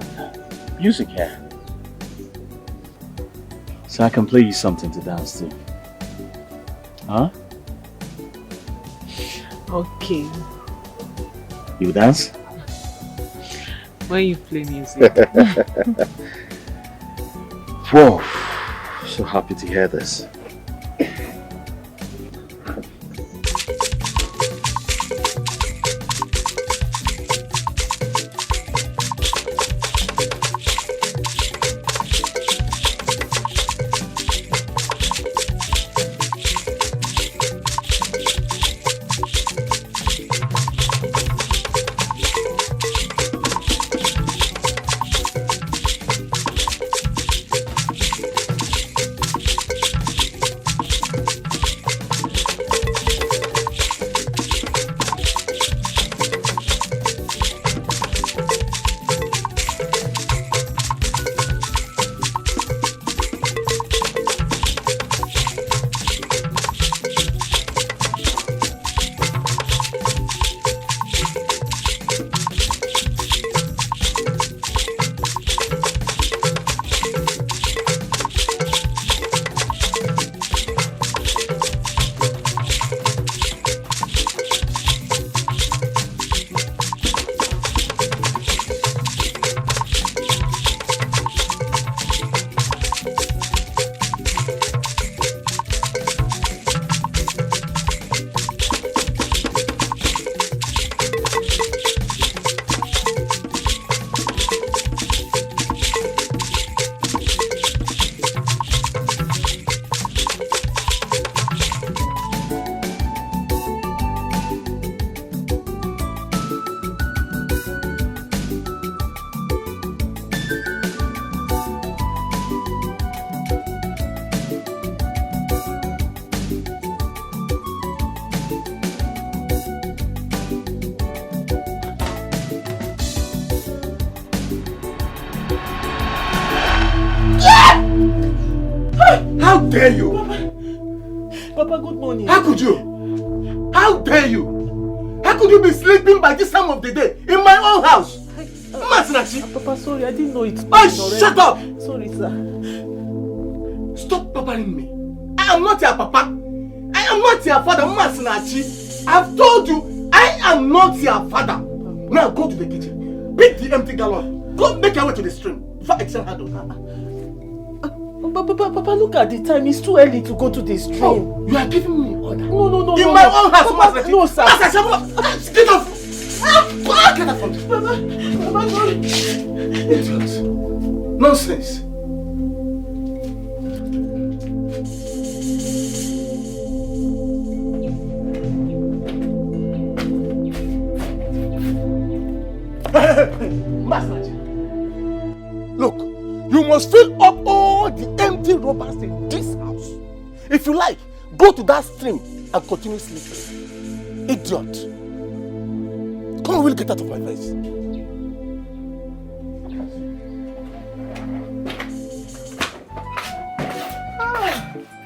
have music here. So I can play you something to dance to. Huh? Okay. You dance? When you play music. Whoa. So happy to hear this. How dare you? Papa, good morning. How could you? How dare you? How could you be sleeping by this time of the day in my own house? Papa, sorry, I didn't know it's shut up! Sorry, sir. Stop papaing me. I am not your papa. I am not your father, Masinachi. I've told you, I am not your father. Now go to the kitchen. Pick the empty gallon. Go make your way to the stream before I extend handle. Papa, look at the time. It's too early to go to the stream. Oh, you are giving me order. No. In my own house, Papa, no, sir. Get off! Get off from this. Papa, sorry. Idiots. Nonsense. Look, you must fill up all the empty rubbers in this house. If you like, go to that stream and continue sleeping. Idiot. Come on, we'll get out of my face.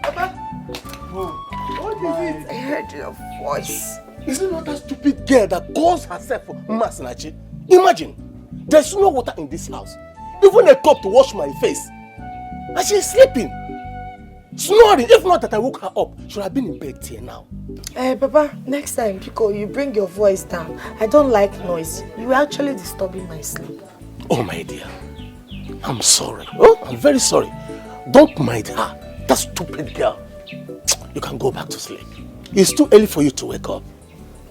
Papa. What is it? I heard your voice. Is it not that stupid girl that calls herself Masinachi? Imagine, there's no water in this house. Even a cup to wash my face. And she's sleeping. Snoring. If not that I woke her up, she would have been in bed till now. Papa, next time you bring your voice down. I don't like noise. You are actually disturbing my sleep. Oh my dear, I'm sorry. Oh, I'm very sorry. Don't mind her. That stupid girl. You can go back to sleep. It's too early for you to wake up.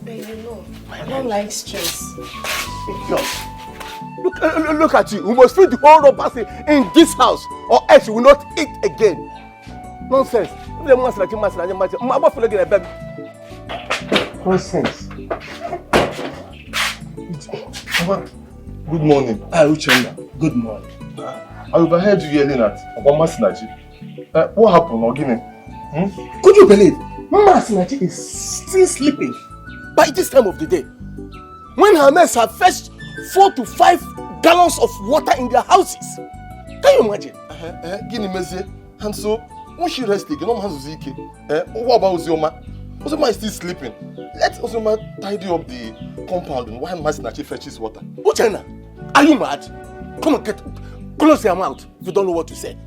Baby, no. I don't like stress. Look at you. You must feed the whole robber in this house, or else you will not eat again. Nonsense. Nonsense. Good morning. Good morning. I overheard you yelling at Masinachi. What happened, Ogine? Could you believe Masinachi is still sleeping by this time of the day? When her mess have fetched 4 to 5 gallons of water in their houses. Can you imagine? And so, when she rests again, what about Uzioma? Uzioma is still sleeping. Let Uzioma tidy up the compound while Masinachi fetches water. Uchenna, are you mad? Come on, close your mouth if you don't know what to say.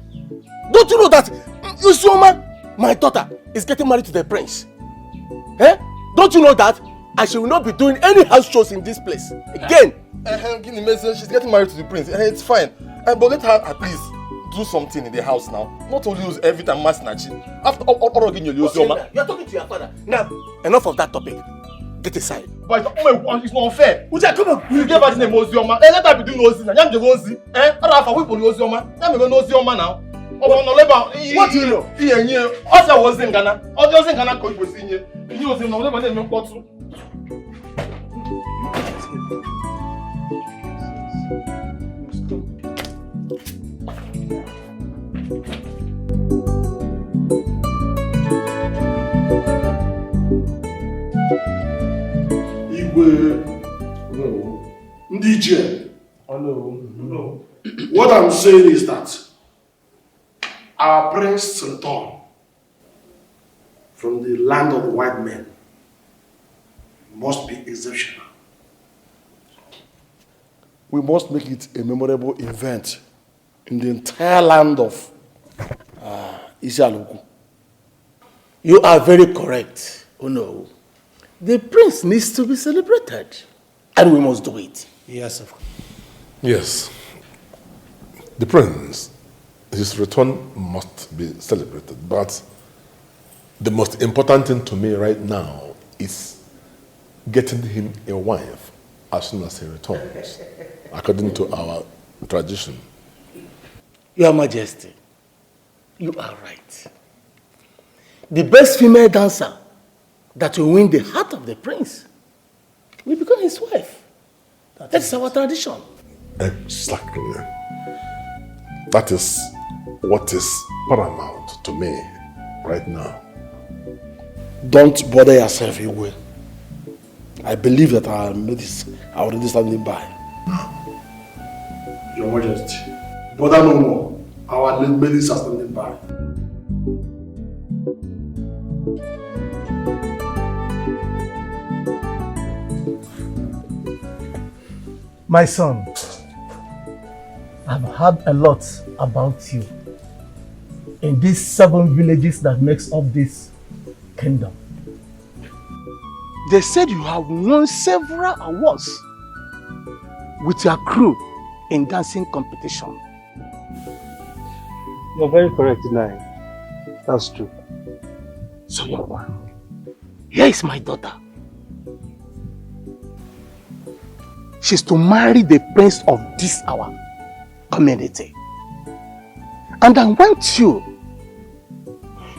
Don't you know that Usioma, my daughter, is getting married to the prince? Eh? Don't you know that? And she will not be doing any house shows in this place again. She's getting married to the prince. It's fine. But let her at least do something in the house now. Not only use every time Masnachi. After all again, you're talking to your father. Now, enough of that topic. Get aside. But it's not unfair. Uja, come on. You gave her the name Ozioma. Let her be doing Ozi. Now, you're Ozi. I don't have a whip on Ozioma. I'm going to Ozioma now. What do you know? Also, was in Ghana. All those in Ghana could be seen you. You was in no labor name. DJ. No. What I'm saying is that our prince return from the land of the white men must be exceptional. We must make it a memorable event in the entire land of Isialuku. You are very correct. Oh no. The prince needs to be celebrated. And we must do it. Yes, of course. Yes. The prince, his return must be celebrated. But the most important thing to me right now is getting him a wife as soon as he returns, according to our tradition. Your Majesty, you are right. The best female dancer that will win the heart of the prince will become his wife. That's our tradition. Exactly. That is what is paramount to me right now. Don't bother yourself, Igwe. I believe that our ladies are already standing by. Your Majesty, bother no more. Our ladies are standing by. My son, I've heard a lot about you in these 7 villages that makes up this kingdom. They said you have won several awards with your crew in dancing competition. You're very correct, Nai. That's true. So, young man, here is my daughter. She's to marry the prince of this our community. And I want you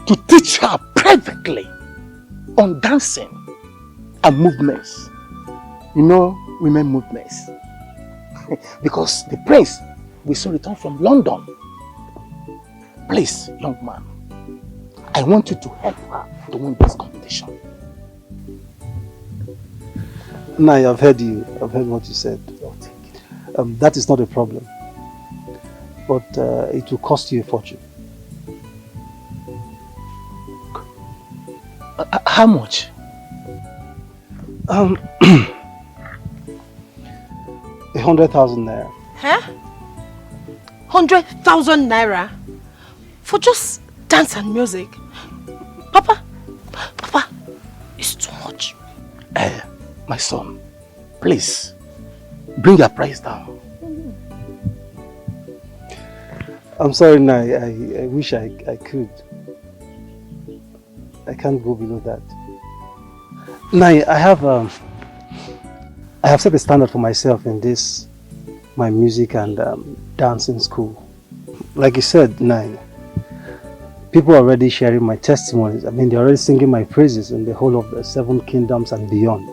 to teach her privately on dancing and movements. You know, women movements. Because the prince will soon return from London. Please, young man, I want you to help her to win this competition. Nai, I've heard you. I've heard what you said. That is not a problem. But it will cost you a fortune. How much? 100,000 naira. Huh? 100,000 naira? For just dance and music? Papa, it's too much. My son, please, bring your price down. I'm sorry, Nai. I wish I could. I can't go below that. Nai, I have set a standard for myself in this, my music and dancing school. Like you said, Nai, people are already sharing my testimonies. I mean, they're already singing my praises in the whole of the 7 kingdoms and beyond.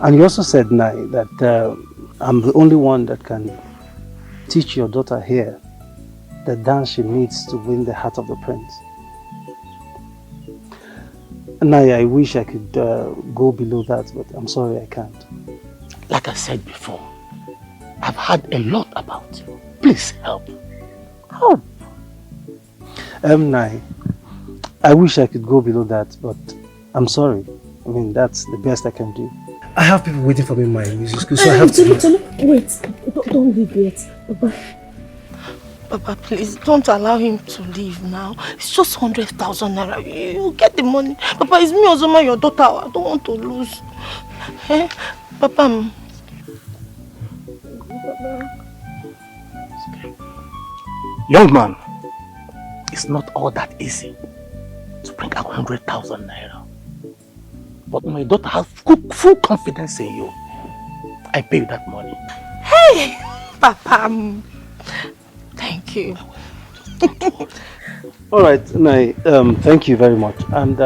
And you also said, Nai, that I'm the only one that can teach your daughter here the dance she needs to win the heart of the prince. Nai, I wish I could go below that, but I'm sorry I can't. Like I said before, I've heard a lot about you. Please help. Help. Nai, I wish I could go below that, but I'm sorry. I mean, that's the best I can do. I have people waiting for me in my music school, so I have to... Wait, don't leave yet. Papa, please, don't allow him to leave now. It's just 100,000 naira. You get the money. Papa, it's me, Ozoma, your daughter. I don't want to lose. Eh? Papa. Young man, it's not all that easy to bring out 100,000 naira. But my daughter has full confidence in you. I pay you that money. Hey, Papa. Thank you. All right, Nai, thank you very much. And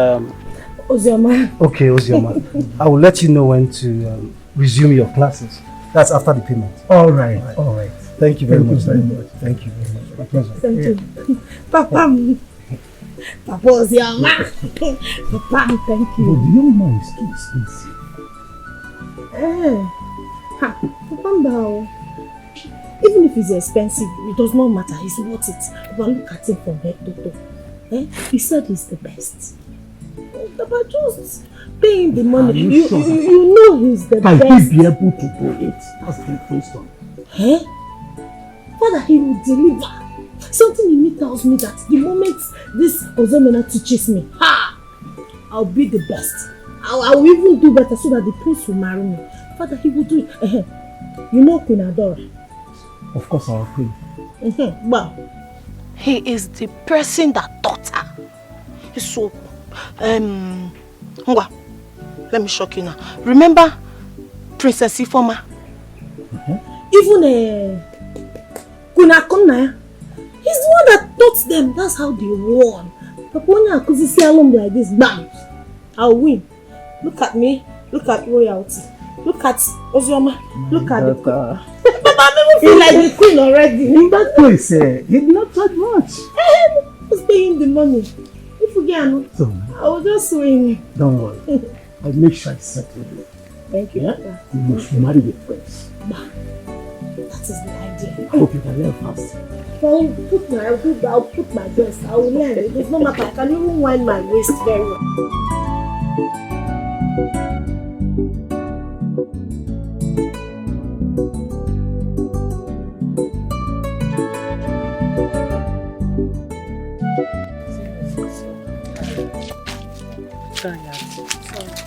Ozioma. Okay, Ozioma. I will let you know when to resume your classes. That's after the payment. All right. Thank you very much. Thank you very much. My pleasure. Thank you. Papa. Papa Ozioma. Papa, thank you. The young man is too expensive. Papa, even if it's expensive, it does not matter. He's worth it. But look at him from head to toe. He said he's the best. Papa, just pay him the money. You know he's the best. Can he be able to do it? That's the question. Father, he will deliver. Something in me tells me that the moment this Ozomena teaches me, I'll be the best. I will even do better so that the prince will marry me. Father, he will do it. You know Queen Adora? Of course, our queen. Well, he is the person that taught her. So, Ngwa, let me shock you now. Remember Princess Ifoma? Even Kunakuna, he's the one that taught them. That's how they won. But when I could see alum like this, bam, I'll win. Look at me. Look at royalty. Look at Ozioma. Look at the queen. Papa, I never feel like the queen already. In that place, he did not charge much. Who's paying the money? If we get so, I will just win. Don't worry. I'll make sure I settle it. Thank you, Papa. You must marry the prince. That is the idea. I hope you can learn fast. I'll put my best. I will learn. It does not matter. I can even wind my waist very well.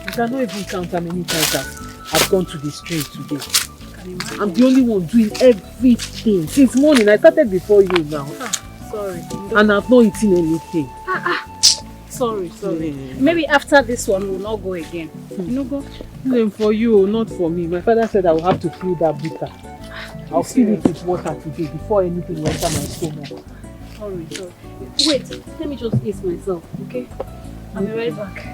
You cannot even count how many times that I've gone to the street today. I'm the only one doing everything. Since morning, I started before you now. Sorry. And I've not eaten anything. Sorry. Maybe after this one, we'll not go again. You know, go? Then for you, not for me. My father said I will have to fill that butter. I'll fill it with water today before anything will enter my stomach. Sorry. Wait, let me just eat myself, okay? I'll be right back.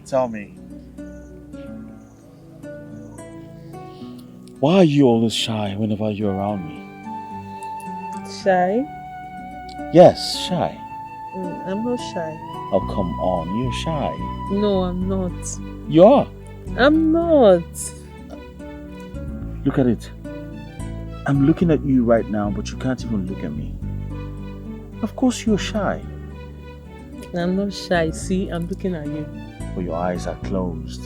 Tell me, why are you always shy whenever you're around me? Shy? Yes, shy. I'm not shy. Oh, come on, you're shy. No, I'm not. You are. I'm not. Look at it. I'm looking at you right now, but you can't even look at me. Of course you're shy. I'm not shy. See, I'm looking at you. But your eyes are closed.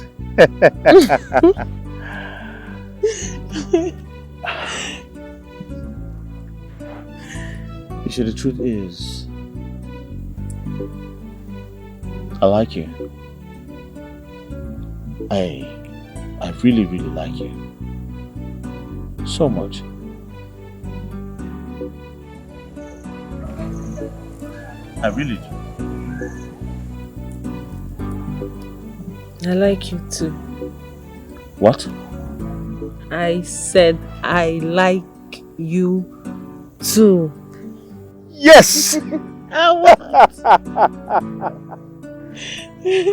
You see, the truth is, I like you. I really, really like you. So much. I really do. I like you too. What? I said I like you too. Yes!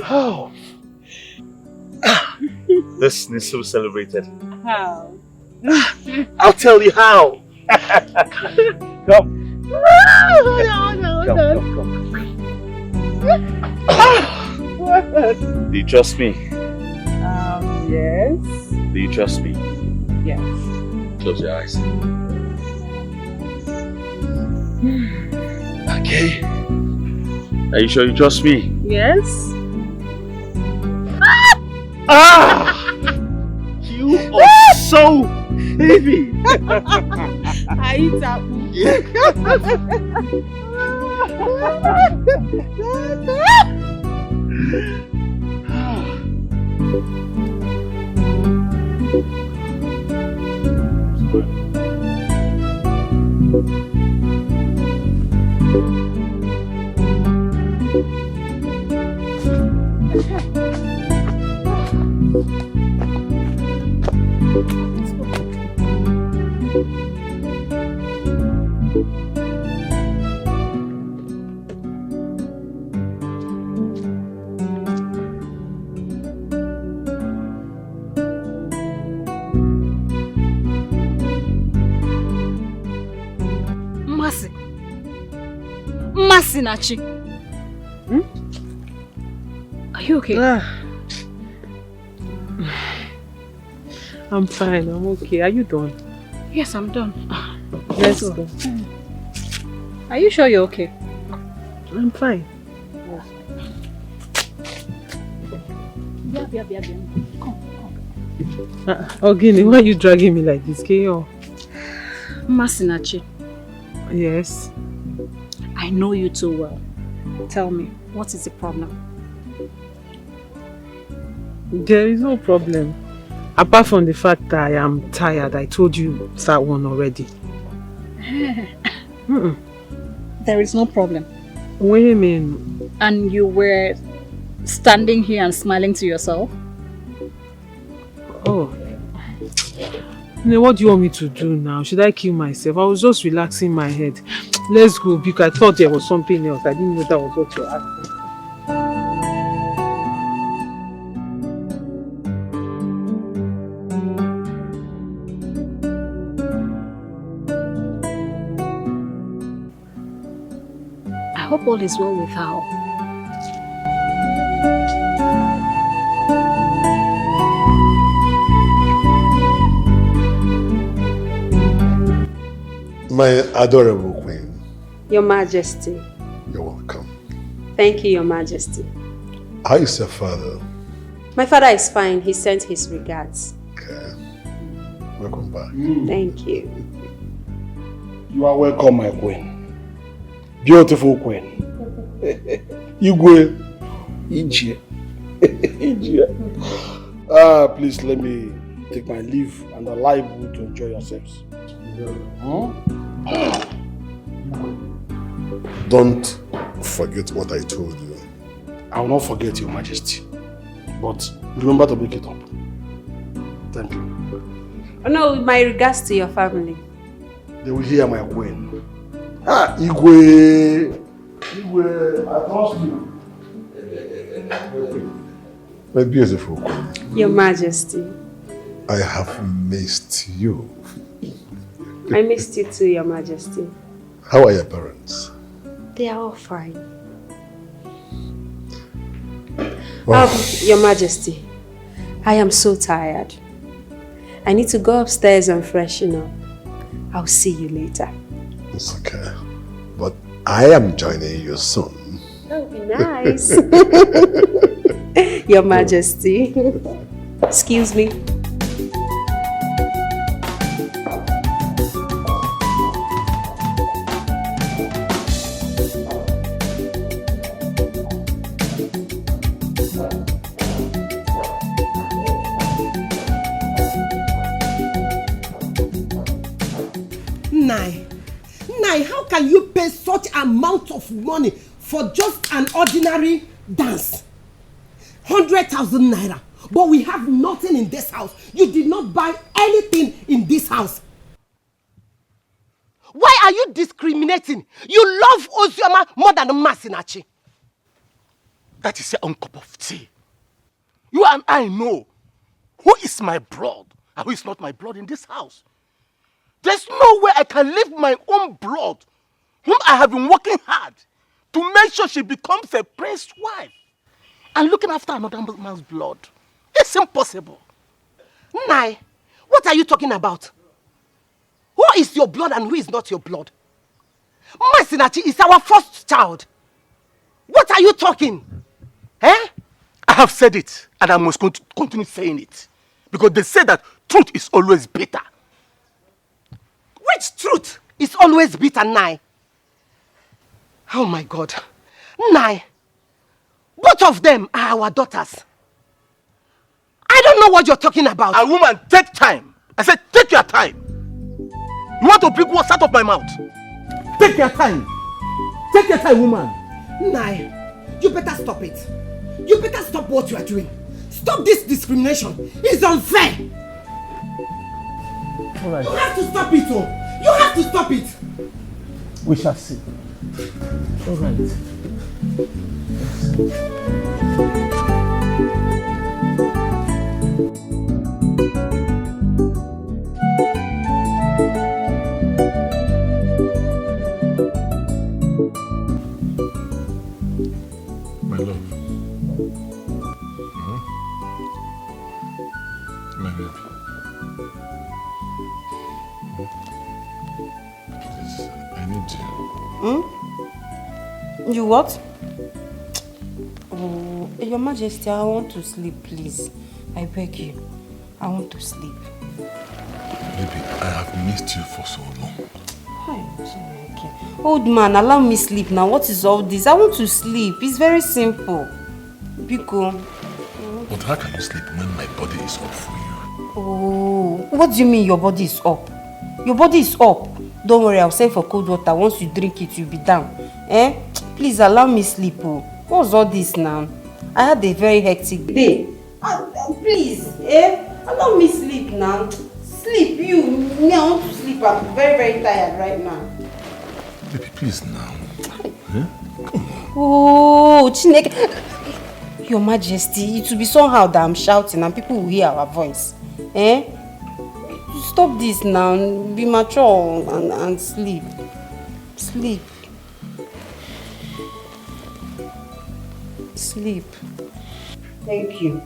How? This needs to be celebrated. How? I'll tell you how. Come. Come. Do you trust me? Yes. Do you trust me? Yes. Close your eyes. Okay. Are you sure you trust me? Yes. You are so heavy. I eat apple. Nachi. Are you okay? I'm fine, I'm okay. Are you done? Yes, I'm done. Let's go. Are you sure you're okay? I'm fine. Come. Ogini, why are you dragging me like this? Keyo? Masinachi. Yes? I know you too well. Tell me, what is the problem? There is no problem. Apart from the fact that I am tired. I told you that one already. There is no problem. What do you mean? And you were standing here and smiling to yourself? Oh. What do you want me to do now? Should I kill myself? I was just relaxing my head. Let's go, because I thought there was something else. I didn't know that was what you're asking. I hope all is well with her. My adorable queen. Your Majesty. You're welcome. Thank you, Your Majesty. How is your father? My father is fine. He sent his regards. Okay. Welcome back. Thank you. You are welcome, my queen. Beautiful queen. Igwe. Ije. Please let me take my leave and allow you to enjoy yourselves. Don't forget what I told you. I will not forget, Your Majesty. But remember to make it up. Thank you. Oh no, my regards to your family. They will hear my queen. Igwe. Igwe, I trust you. My beautiful queen. Your Majesty. I have missed you. I missed you too, Your Majesty. How are your parents? They are all fine. Wow. Your Majesty, I am so tired. I need to go upstairs and freshen up. I'll see you later. It's okay. But I am joining you soon. That would be nice. Your Majesty. Excuse me. How can you pay such amount of money for just an ordinary dance? 100,000 naira. But we have nothing in this house. You did not buy anything in this house. Why are you discriminating? You love Ozioma more than Masinachi. That is your own cup of tea. You and I know who is my blood and who is not my blood in this house. There's no way I can leave my own blood, whom I have been working hard to make sure she becomes a prince's wife, and looking after another man's blood. It's impossible. Nai, what are you talking about? Who is your blood and who is not your blood? Masinachi is our first child. What are you talking? Eh? I have said it, and I must continue saying it. Because they say that truth is always bitter. Which truth is always bitter, Nai? Oh my God. Nai, both of them are our daughters. I don't know what you're talking about. A woman, take time. I said take your time. You want to pick what's out of my mouth? Take your time. Take your time, woman. Nai, you better stop it. You better stop what you are doing. Stop this discrimination. It's unfair. All right. You have to stop it, oh. You have to stop it. We shall see. All right. My love. My baby. Please, I need you. You what? Oh, Your Majesty, I want to sleep, please. I beg you. I want to sleep. Baby, I have missed you for so long. Old man, allow me sleep now. What is all this? I want to sleep. It's very simple. Biko. But how can you sleep when my body is up for you? Oh, what do you mean your body is up? Your body is up. Don't worry, I'll send for cold water. Once you drink it, you'll be down. Eh? Please allow me sleep. Oh. What's all this now? I had a very hectic day. Please, allow me sleep now. Sleep, you. Me, I want to sleep. I'm very, very tired right now. Baby, please now. Oh, Chineke. Your Majesty, it will be somehow that I'm shouting and people will hear our voice. Eh? Stop this now. Be mature and sleep. Sleep. Sleep. Thank you.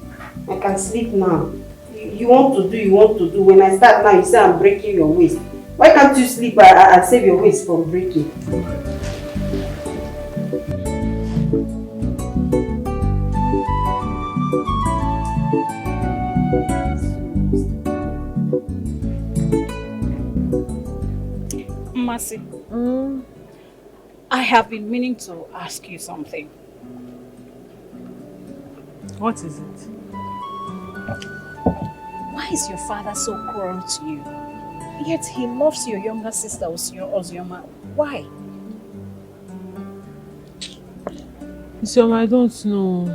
I can sleep now. You want to do. When I start now, you say I'm breaking your waist. Why can't you sleep and save your waist from breaking? Mercy, I have been meaning to ask you something. What is it? Why is your father so cruel to you? Yet he loves your younger sister, Ozioma. Why? Isioma, I don't know.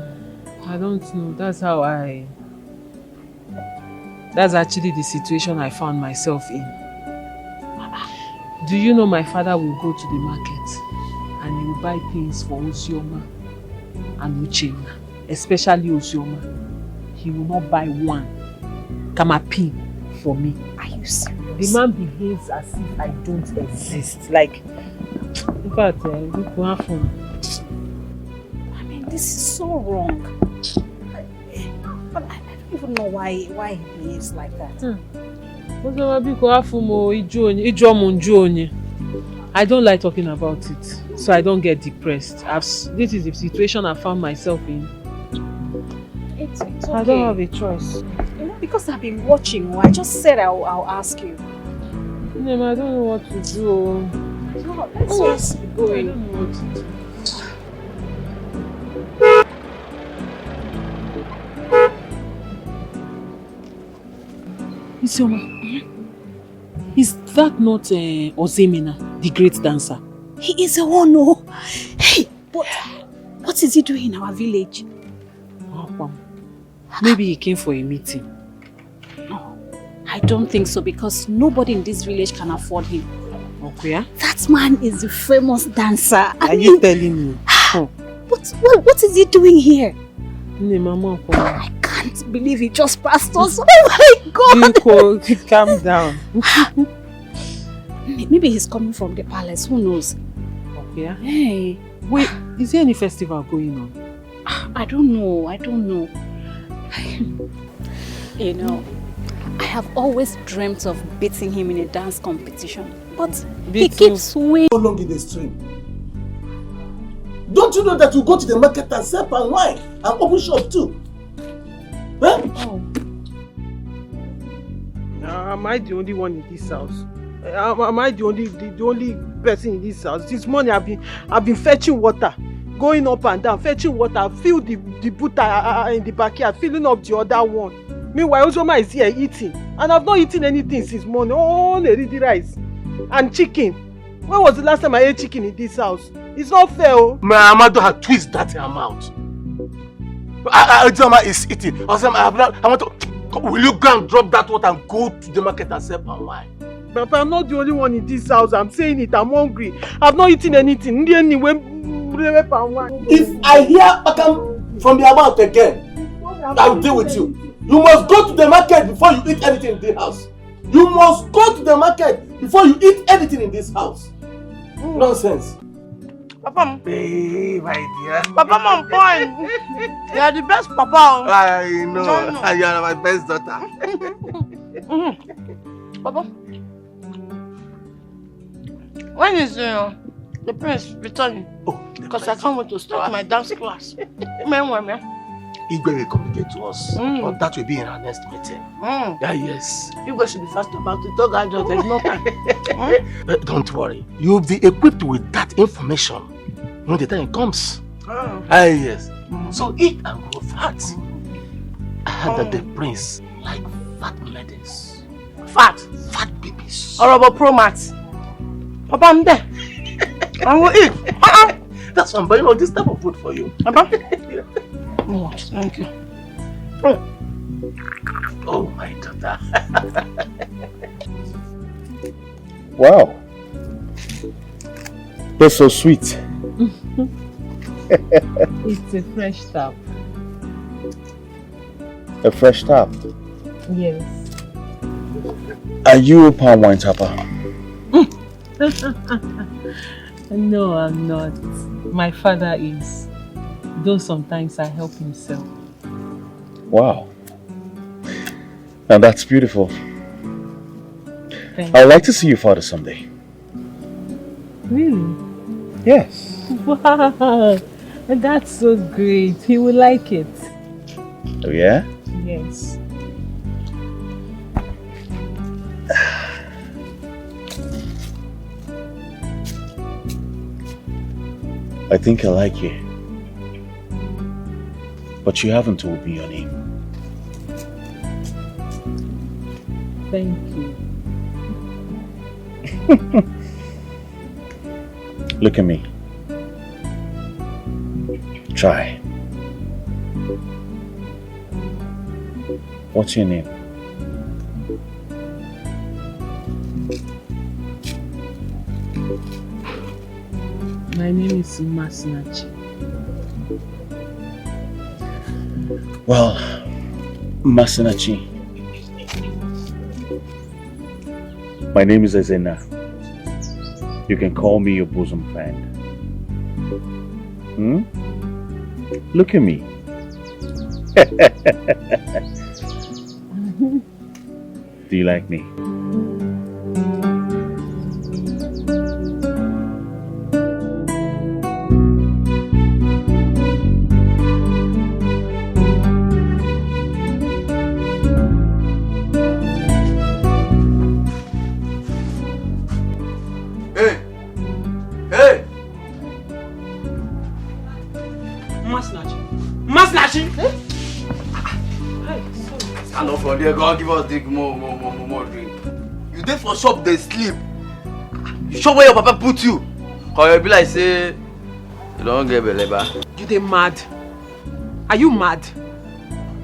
That's actually the situation I found myself in. Do you know my father will go to the market and he will buy things for Ozioma and Uchenna, especially Ozioma. He will not buy one Kamapin for me. Are you serious? The man behaves as if I don't exist. Like, in fact, look what happened. I mean, this is so wrong. But I don't even know why he behaves like that. I don't like talking about it, so I don't get depressed. This is the situation I found myself in. It's okay. I don't have a choice. You know, because I've been watching, I just said I'll ask you. Nema, I don't know what to do. No, let's just be going. I don't know what to do. Isioma, is that not Ozemina, the great dancer? He is the one, no. Hey, but what is he doing in our village? Welcome. Maybe he came for a meeting. No, I don't think so because nobody in this village can afford him. Okay. That man is the famous dancer. Are you telling me? But what is he doing here? Mama, I can't believe he just passed us. Oh my God! You calm down. Maybe he's coming from the palace. Who knows? Okay. Hey. Wait, is there any festival going on? I don't know. You know, I have always dreamt of beating him in a dance competition. But he keeps winning. How long in the stream? Don't you know that you go to the market and sell palm wine and open shop too? Huh? Oh. Am I the only one in this house? Am I the only person in this house? This morning I've been fetching water, going up and down, fetching water, fill the butter in the backyard, filling up the other one. Meanwhile, Ozoma is here eating, and I've not eaten anything since morning. Only ready rice and chicken. When was the last time I ate chicken in this house? It's not fair. Oh. My Amado had twist that her mouth. Ozoma is eating. I want to. Will you go and drop that water and go to the market and sell palm wine? Papa, I'm not the only one in this house. I'm saying it. I'm hungry. I've not eaten anything. If I hear Akam from your mouth again, I will deal with you. You must go to the market before you eat anything in the house. You must go to the market before you eat anything in this house. Nonsense. Papa. Hey, my dear. Papa, my boy. You are the best papa. I know. You are my best daughter. Papa. When is the prince returning? Oh, because I can't wait to start my dance class. Igwe will communicate to us, but that will be in our next meeting. Yeah, yes. Igwe should be fast about it. Don't there's no time. Don't worry. You'll be equipped with that information when the time comes. Yes. So eat and grow fat. I heard that the prince like fat ladies. Fat babies. Or about Pro Max. Papa, I'm there. I will eat. That's why I'm buying all this type of food for you. Papa? Oh, thank you. Oh, my daughter. Wow. That's so sweet. It's a fresh tap. A fresh tap? Yes. Are you a palm wine tapper? No, I'm not. My father is. Though sometimes I help himself. Wow. Now that's beautiful. Thank I'd you. like to see your father someday. Really? Yes. Wow. That's so great. He will like it. Oh yeah? Yes. I think I like you. But you haven't told me your name. Thank you. Look at me. Try. What's your name? My name is Masinachi. Well, Masinachi. My name is Ezena. You can call me your bosom friend. Look at me. Do you like me? God give us drink more drink. You dey for shop dey sleep. You sure where your papa put you? Or you be like say you don't get belle ba. You dey mad? Are you mad?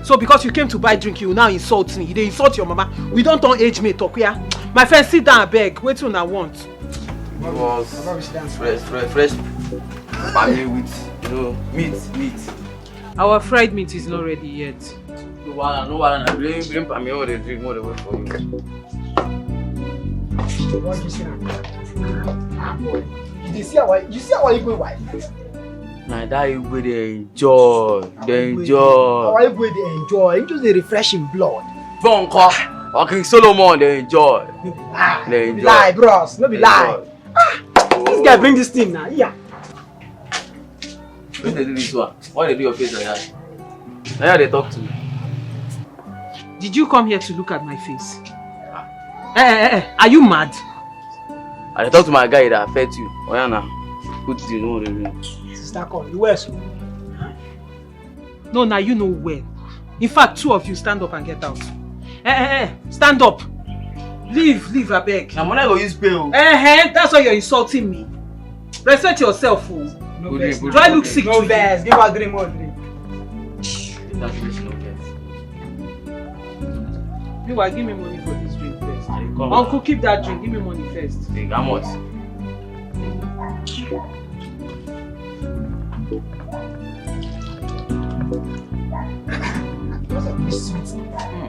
So because you came to buy drink, you now insult me. You insult your mama. We don't turn age mate talk here. My friend, sit down and beg. Wait till I want. It was fresh family with, meat. Our fried meat is not ready yet. No one. Bring Pami all the drink, more the way for you. What you say? You see how you go wife? Nah, that you go they enjoy. How you go they enjoy? You just the refreshing blood. Bonko, King Solomon they enjoy. They enjoy. Lie, bros. No be lie. This guy bring this thing now. Yeah. When they do this one, why they do your face like that? Now they talk to me. Did you come here to look at my face? Are you mad? I talk to my guy that affect you. Oyana, put the no the Sister, come. You wear so. No, now you know well. In fact, 2 of you stand up and get out. Stand up. Leave, I beg. Now when I go use pay. That's why you're insulting me. Respect yourself, fool. No vex. Do I look sick to you? No vex. Give her drink, more drink. Meanwhile, give me money for this drink first. Uncle, keep that drink. Give me money first. How much?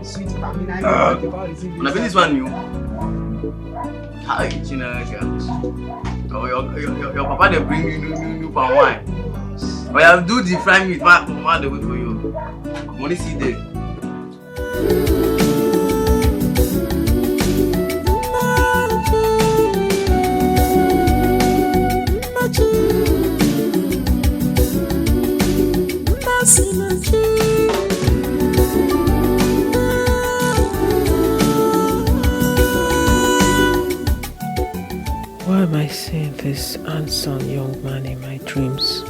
Sweet family. Now this one new. How you your papa they bring you new palm wine. But you do the fry meat, man, they wait for you. Money see there. Why am I seeing this handsome young man in my dreams?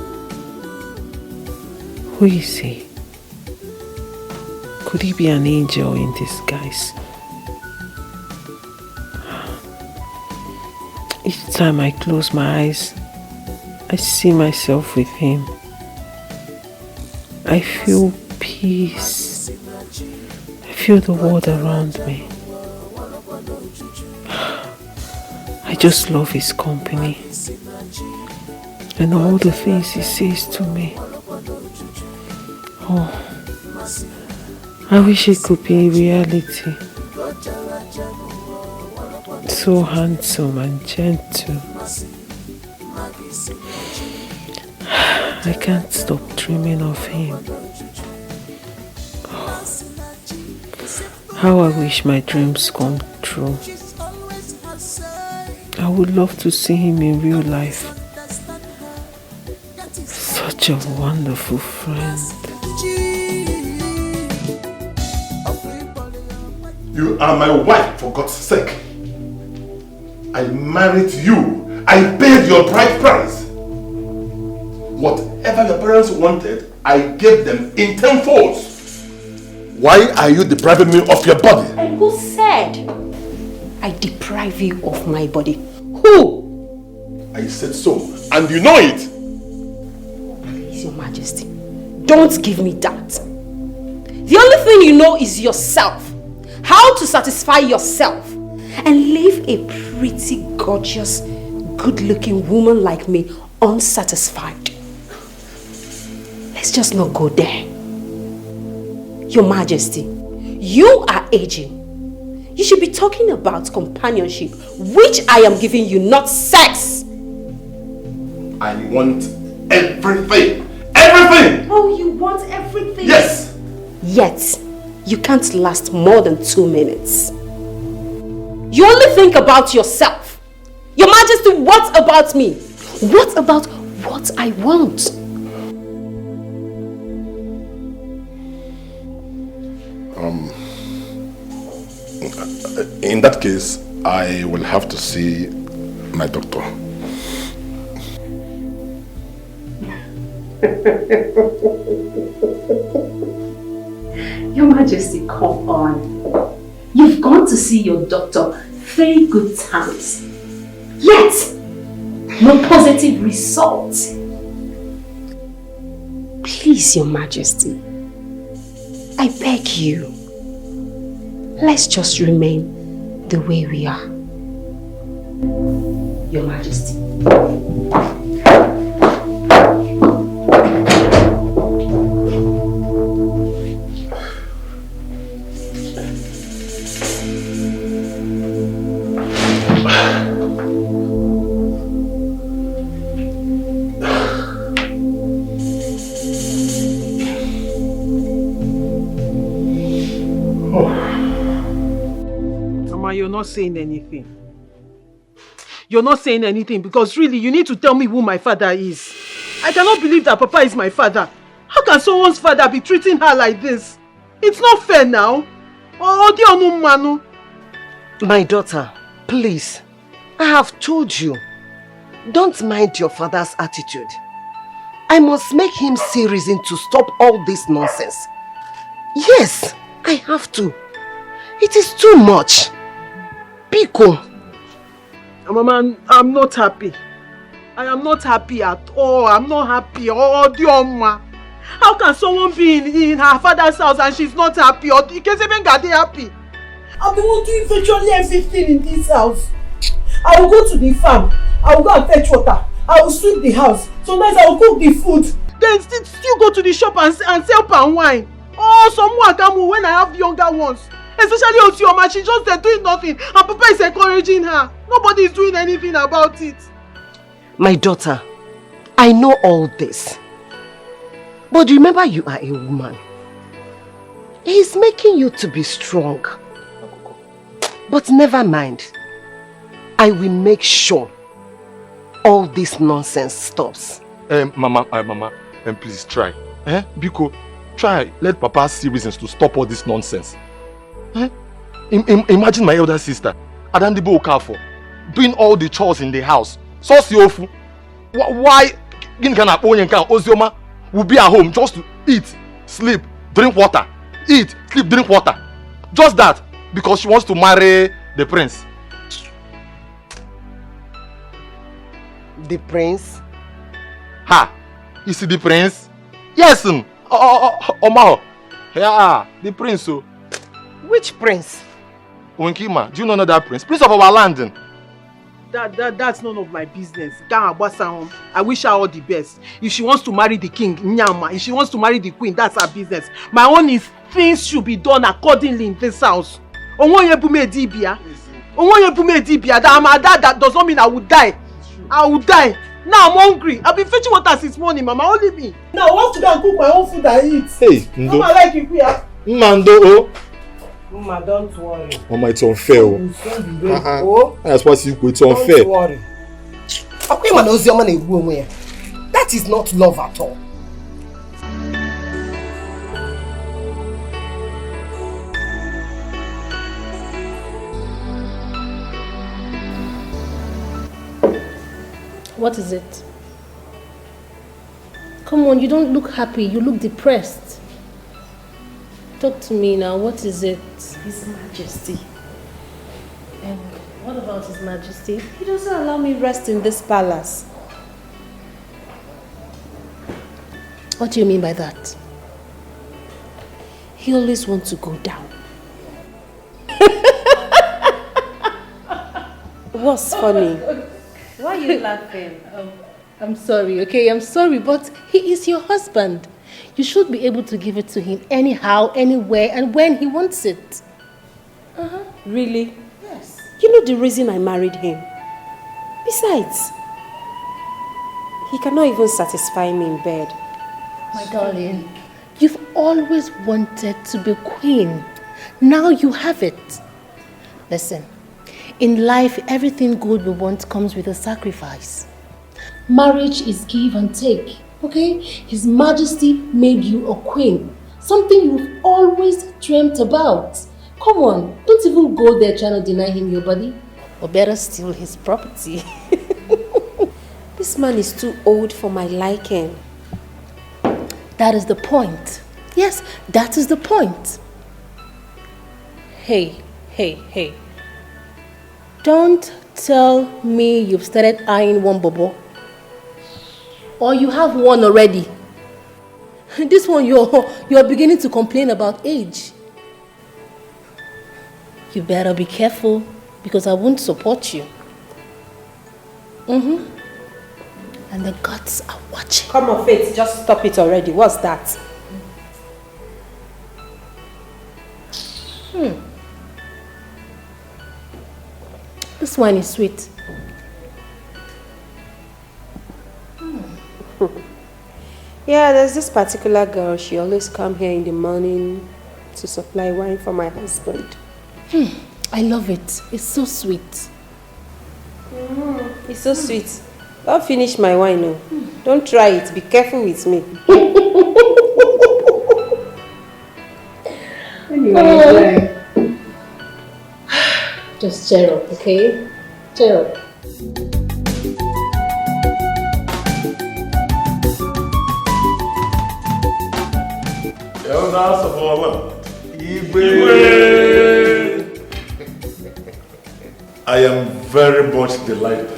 Who is he? Could he be an angel in disguise? Each time I close my eyes, I see myself with him. I feel peace. I feel the world around me. I just love his company and all the things he says to me. Oh, I wish it could be a reality. So handsome and gentle. I can't stop dreaming of him. Oh, how I wish my dreams come true. I would love to see him in real life. Such a wonderful friend. You are my wife, for God's sake. I married you. I paid your bride price. Whatever your parents wanted, I gave them in tenfold. Why are you depriving me of your body? And who said I deprive you of my body? Who? I said so, and you know it. Please, Your Majesty, don't give me that. The only thing you know is yourself. How to satisfy yourself and leave a pretty, gorgeous, good-looking woman like me unsatisfied. Let's just not go there. Your Majesty, you are aging. You should be talking about companionship, which I am giving you, not sex. I want everything. Everything! Oh, you want everything? Yes! Yet, you can't last more than 2 minutes. You only think about yourself. Your Majesty, what about me? What about what I want? In that case, I will have to see my doctor. Your Majesty, come on. You've gone to see your doctor 3 good times. Yet, no positive results. Please, Your Majesty. I beg you. Let's just remain the way we are. Your Majesty. Mama, you're not saying anything. You're not saying anything because really you need to tell me who my father is. I cannot believe that Papa is my father. How can someone's father be treating her like this? It's not fair now. Oh, Manu. My daughter, please, I have told you, don't mind your father's attitude. I must make him see reason to stop all this nonsense. Yes, I have to. It is too much. Biko. Mama, I'm not happy. I am not happy at all. I'm not happy. Oh, Dioma. How can someone be in her father's house and she's not happy? Or you can't even get happy. I'm the one doing virtually everything in this house. I will go to the farm. I will go and fetch water. I will sweep the house. Sometimes I will cook the food. Then still go to the shop and sell palm wine. Oh, someone come when I have younger ones. Especially Osioma, she's just there doing nothing. And Papa is encouraging her. Nobody is doing anything about it. My daughter, I know all this. But remember, you are a woman. He is making you to be strong. But never mind. I will make sure all this nonsense stops. Mama, please try. Biko, try. Let Papa see reasons to stop all this nonsense. Imagine my elder sister, Adandibo Okafo, doing all the chores in the house. So siofu. Why Ozioma will be at home just to eat, sleep, drink water. Eat, sleep, drink water. Just that because she wants to marry the prince. The prince? Ha! You see the prince? Yes, Omao. Yeah, the prince. So. Which prince? Wenkima, do you know that prince? Prince of our land. That's none of my business. I wish her all the best. If she wants to marry the king, Nyama. If she wants to marry the queen, that's her business. My own is things should be done accordingly in this house. That does not mean I will die. I will die. Now I'm hungry. I've been fetching water since morning, Mama. Only me. Now I want to go and cook my own food and eat. Hey, Mama, I like it here. Mando. Mama, don't worry. Mama, it's unfair. That's what it's unfair. Don't worry. That is not love at all. What is it? Come on, you don't look happy. You look depressed. Talk to me now. What is it? His Majesty. And what about His Majesty? He doesn't allow me rest in this palace. What do you mean by that? He always wants to go down. What's funny? Why are you laughing? I'm sorry, okay? I'm sorry, but he is your husband. You should be able to give it to him anyhow, anywhere, and when he wants it. Really? Yes. You know the reason I married him? Besides, he cannot even satisfy me in bed. My darling, you've always wanted to be queen. Now you have it. Listen, in life, everything good we want comes with a sacrifice. Marriage is give and take, okay? His Majesty made you a queen. Something you've always dreamt about. Come on, don't even go there trying to deny him your body. Or better still, his property. This man is too old for my liking. That is the point. Yes, that is the point. Hey. Don't tell me you've started eyeing one bobo. Or you have one already. This one, you're beginning to complain about age. You better be careful because I won't support you. And the gods are watching. Come on, Faith, just stop it already. What's that? This wine is sweet. Yeah, there's this particular girl. She always come here in the morning to supply wine for my husband. I love it. It's so sweet. It's so sweet. Don't finish my wine, no. Don't try it. Be careful with me. Just cheer up, okay? Cheer up. Elders of our land, I am very much delighted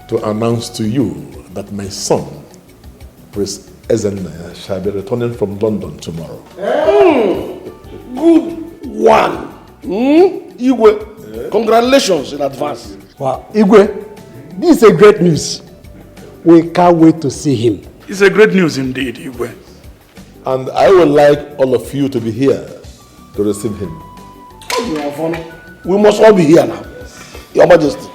to announce to you that my son, Prince Ezenaya, shall be returning from London tomorrow. Good one. Igwe, congratulations in advance. Wow, Igwe, this is a great news. We can't wait to see him. It's a great news indeed, Igwe. And I would like all of you to be here to receive him. We must all be here now. Your Majesty.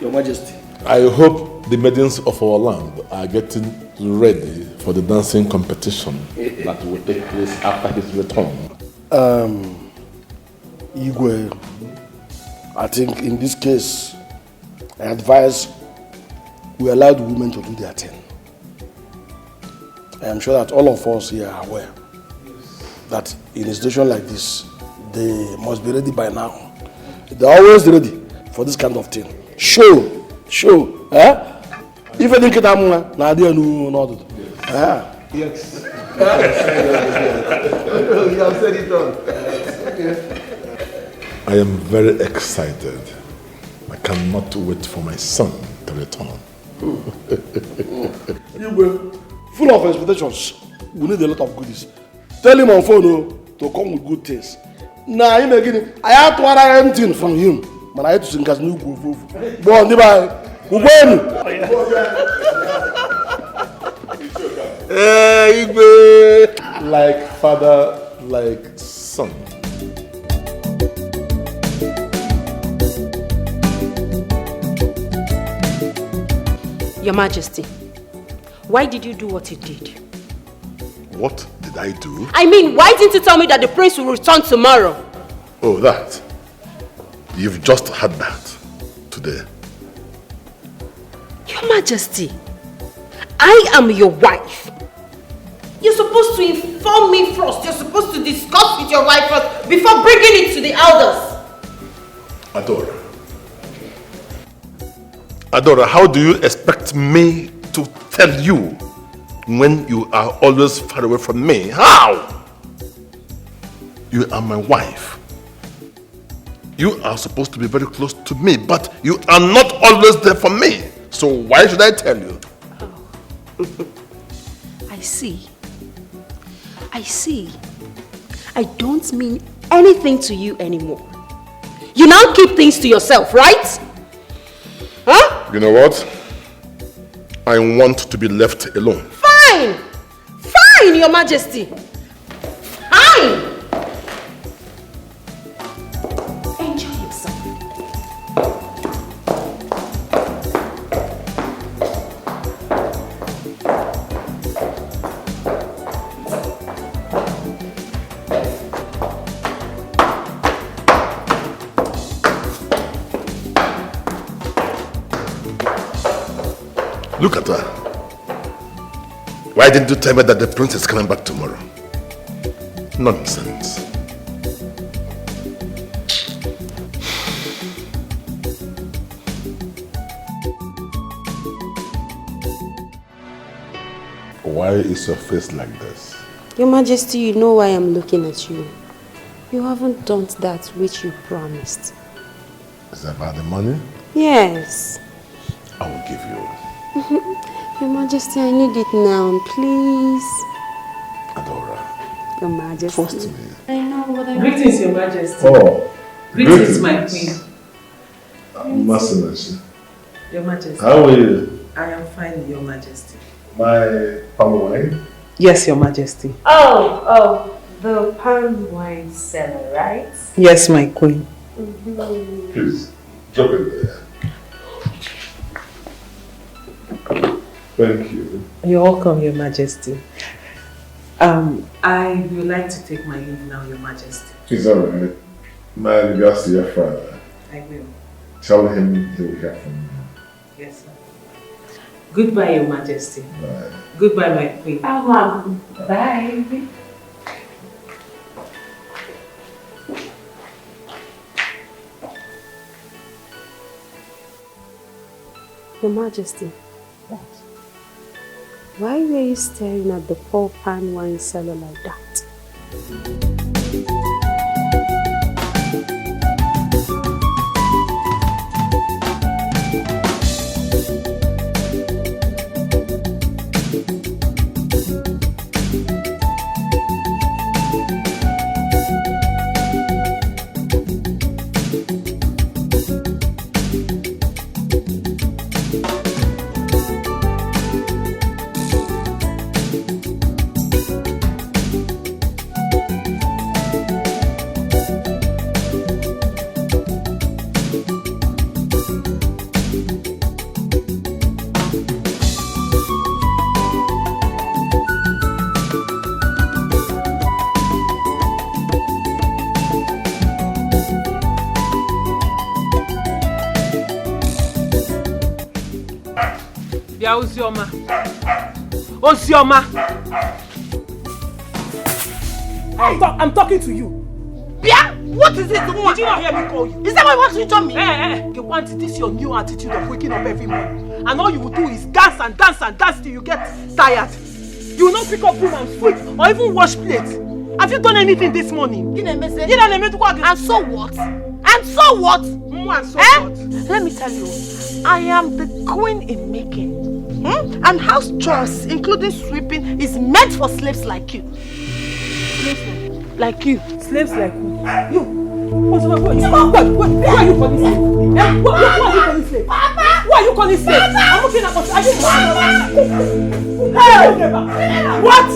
Your Majesty. I hope the maidens of our land are getting ready for the dancing competition that will take place after his return. Igwe, I think in this case, I advise we allow the women to do their thing. I am sure that all of us here are aware that in a situation like this, they must be ready by now. They're always ready for this kind of thing. Show. Eh? If I think I'm not doing Yes. You have said it all. I am very excited. I cannot wait for my son to return. Igwe, full of expectations. We need a lot of goodies. Tell him on phone to come with good things. Now, him again, I have to order anything from him. But I have to sing as new groove. Go on, bye. Hey, Igwe! Like father, like son. Your Majesty, why did you do what you did? What did I do? I mean, why didn't you tell me that the prince will return tomorrow? Oh, that. You've just had that today. Your Majesty, I am your wife. You're supposed to inform me first. You're supposed to discuss with your wife first before bringing it to the elders. Adora, how do you expect me to tell you when you are always far away from me? How? You are my wife. You are supposed to be very close to me, but you are not always there for me. So why should I tell you? Oh. I see. I don't mean anything to you anymore. You now keep things to yourself, right? Huh? You know what? I want to be left alone. Fine! Fine, Your Majesty! Fine! Enjoy yourself. Look at her. Why didn't you tell me that the prince is coming back tomorrow? Nonsense. Why is your face like this? Your Majesty, you know why I'm looking at you. You haven't done that which you promised. Is that about the money? Yes. I will give you. Your Majesty, I need it now, please. Adora. Your Majesty. Trust me. I know what I Greetings, Your Majesty. Oh. Greetings, my queen. Master, Your Majesty. how are you? I am fine, Your Majesty. My palm wine? Yes, Your Majesty. Oh, the palm wine seller, right? Yes, my queen. Please, drop it there. Thank you. You're welcome, Your Majesty. I would like to take my leave now, Your Majesty. It's alright. My regards to your father. I will. Tell him he will hear from me. Yes, sir. Goodbye, Your Majesty. Bye. Goodbye, my queen. Bye. Your Majesty. What? Why were you staring at the poor palm wine seller like that? Yeah, Ozioma. Ozioma! I'm talking to you. Bia, what is it? Did you not hear me call you? Is that why you want to tell me? You want this your new attitude of waking up every morning. And all you will do is dance and dance and dance till you get tired. You will not pick up broom and sweep or even wash plates. Have you done anything this morning? And so what? And so what? And so what? Let me tell you, I am the queen in making. And house chores, including sweeping, is meant for slaves like you. Slaves like you. Slaves like who? You. Why are you calling slave? Why are you calling slave? Why are you calling slave? I'm looking at us. Are you mad? What?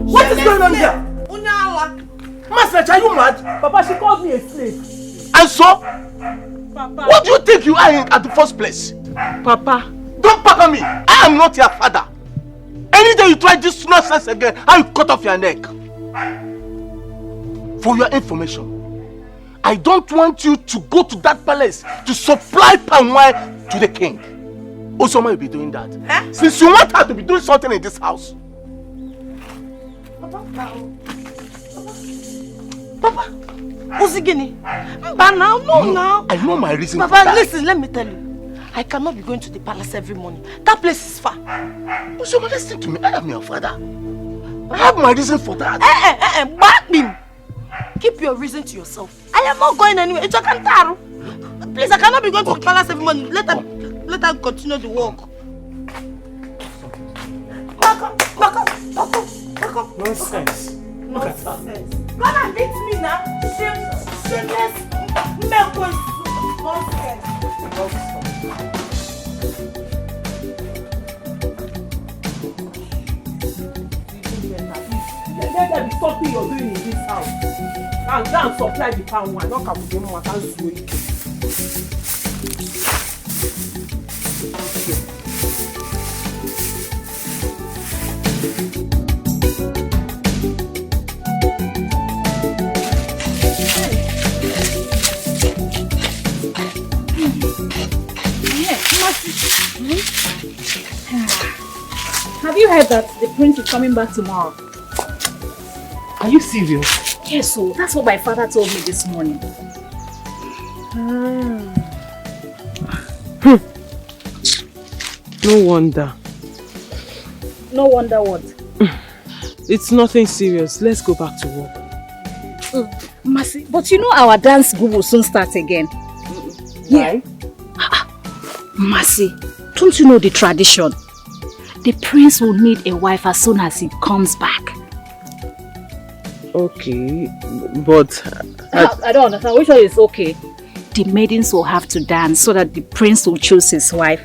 What is going on here? Master, are you mad? Papa, she called me a slave. And so? Papa. What do you think you are in at the first place? Papa. Don't papa me. I am not your father. Any day you try this nonsense again, I will cut off your neck. For your information, I don't want you to go to that palace to supply palm wine to the king. Osoma will be doing that. Huh? Since you want her to be doing something in this house. Papa, Ozigini, but now. I know my reason Papa, for that. Listen, let me tell you. I cannot be going to the palace every morning. That place is far. Osoma, listen to me. I am your father. I have my reason for that. Back him. Keep your reason to yourself. I am not going anywhere. It's a Kantaro. Please, I cannot be going to the palace every morning. Let her continue the work. Back up. Nonsense. Look at that. Come and beat me now. Shameless. Nonsense. Let there be something you're doing in this house. And go and supply the palm wine. Not come with them, I can't do it. Have you heard that the prince is coming back tomorrow? Are you serious? Yes, so that's what my father told me this morning. No wonder. No wonder what? It's nothing serious. Let's go back to work. Mercy, but you know our dance group will soon start again. Why? Mercy, don't you know the tradition? The prince will need a wife as soon as he comes back. Okay, but... I don't understand. Which one is okay? The maidens will have to dance so that the prince will choose his wife.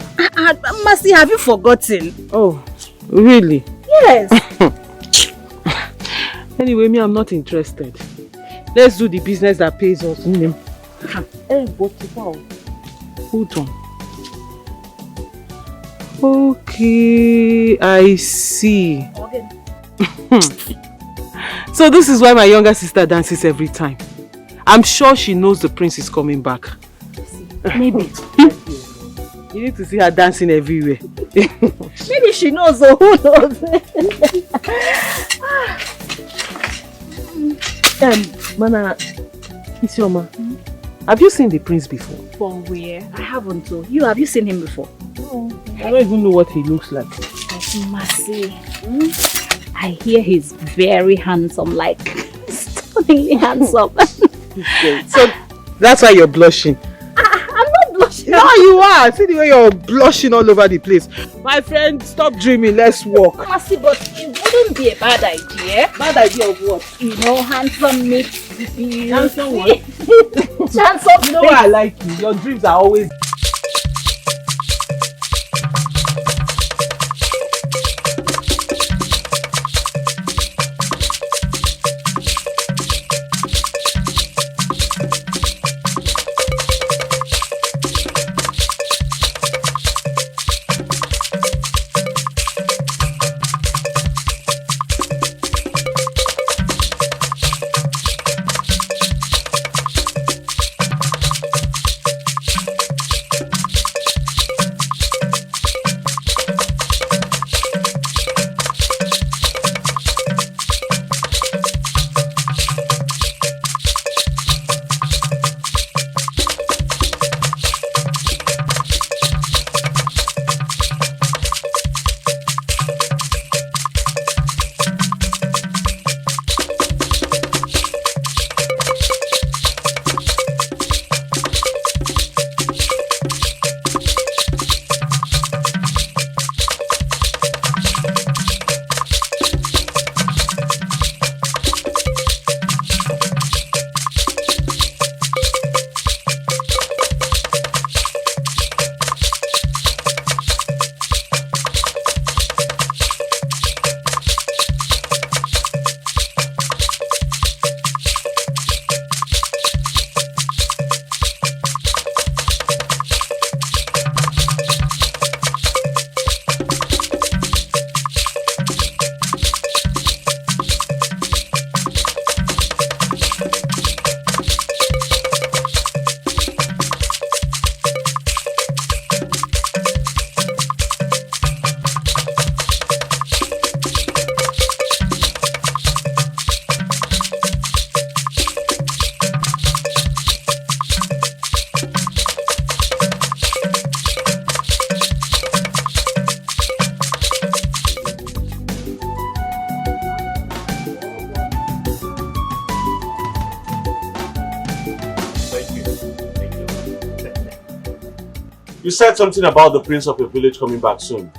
Mercy, have you forgotten? Oh, really? Yes. Anyway, I'm not interested. Let's do the business that pays us. Hold on. Okay, I see. Okay. So this is why my younger sister dances every time. I'm sure she knows the prince is coming back. Maybe. You need to see her dancing everywhere. Maybe she knows, so who knows? Mana, Isioma, have you seen the prince before? From where? I haven't told you. Have you seen him before? No. I don't even know what he looks like. Mercy. I hear he's very handsome, like stunningly handsome. So that's why you're blushing. I'm not blushing. No, you are. See the way you're blushing all over the place. My friend, stop dreaming. Let's walk. Mercy, but it wouldn't be a bad idea. Bad idea of what? You know, handsome meets beauty. Handsome what? Handsome. You know why I like you? Your dreams are always... You said something about the prince of your village coming back soon.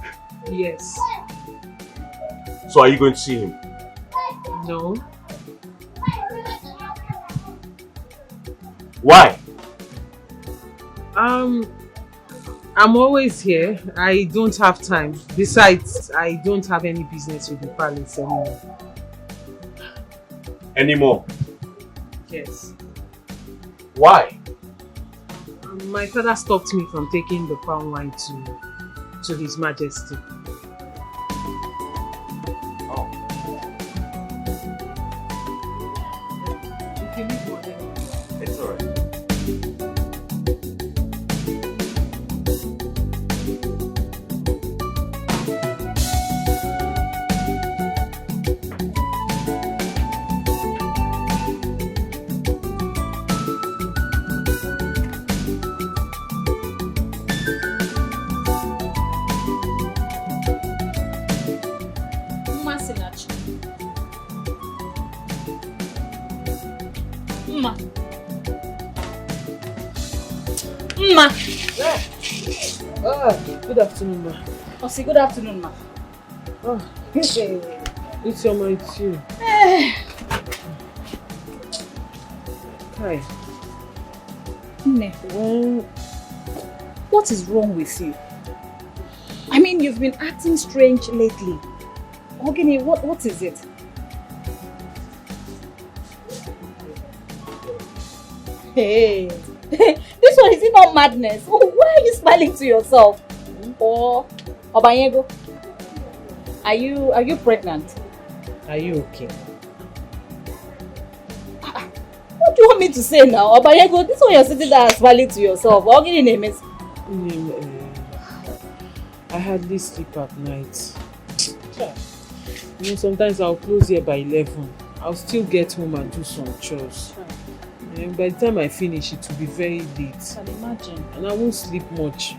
Yes. So are you going to see him? No. Why? I'm always here. I don't have time. Besides, I don't have any business with the palace anymore. Anymore? Yes. Why? My father stopped me from taking the palm wine to His Majesty. Oh. It's alright. Ma. Good afternoon, ma. Osi, good afternoon, ma. Oh, it's your mind too. Hi. Well, what is wrong with you? I mean, you've been acting strange lately. Ogini, what is it? Hey, this one is it not madness? Oh, why are you smiling to yourself? Or Obanyego, are you pregnant? Are you okay? What do you want me to say now? Obanyego, this one you're sitting there smiling to yourself. Ogini name is. I hardly sleep at night. You know, sometimes I'll close here by 11. I'll still get home and do some chores. And by the time I finish, it will be very late. I can imagine. And I won't sleep much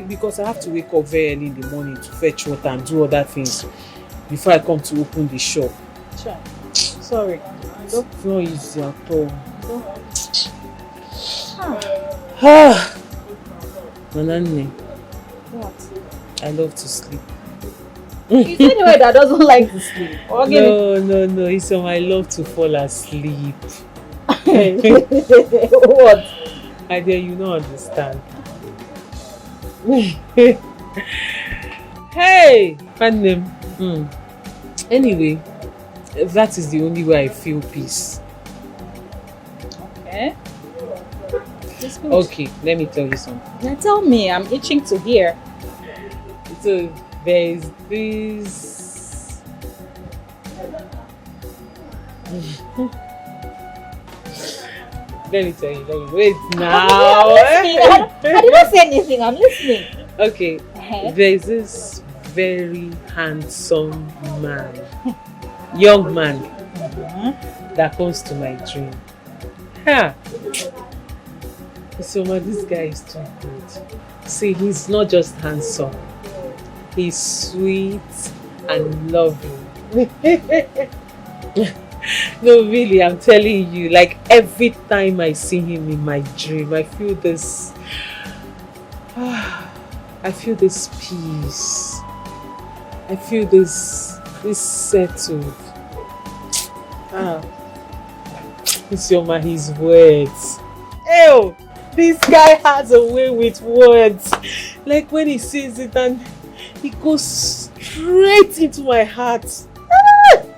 because I have to wake up very early in the morning to fetch water and do other things before I come to open the shop. Sure. Sorry. It's not easy at all. Nanane. What? I love to sleep. Is there anyone that doesn't like to sleep? No. It's I love to fall asleep. What? I dare you not understand. Hey, find them. Anyway, that is the only way I feel peace. Okay. Okay, let me tell you something. Now tell me, I'm itching to hear. So there's this. Let me tell you. Wait now. I didn't say anything. I'm listening. Okay. There's this very handsome man, young man, that comes to my dream. So this guy is too good. See, he's not just handsome. He's sweet and loving. No, really, I'm telling you, like every time I see him in my dream, I feel this peace. I feel this settled. Isioma, his words. Ew, this guy has a way with words. Like when he says it and he goes straight into my heart.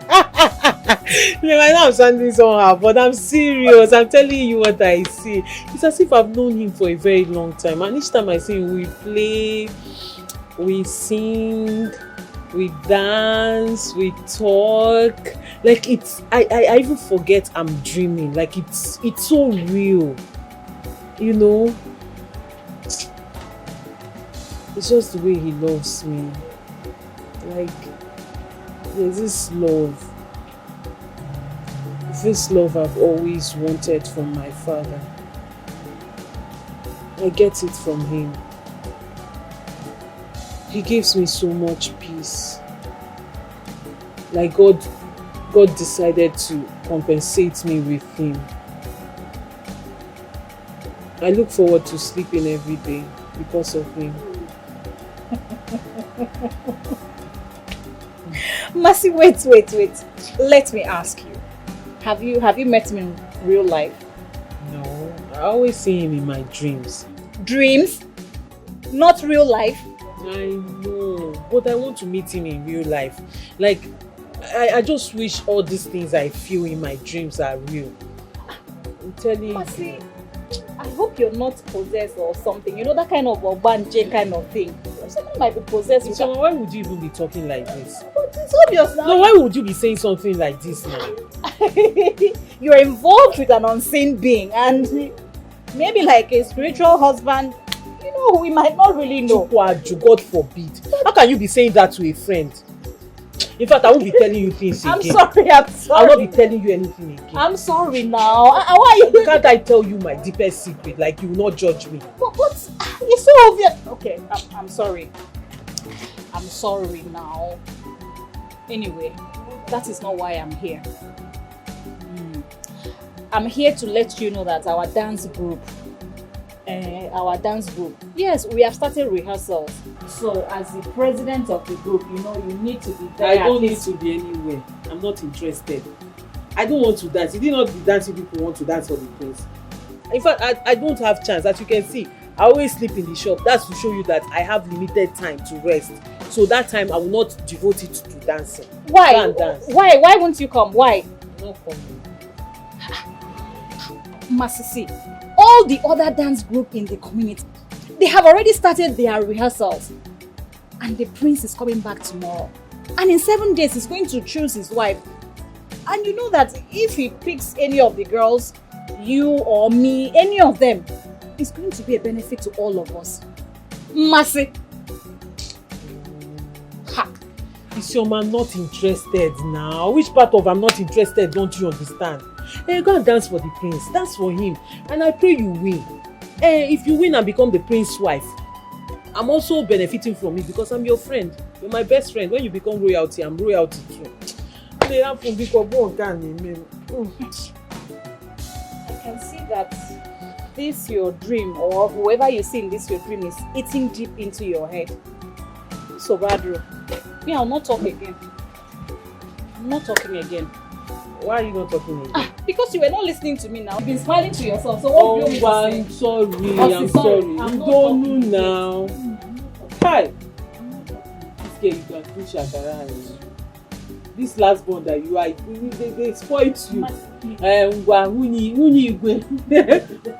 I know I'm sounding somehow, but I'm serious. I'm telling you what I see. It's as if I've known him for a very long time, and each time I see him, we play, we sing, we dance, we talk. Like I even forget I'm dreaming. Like it's so real, you know. It's just the way he loves me. Like there's this love. This love I've always wanted from my father. I get it from him. He gives me so much peace. Like God decided to compensate me with him. I look forward to sleeping every day because of him. Mercy, wait. Let me ask you. Have you met him in real life? No, I always see him in my dreams. Dreams? Not real life? I know, but I want to meet him in real life. Like, I just wish all these things I feel in my dreams are real. I'm telling you. Mercy, I hope you're not possessed or something. You know, that kind of Obanje kind of thing. Someone might be possessed. So why would you even be talking like this? But it's obvious now. No, why would you be saying something like this now? You're involved with an unseen being, and maybe like a spiritual husband, you know, we might not really know. God forbid. How can you be saying that to a friend? In fact, I won't be telling you things again. I'm sorry. I'll not be telling you anything again. I'm sorry now. Why are you? Can't I tell you my deepest secret? Like, you will not judge me. But it's so obvious. Okay, I'm sorry. I'm sorry now. Anyway, that is not why I'm here. I'm here to let you know that our dance group, yes, we have started rehearsals. So, as the president of the group, you know, you need to be there. I don't need to be anywhere. I'm not interested. I don't want to dance. You did not be dancing people want to dance for the prince. In fact, I don't have chance. As you can see, I always sleep in the shop. That's to show you that I have limited time to rest. So that time I will not devote it to dancing. Why? Go and dance. Why won't you come? Why? Not coming. Masisi, all the other dance group in the community, they have already started their rehearsals. And the prince is coming back tomorrow. And in 7 days, he's going to choose his wife. And you know that if he picks any of the girls, you or me, any of them, it's going to be a benefit to all of us. Masi. Ha! Isioma, I'm not interested now. Which part of I'm not interested don't you understand? Go and dance for the prince. Dance for him. And I pray you win. If you win and become the prince's wife, I'm also benefiting from it because I'm your friend. You're my best friend. When you become royalty, I'm royalty too. They happen because I can see that this your dream, or whoever you see in this your dream, is eating deep into your head. So Badru, me, I'll not talk again. I'm not talking again. Why are you not talking again? Because you were not listening to me now. You've been smiling to yourself. So what do you want me to say? I'm sorry. You don't know now. Hi. This girl, you can push Shakara. This last born that you are, they spoiled you.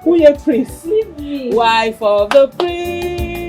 Who prince? Leave me. Wife of the prince.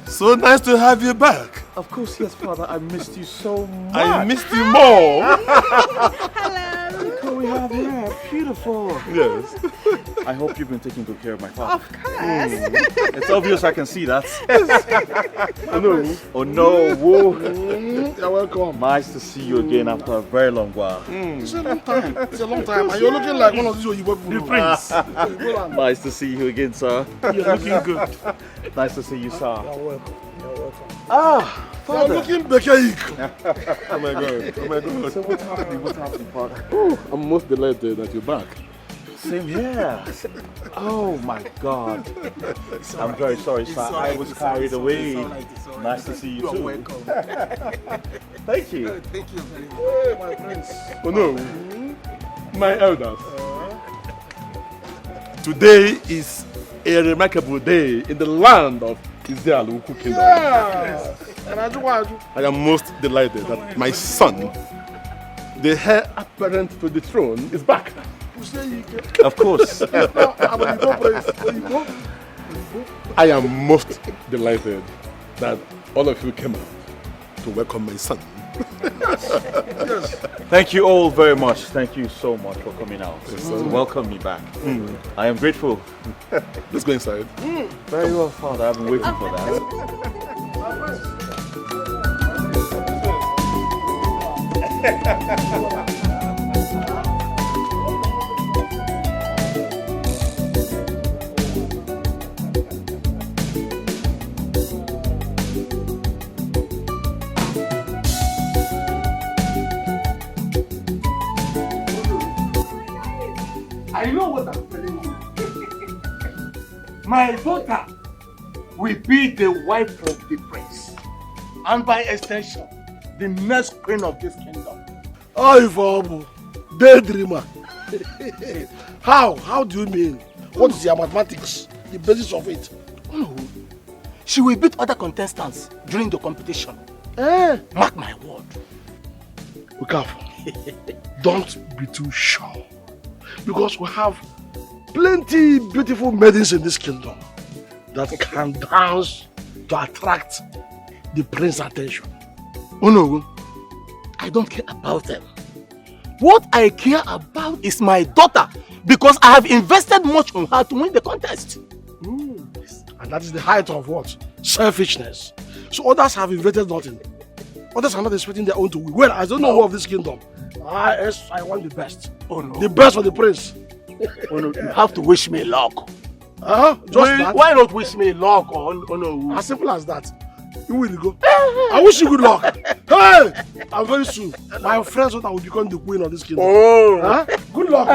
So nice to have you back. Of course, yes, Father. I missed you so much. I missed you more. Hello. Look what we have here. Beautiful. Yes. I hope you've been taking good care of my father. Of course. It's obvious I can see that. Oh no. Oh no. Whoa. You're welcome. Nice to see you again after a very long while. It's a long time. It's a long time. And you're looking like one of these Oyibo people. The prince. Nice to see you again, sir. You're looking good. Nice to see you, sir. You're welcome. You're welcome. Ah, Father. You're looking better. Oh my God. Oh my God. So what's happening? What's happening, Father? I'm most delighted that you're back. Same here. Oh my God. I'm very sorry, sir. I was carried away. Nice to see you too. You're welcome. Thank you. Thank you very much. Hey, my friends. Oh no. My elders. Today is a remarkable day in the land of Israel Kingdom. Yes. I am most delighted that my son, the heir apparent to the throne, is back. Of course. I am most delighted that all of you came out to welcome my son. Yes. Thank you all very much. Thank you so much for coming out to welcome me back. I am grateful. Let's go inside. Very well, Father. I've been waiting for that. I know what I'm telling you. My daughter will be the wife of the prince, and by extension, the next queen of this kingdom. Oh, Ifabu, daydreamer. How do you mean? What is your mathematics? The basis of it? No. She will beat other contestants during the competition. Mark my word. Be careful. Don't be too sure. Because we have plenty beautiful maidens in this kingdom that can dance to attract the prince's attention. Oh no, I don't care about them. What I care about is my daughter, because I have invested much on her to win the contest. And that is the height of what? Selfishness. So others have invested nothing. Others are not expecting their own to win. Well, I don't know who of this kingdom. I want the best. Oh no. The best for the prince. Oh no, you have to wish me luck. Just that? Why not wish me luck? Oh no. As simple as that. You will go. I wish you good luck. Hey! I'm very soon. My friends thought I will become the queen of this kingdom. Oh. Good luck.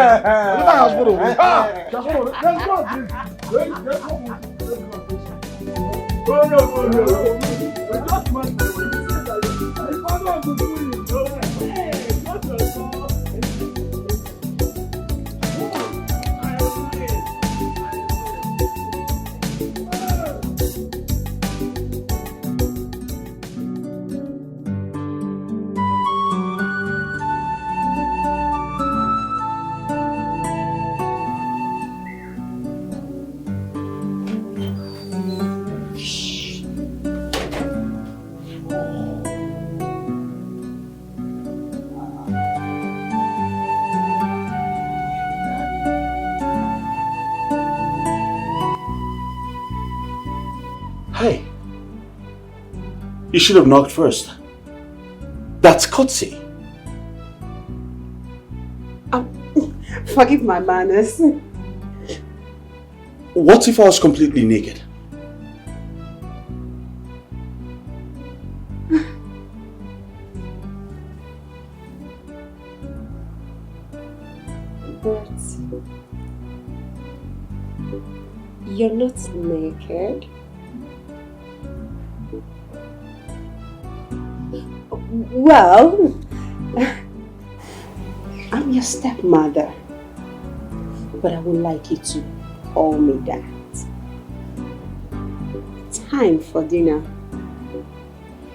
Hey, you should have knocked first. That's courtesy. Forgive my manners. What if I was completely naked? But you're not naked. Well, I'm your stepmother, but I would like you to call me that. Time for dinner.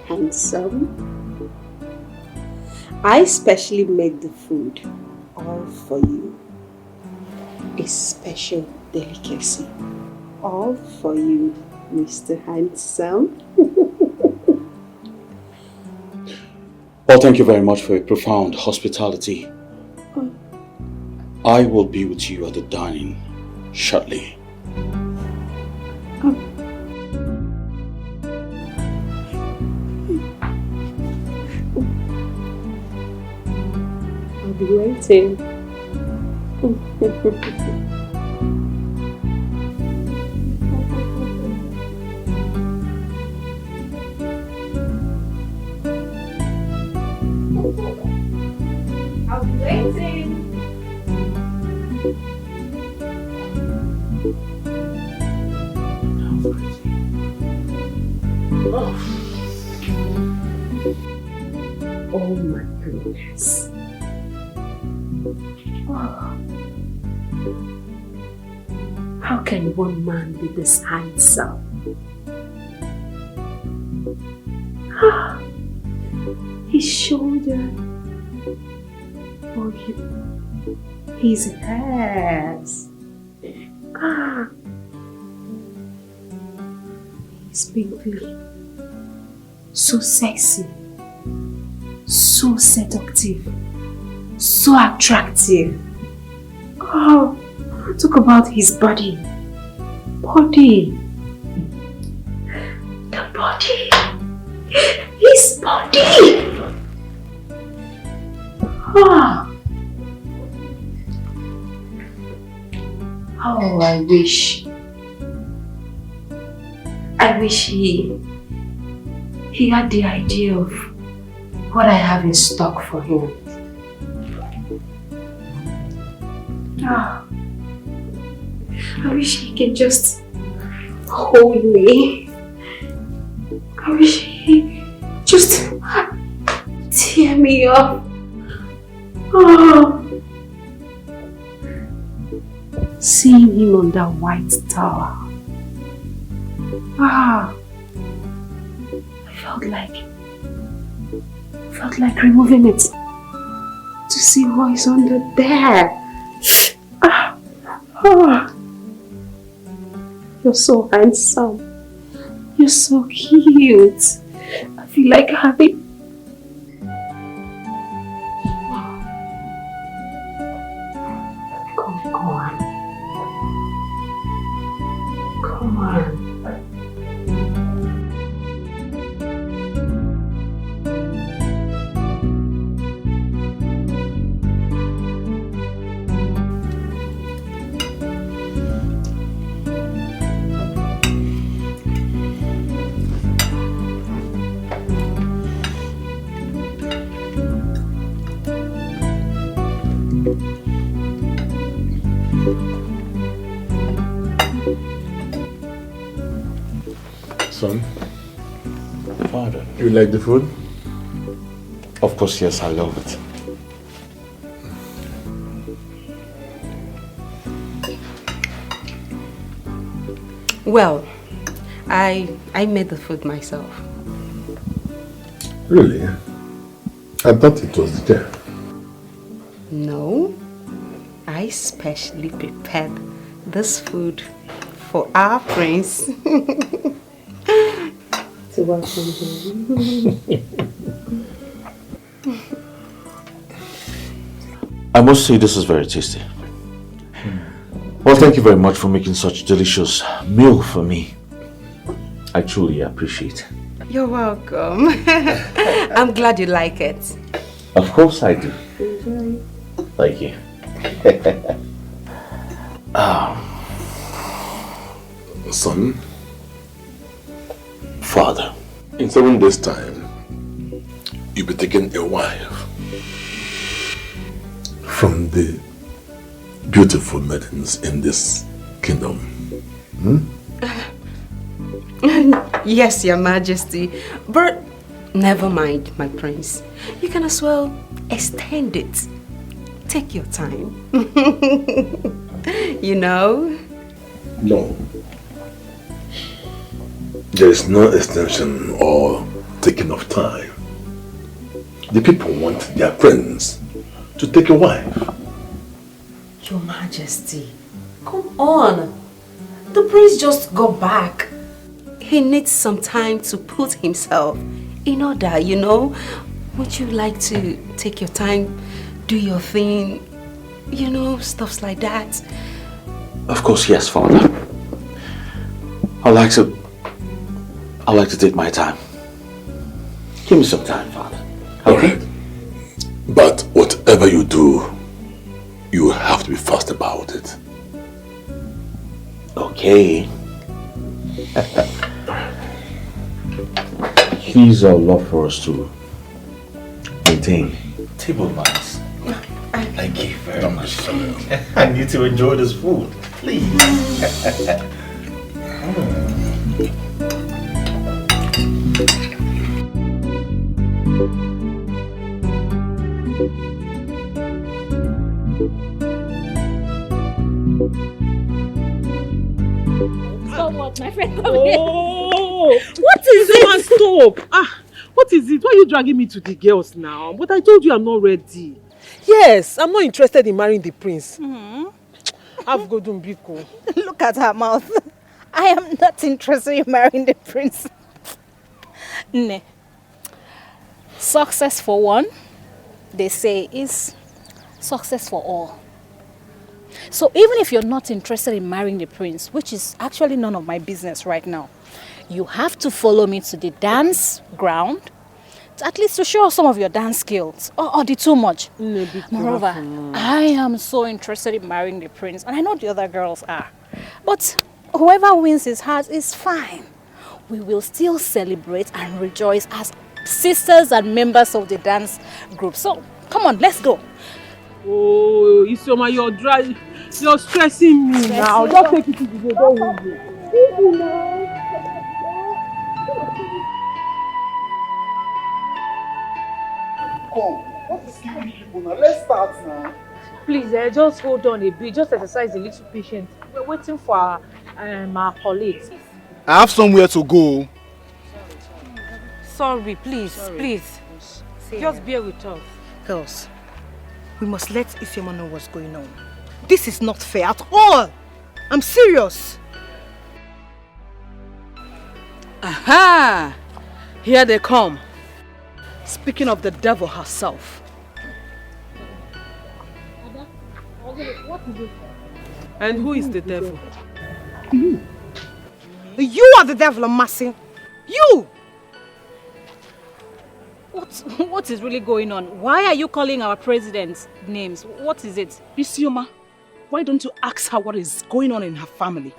Handsome. I specially made the food all for you. A special delicacy all for you, Mr. Handsome. Well, thank you very much for your profound hospitality. I will be with you at the dining shortly. I'll be waiting. I'll be waiting. Oh my goodness. Oh. How can one man be this handsome? His shoulder. Oh, his hairs. He's pimply. So sexy. So seductive. So attractive. Oh, talk about his body. Body. The body. His body. Oh, I wish he had the idea of what I have in stock for him. I wish he could just hold me. I wish he just tear me up. Seeing him on that white tower. I felt like removing it to see what is under there. Oh, you're so handsome. You're so cute. I feel like having... Come on. Come on. Son, Father. you like the food? Of course, yes, I love it. Well, I made the food myself. Really? I thought it was the chef. No, I specially prepared this food for our prince. To welcome him. I must say this is very tasty. Well, thank you very much for making such delicious meal for me. I truly appreciate it. You're welcome. I'm glad you like it. Of course I do. Enjoy. Thank you. Son, Father, in 7 days' time, you'll be taking a wife from the beautiful maidens in this kingdom. Yes, Your Majesty. But never mind, my prince. You can as well extend it. Take your time. You know? No. There is no extension or taking of time. The people want their prince to take a wife. Your Majesty, come on. The prince just got back. He needs some time to put himself in order, you know? Would you like to take your time, do your thing, you know, stuffs like that? Of course, yes, Father. I like to take my time. Give me some time, Father. Okay? Right. But whatever you do, you have to be fast about it. Okay. Please, I'd love for us to maintain table manners. Thank you very much. I need to enjoy this food. Please. Stop what, my friend? Come Oh! What is it? Stop! What is it? Why are you dragging me to the girls now? But I told you I'm not ready. Yes, I'm not interested in marrying the prince. Have Godun Biko. Look at her mouth. I am not interested in marrying the prince. Ne. Success for one, they say, is success for all. So even if you're not interested in marrying the prince, which is actually none of my business right now, you have to follow me to the dance ground, at least to show us some of your dance skills. Or the too much. Moreover, I am so interested in marrying the prince, and I know the other girls are. But whoever wins his heart is fine. We will still celebrate and rejoice as sisters and members of the dance group. So, come on, let's go. Oh, Isioma, you're dry. You're stressing me now. Just take it easy. Don't worry. Easy now. Come, what is killing people now? Let's start now. Please, just hold on a bit. Just exercise a little patience. We're waiting for our colleagues. I have somewhere to go. Sorry, please. Just bear with us. Girls, we must let Isioma know what's going on. This is not fair at all. I'm serious. Aha! Here they come. Speaking of the devil herself. What is it? And who is the devil? You. You are the devil, Masi. You! What is really going on? Why are you calling our president names? What is it? Isioma, why don't you ask her what is going on in her family?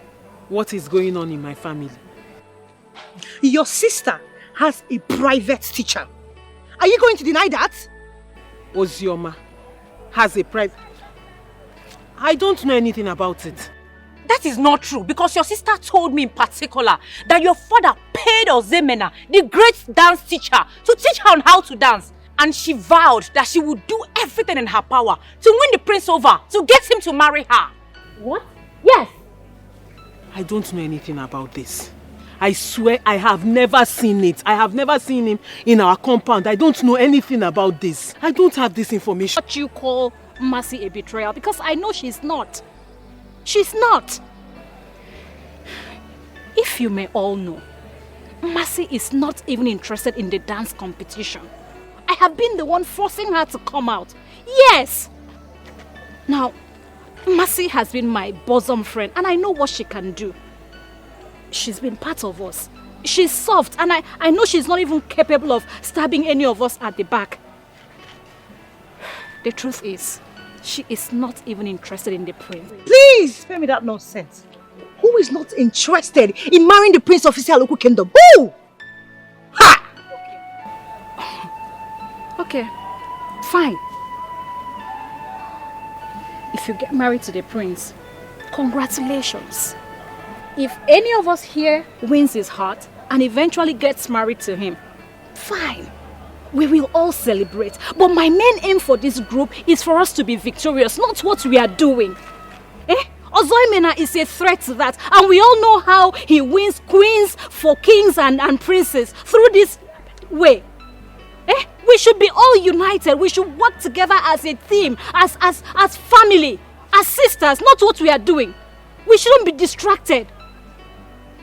What is going on in my family? Your sister has a private teacher. Are you going to deny that? Ozioma has a private... I don't know anything about it. That is not true, because your sister told me in particular that your father paid Ozemena, the great dance teacher, to teach her on how to dance. And she vowed that she would do everything in her power to win the prince over, to get him to marry her. What? Yes. I don't know anything about this. I swear I have never seen it. I have never seen him in our compound. I don't know anything about this. I don't have this information. What you call Mercy a betrayal? Because I know she's not. She's not. If you may all know, Mercy is not even interested in the dance competition. I have been the one forcing her to come out. Yes! Now, Mercy has been my bosom friend and I know what she can do. She's been part of us. She's soft and I know she's not even capable of stabbing any of us at the back. The truth is, she is not even interested in the prince. Please spare me that nonsense. Who is not interested in marrying the prince of Isialoku kingdom? Who? Ha! Okay, fine. If you get married to the prince, congratulations. If any of us here wins his heart and eventually gets married to him, fine. We will all celebrate. But my main aim for this group is for us to be victorious, not what we are doing. Ozoimena is a threat to that. And we all know how he wins queens for kings and princes through this way. We should be all united. We should work together as a team, as family, as sisters, not what we are doing. We shouldn't be distracted.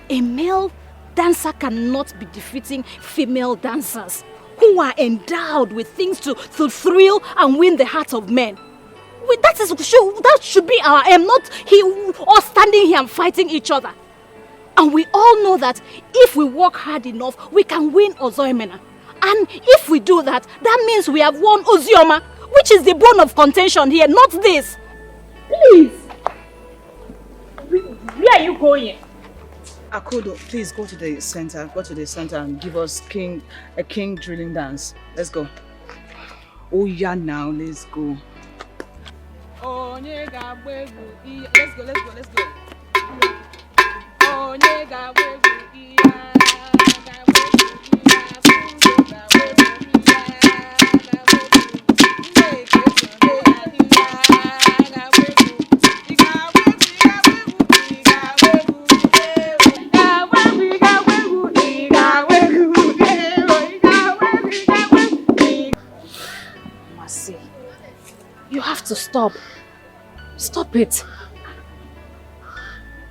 A male dancer cannot be defeating female dancers who are endowed with things to thrill and win the heart of men. That should be our aim, not us standing here and fighting each other. And we all know that if we work hard enough, we can win Ozoemena. And if we do that, that means we have won Ozioma, which is the bone of contention here, not this. Please. Where are you going? Akodo, please go to the center. Go to the center and give us a king drilling dance. Let's go. Oh yeah, now let's go. Let's go. You have to stop. Stop it.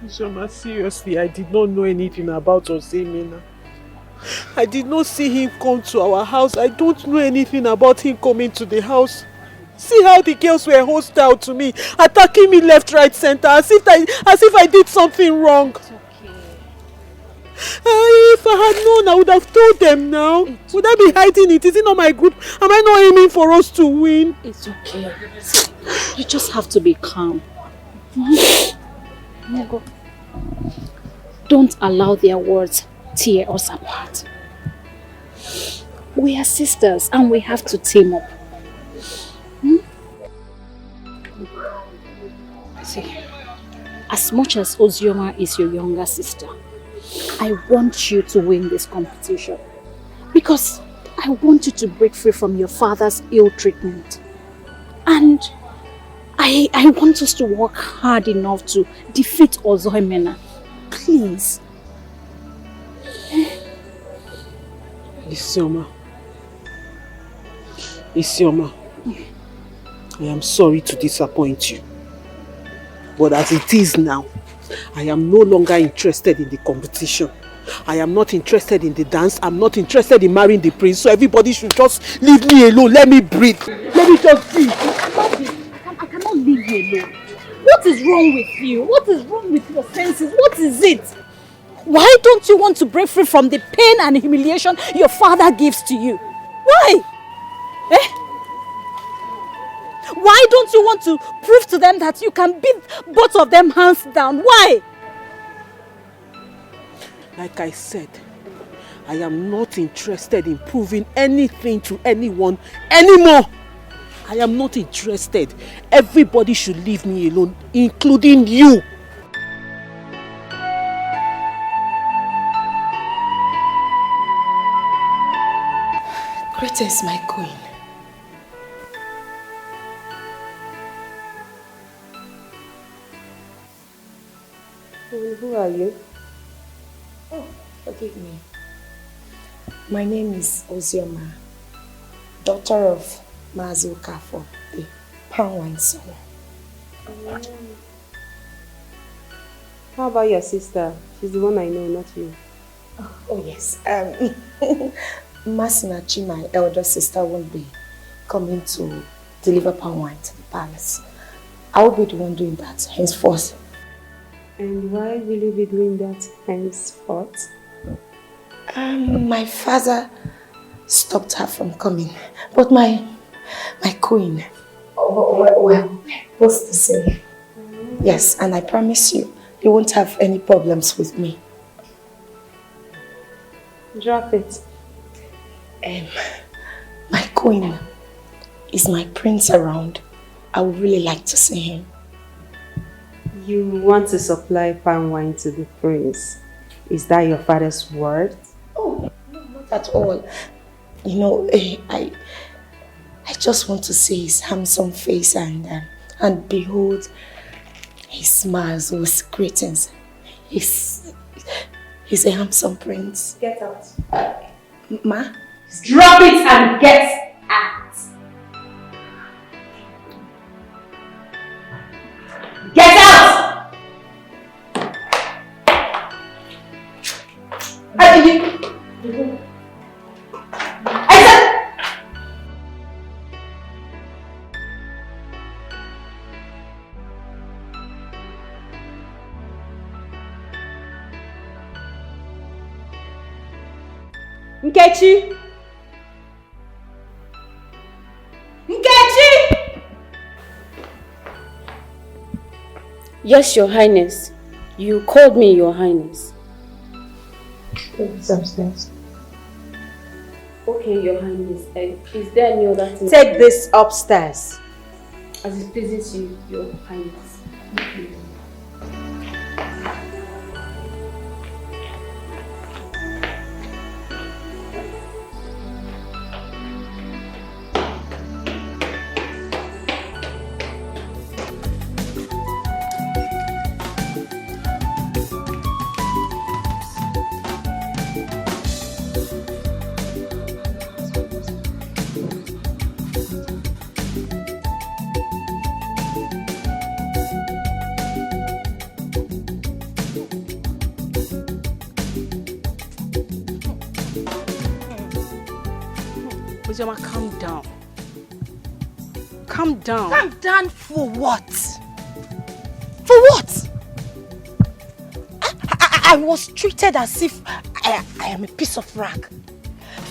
Isioma, seriously, I did not know anything about Ozemena. I did not see him come to our house. I don't know anything about him coming to the house. See how the girls were hostile to me, attacking me left, right, center, as if I did something wrong. It's okay. If I had known, I would have told them now. Would I be hiding it? Is it not my group? Am I not aiming for us to win? It's okay. You just have to be calm. Don't allow their words tear us apart. We are sisters and we have to team up. See, as much as Ozioma is your younger sister, I want you to win this competition because I want you to break free from your father's ill treatment. And I want us to work hard enough to defeat Ozoimena. Please. Isioma, I am sorry to disappoint you. But as it is now, I am no longer interested in the competition. I am not interested in the dance. I'm not interested in marrying the prince. So everybody should just leave me alone. Let me breathe. Let me just breathe. I cannot leave you alone. What is wrong with you? What is wrong with your senses? What is it? Why don't you want to break free from the pain and humiliation your father gives to you? Why? Why don't you want to prove to them that you can beat both of them hands down? Why? Like I said, I am not interested in proving anything to anyone anymore. I am not interested. Everybody should leave me alone, including you. Greetings, my queen. Who are you? Oh, forgive me. My name is Ozioma, daughter of Mazi Okafo, the palm wine seller. How about your sister? She's the one I know, not you. Oh yes. Masinachi, my elder sister, won't be coming to deliver palm wine to the palace. I will be the one doing that henceforth. And why will you be doing that henceforth? My father stopped her from coming, but my queen, well, what's to say? Yes, and I promise you, you won't have any problems with me. Drop it. My queen, is my prince around? I would really like to see him. You want to supply palm wine to the prince? Is that your father's word? Oh, no, not at all. You know, I just want to see his handsome face and behold his smiles with greetings. He's a handsome prince. Get out. Ma? Drop it and get out. Get out! Nkechi! Nkechi! Yes, Your Highness. You called me Your Highness. It's upstairs. Okay, Your Highness. Is there any other thing? Take this upstairs. As it pleases you, Your Highness. Ozoma, calm down. Calm down. Calm down for what? For what? I was treated as if I am a piece of rag.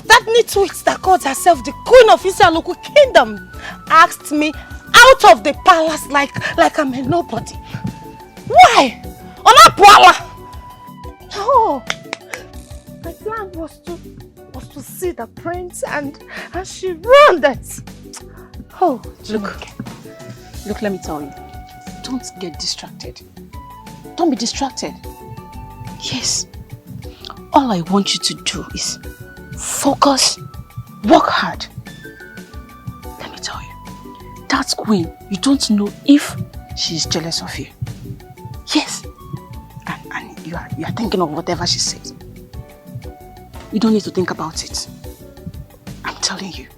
That nitwit that calls herself the queen of Isialoku kingdom asked me out of the palace like I'm a nobody. Why? Onapuala! No. My plan was to see the prince and she ruined it. Oh, Look, let me tell you. Don't get distracted. Don't be distracted. Yes. All I want you to do is focus, work hard. Let me tell you, that queen, you don't know if she's jealous of you. Yes. And you are thinking of whatever she says. You don't need to think about it. I'm telling you.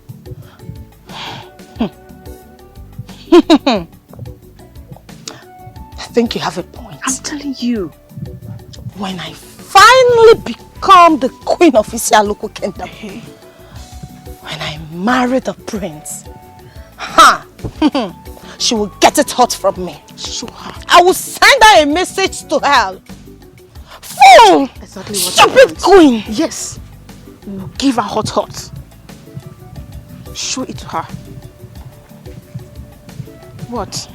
I think you have a point. I'm telling you. When I finally become the queen of Isialuku Kingdom, when I marry the prince, she will get it hot from me. I will send her a message to hell. Fool! Exactly what stupid queen! Yes. We'll give her hot. Show it to her. What?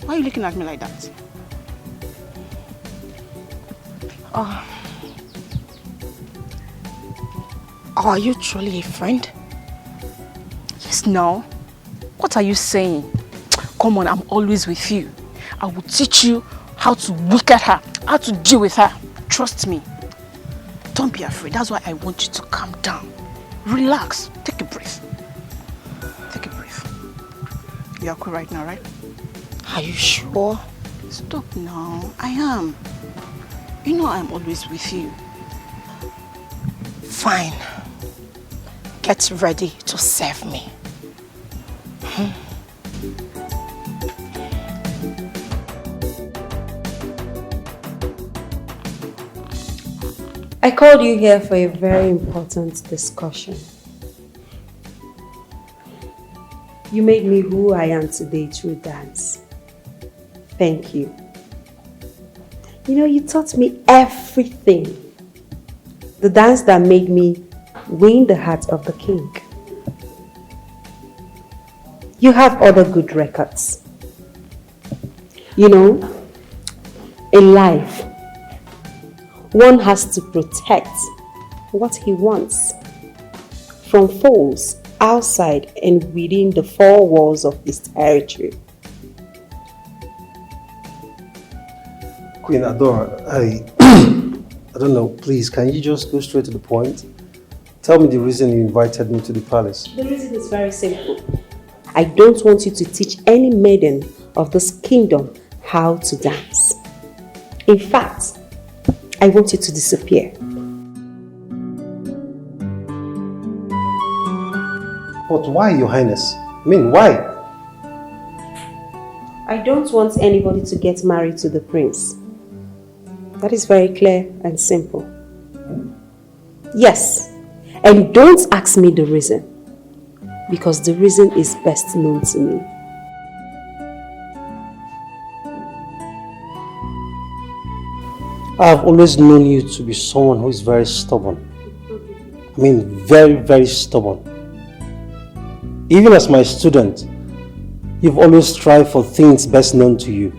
Why are you looking at me like that? Are you truly a friend? Yes, no. What are you saying? Come on, I'm always with you. I will teach you how to look at her, how to deal with her. Trust me. Don't be afraid. That's why I want you to calm down. Relax. Take a breath. Take a breath. You're okay right now, right? Are you sure? Stop now. I am. You know I'm always with you. Fine. Get ready to serve me. I called you here for a very important discussion. You made me who I am today through dance. Thank you. You know, you taught me everything. The dance that made me win the heart of the king. You have other good records. You know, in life, one has to protect what he wants from foes outside and within the four walls of his territory. Queen Adora, I don't know, please, can you just go straight to the point? Tell me the reason you invited me to the palace. The reason is very simple. I don't want you to teach any maiden of this kingdom how to dance. In fact, I want you to disappear. But why, Your Highness? I mean, why? I don't want anybody to get married to the prince. That is very clear and simple. Yes, and don't ask me the reason, because the reason is best known to me. I've always known you to be someone who is very stubborn. I mean, very, very stubborn. Even as my student, you've always strived for things best known to you.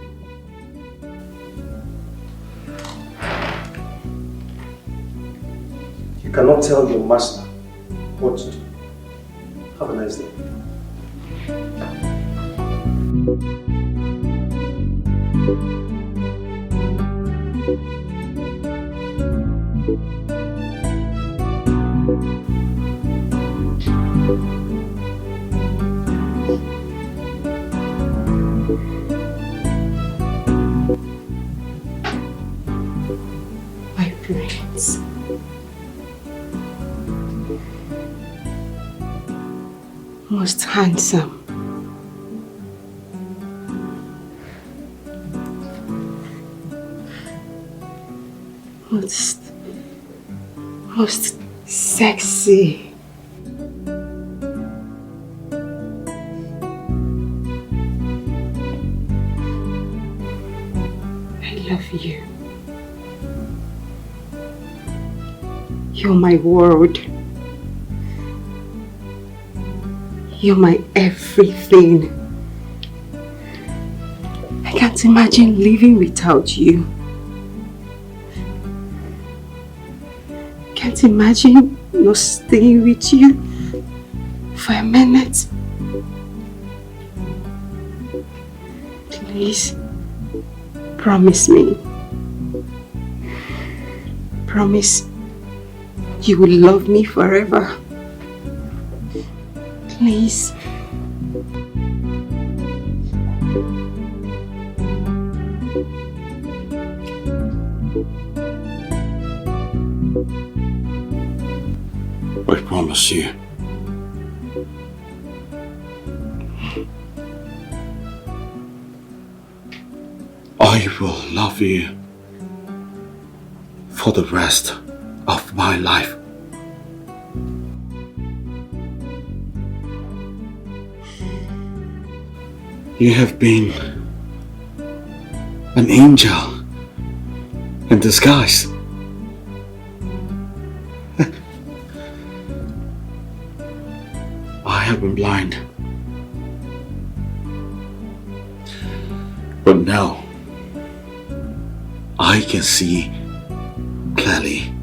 You cannot tell your master what to do. Have a nice day. My prince. Most handsome. Most sexy. I love you. You're my world. You're my everything. I can't imagine living without you. Can't imagine not staying with you for a minute. Please, promise me. Promise you will love me forever. Please. I promise you. I will love you for the rest of my life. You have been an angel in disguise. I have been blind. But now, I can see clearly.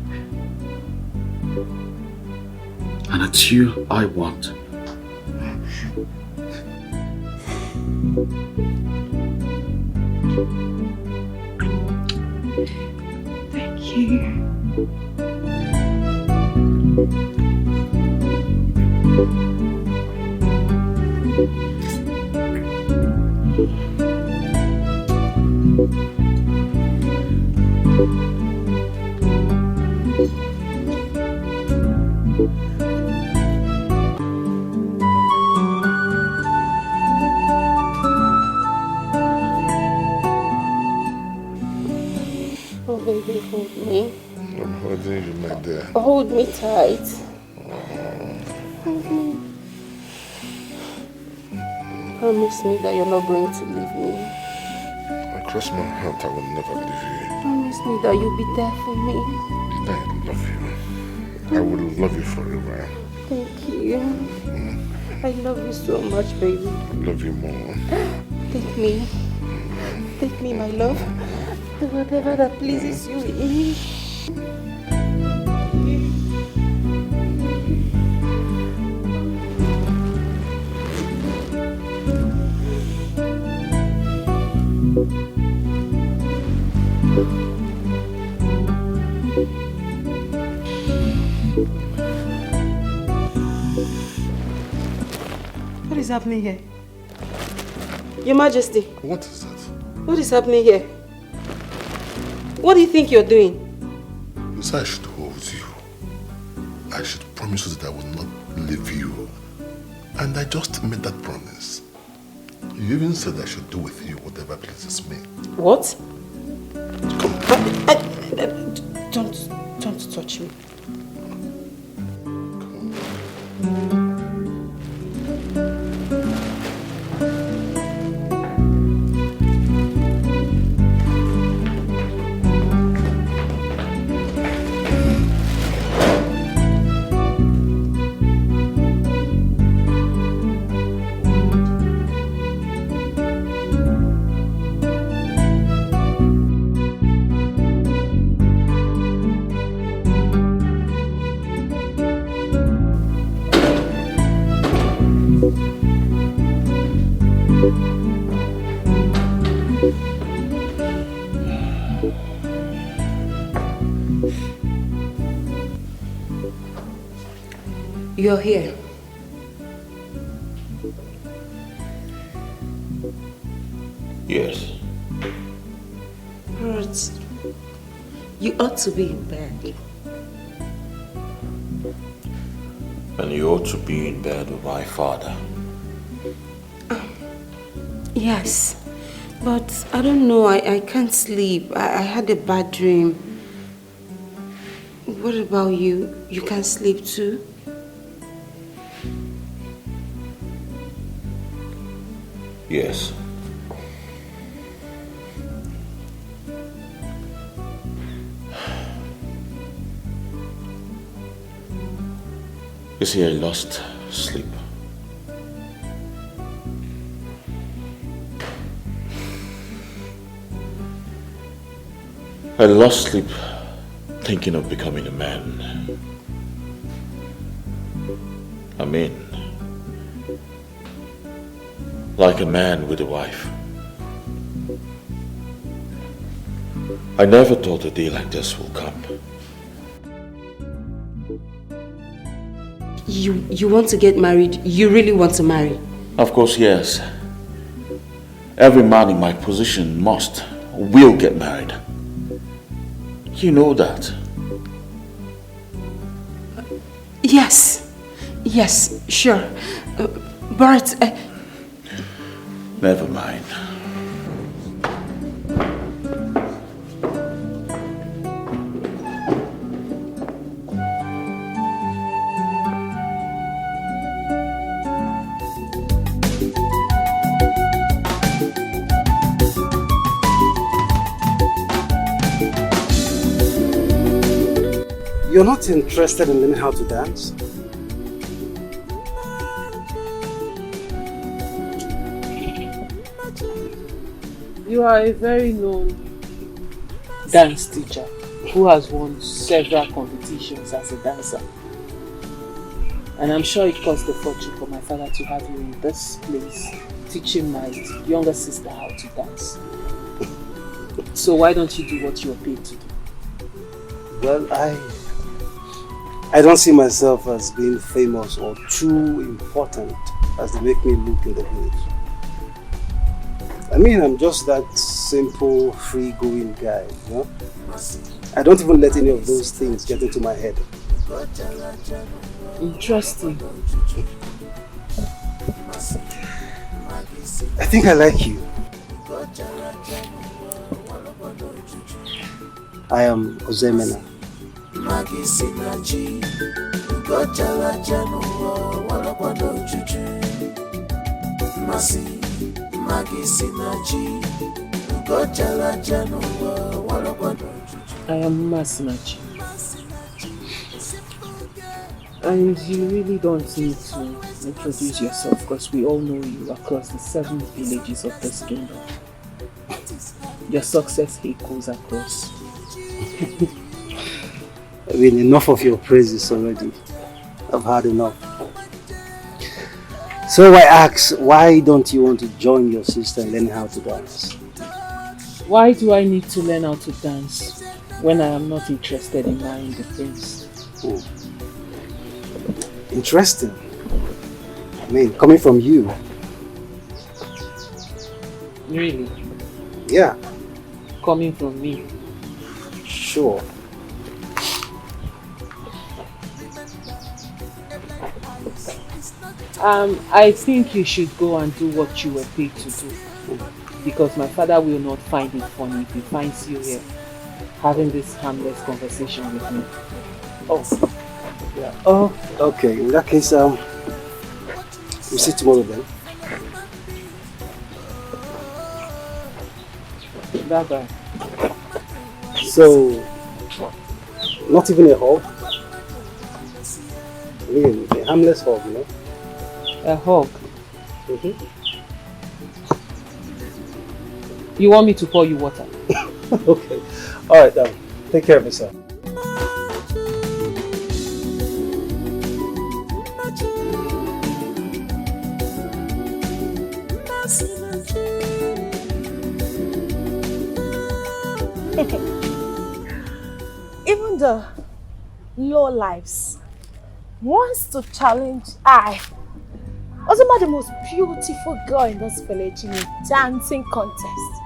And it's you I want. Thank you. Oh, baby, hold me. I'm holding you, my dear. Hold me tight. Hold me. Promise me that you're not going to leave me. I cross my heart, I will never leave you. Promise me that you'll be there for me. I love you. I will love you forever. Thank you. I love you so much, baby. I love you more. Take me. Take me, my love. Do whatever that pleases you. What is happening here? Your Majesty. What is that? What is happening here? What do you think you're doing? You said I should hold you. I should promise you that I will not leave you. And I just made that promise. You even said I should do with you whatever pleases me. What? Don't touch me. You're here. Yes. But you ought to be in bed. And you ought to be in bed with my father. Yes, but I don't know, I can't sleep. I had a bad dream. What about you? You can't sleep too? Yes. You see, I lost sleep. I lost sleep thinking of becoming a man. I mean, like a man with a wife. I never thought a day like this will come. You want to get married? You really want to marry? Of course, yes. Every man in my position will get married. You know that. Yes. Yes, sure. But... Never mind. You're not interested in learning how to dance? You are a very known dance teacher who has won several competitions as a dancer. And I'm sure it cost a fortune for my father to have you in this place teaching my younger sister how to dance. So why don't you do what you're paid to do? Well, I don't see myself as being famous or too important as they make me look in the village. I mean, I'm just that simple, free-going guy, you know? I don't even let any of those things get into my head. Interesting. I think I like you. I am Ozemena. I am Masinachi. And you really don't need to introduce yourself because we all know you across the 7 villages of this kingdom. Your success echoes across. I mean, enough of your praises already. I've had enough. So I ask, why don't you want to join your sister and learn how to dance? Why do I need to learn how to dance when I am not interested in marrying the prince? Interesting. I mean, coming from you. Really? Yeah. Coming from me? Sure. I think you should go and do what you were paid to do. Because my father will not find it funny if he finds you here having this harmless conversation with me. Oh. Yeah. Oh, okay. In that case, we'll see tomorrow then. Bye-bye. So, not even a hug? I mean, a harmless hug, you know? A hug? Mm-hmm. You want me to pour you water? Okay. Alright, take care of yourself. Even the low lives wants to challenge I, Ozoma, the most beautiful girl in this village, in a dancing contest.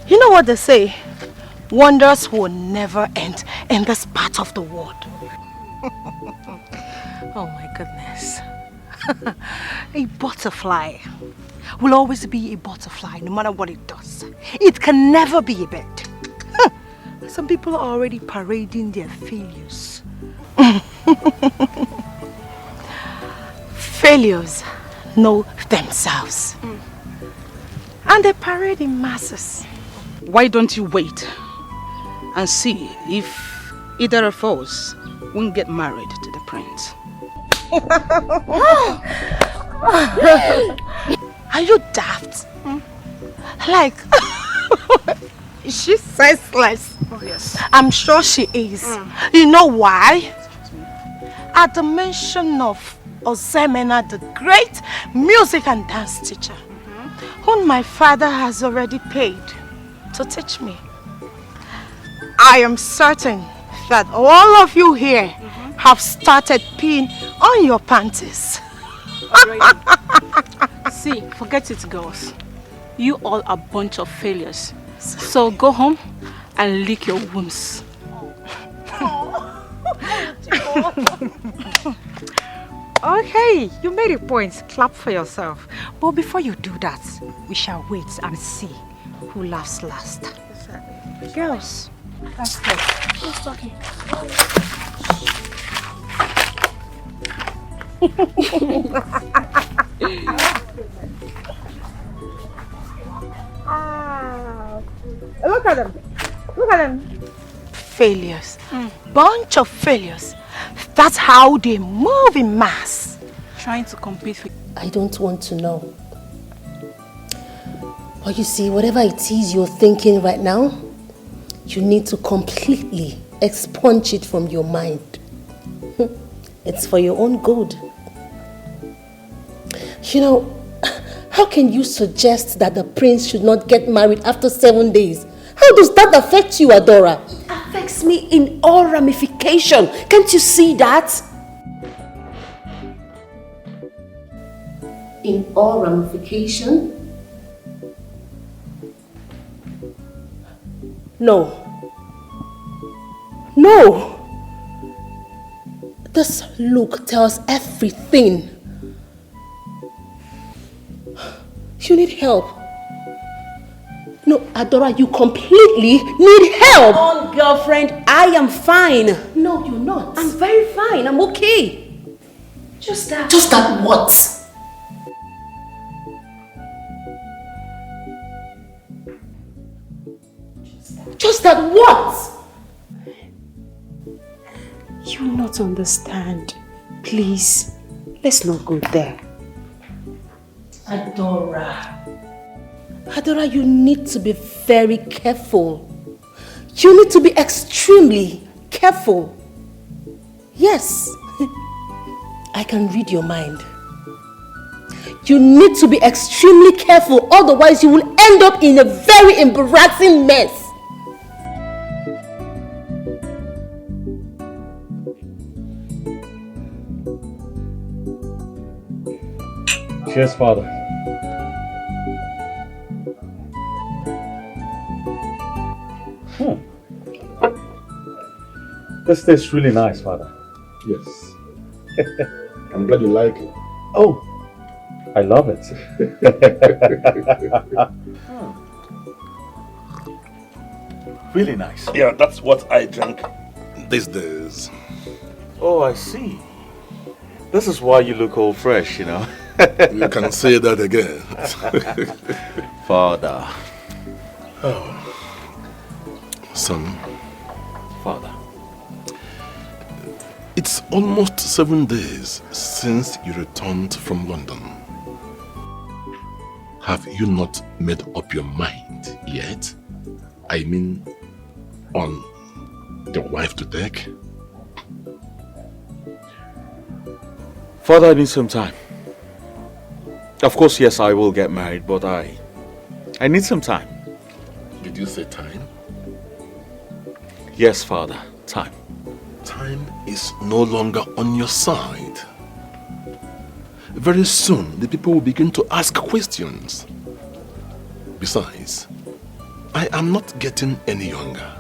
You know what they say? Wonders will never end in this part of the world. Oh my goodness. A butterfly will always be a butterfly no matter what it does. It can never be a bird. Some people are already parading their failures. Failures know themselves. And they parade in masses. Why don't you wait and see if either of us won't get married to the prince? Are you daft? Like, she's senseless. Oh, yes. I'm sure she is. You know why? At the mention of Ozemena, the great music and dance teacher, whom my father has already paid to teach me, I am certain that all of you here have started peeing on your panties. See, forget it, girls. You all are a bunch of failures. So go home and lick your wombs. Okay, you made a point. Clap for yourself. But before you do that, we shall wait and see who laughs last. Girls, let's go. Who's talking? Look at them. Look at them. failures. Bunch of failures. That's how they move in mass. Trying to compete with... I don't want to know. But you see, whatever it is you're thinking right now, you need to completely expunge it from your mind. It's for your own good. You know, how can you suggest that the prince should not get married after 7 days? How does that affect you, Adora? It affects me in all ramification. Can't you see that? In all ramification? No. No! This look tells everything. You need help. No, Adora, you completely need help. Oh, girlfriend, I am fine. No, you're not. I'm very fine. I'm okay. Just that. Just that what? Just that what? You will not understand. Please, let's not go there. Adora. Adora, you need to be very careful. You need to be extremely careful. Yes, I can read your mind. You need to be extremely careful, otherwise you will end up in a very embarrassing mess. Cheers, Father. This tastes really nice, Father. Yes. I'm glad you like it. Oh, I love it. Really nice. Yeah, that's what I drink these days. Oh, I see. This is why you look all fresh, you know. You can say that again. Father. Oh. Son. Father. It's almost 7 days since you returned from London. Have you not made up your mind yet? I mean, on your wife to take? Father, I need some time. Of course, yes, I will get married, but I need some time. Did you say time? Yes, Father, time. Time is no longer on your side. Very soon, the people will begin to ask questions. Besides, I am not getting any younger.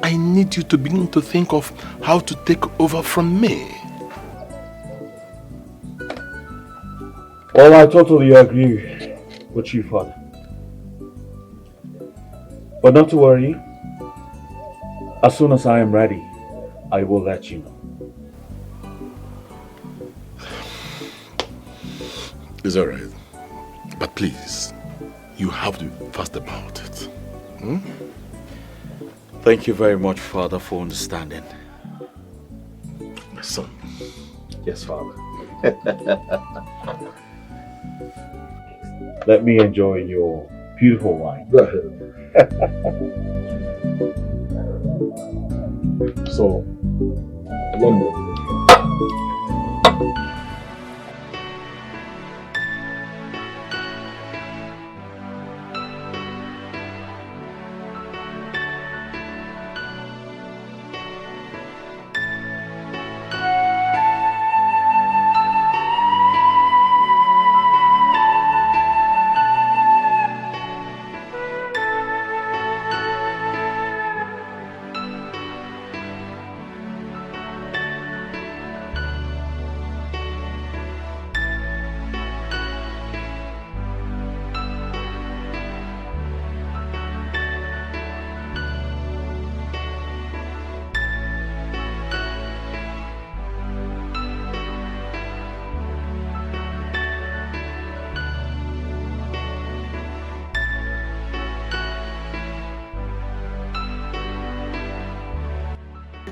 I need you to begin to think of how to take over from me. Well, I totally agree with you, Father. But not to worry. As soon as I am ready, I will let you know. It's alright. But please, you have to be fast about it. Hmm? Thank you very much, Father, for understanding. My son. Yes, Father. Let me enjoy your beautiful wine. Go ahead. So, London.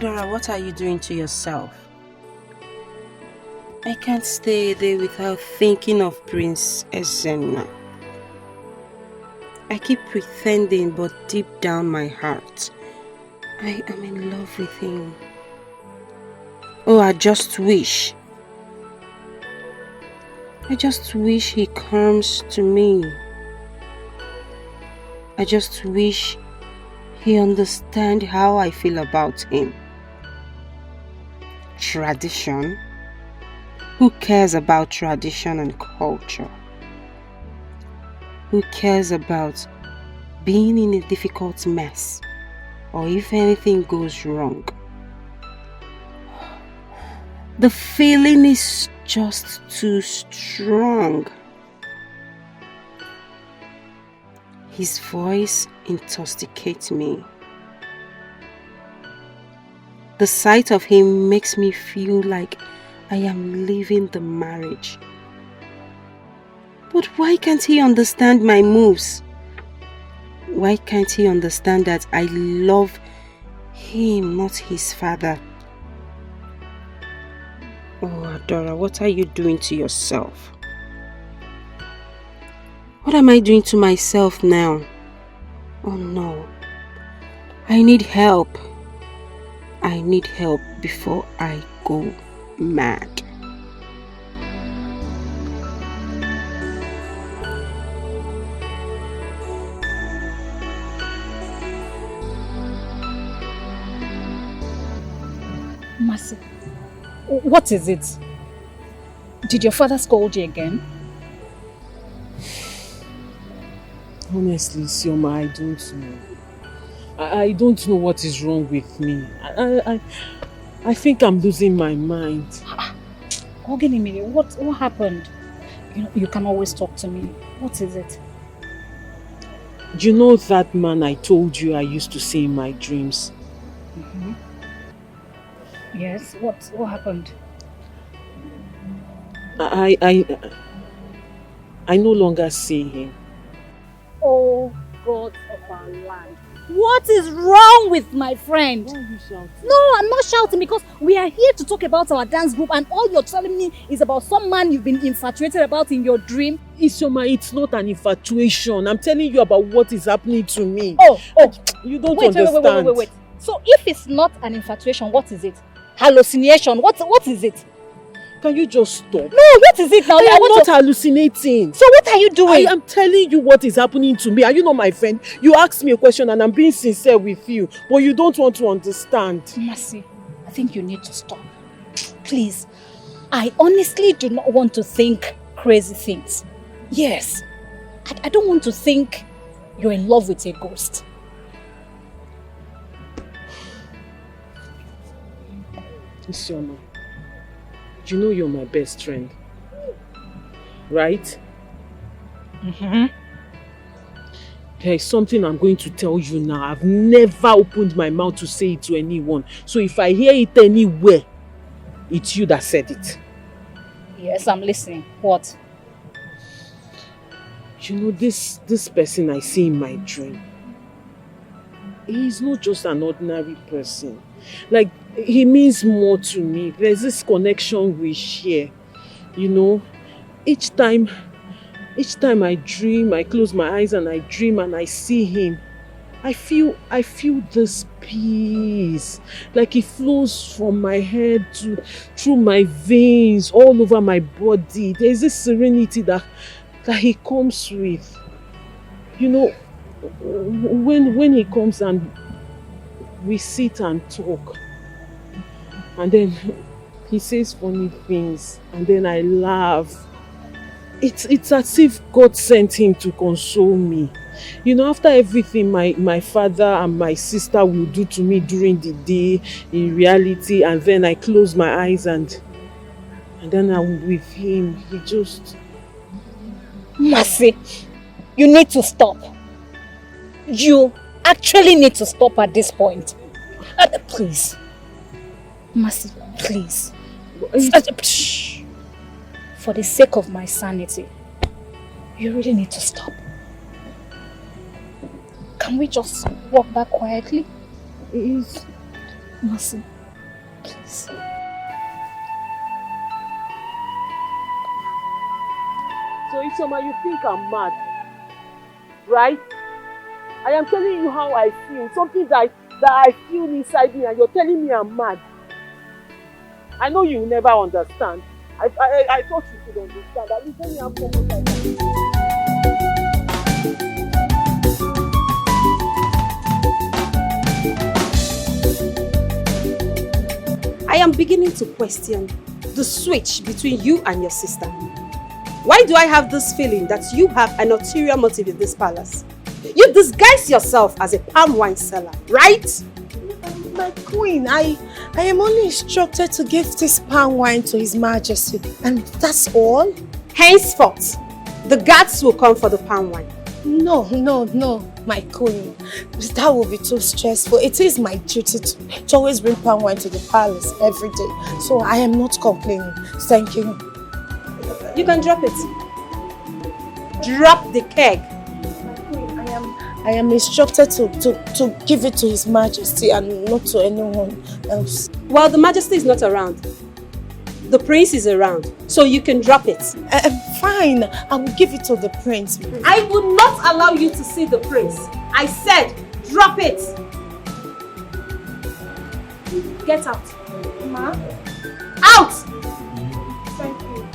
Dora, what are you doing to yourself? I can't stay there without thinking of Prince Ezenna. I keep pretending, but deep down my heart, I am in love with him. Oh, I just wish he comes to me. I just wish he understands how I feel about him. Tradition? Who cares about tradition and culture? Who cares about being in a difficult mess, or if anything goes wrong? The feeling is just too strong. His voice intoxicates me. The sight of him makes me feel like I am leaving the marriage. But why can't he understand my moves? Why can't he understand that I love him, not his father? Oh, Adora, what are you doing to yourself? What am I doing to myself now? Oh no. I need help. I need help before I go mad. Mercy, what is it? Did your father scold you again? Honestly, Sioma, I don't know. I don't know what is wrong with me. I think I'm losing my mind. Ogenimiri, what happened? You can always talk to me. What is it? You know that man I told you I used to see in my dreams? Mm-hmm. Yes, what happened? I no longer see him. Oh, God of our land. What is wrong with my friend? Why are you shouting? No, I'm not shouting because we are here to talk about our dance group and all you're telling me is about some man you've been infatuated about in your dream. Isioma, it's not an infatuation. I'm telling you about what is happening to me. Oh. You don't understand. Wait. So if it's not an infatuation, what is it? Hallucination? What is it? Can you just stop? No, what is it now? I am not hallucinating. So what are you doing? I am telling you what is happening to me. Are you not my friend? You asked me a question and I'm being sincere with you, but you don't want to understand. Mercy, I think you need to stop. Please, I honestly do not want to think crazy things. Yes, I don't want to think you're in love with a ghost. Isioma, you know you're my best friend, right? Mm-hmm. There is something I'm going to tell you now. I've never opened my mouth to say it to anyone. So if I hear it anywhere, it's you that said it. Yes, I'm listening. What? You know, this person I see in my dream, he's not just an ordinary person. Like, he means more to me. There's this connection we share. You know, each time I dream, I close my eyes and I dream and I see him, I feel this peace. Like it flows from my head through my veins, all over my body. There's this serenity that he comes with. You know, when he comes and we sit and talk, and then he says funny things, and then I laugh. It's as if God sent him to console me. You know, after everything my father and my sister will do to me during the day, in reality, and then I close my eyes and then I'm with him. He just... Mercy, you need to stop. You actually need to stop at this point. Please. Mercy, please. For the sake of my sanity, you really need to stop. Can we just walk back quietly? Mercy, please. So Isoma, you think I'm mad, right? I am telling you how I feel, something that I feel inside me, and you're telling me I'm mad. I know you will never understand. I thought you could understand. At least let me have someone like that. I am beginning to question the switch between you and your sister. Why do I have this feeling that you have an ulterior motive in this palace? You disguise yourself as a palm wine seller, right? My queen, I am only instructed to give this palm wine to His Majesty, and that's all? Henceforth, the guards will come for the palm wine. No, my queen. That will be too stressful. It is my duty to always bring palm wine to the palace every day. So I am not complaining. Thank you. You can drop it. Drop the keg. I am instructed to give it to His Majesty and not to anyone else. Well, the Majesty is not around. The prince is around, so you can drop it. Fine, I will give it to the prince. I will not allow you to see the prince. I said, drop it. Get out. Ma? Out! Thank you.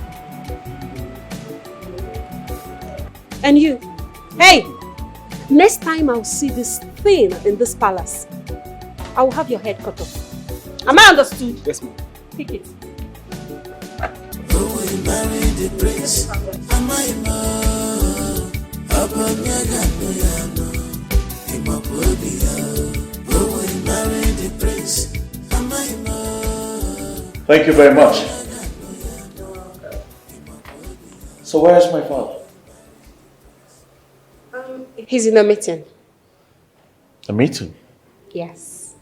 And you, hey, next time I'll see this thing in this palace, I will have your head cut off. Am I understood? Yes, ma'am. Pick it. Thank you very much. So where is my father? He's in a meeting. A meeting? Yes.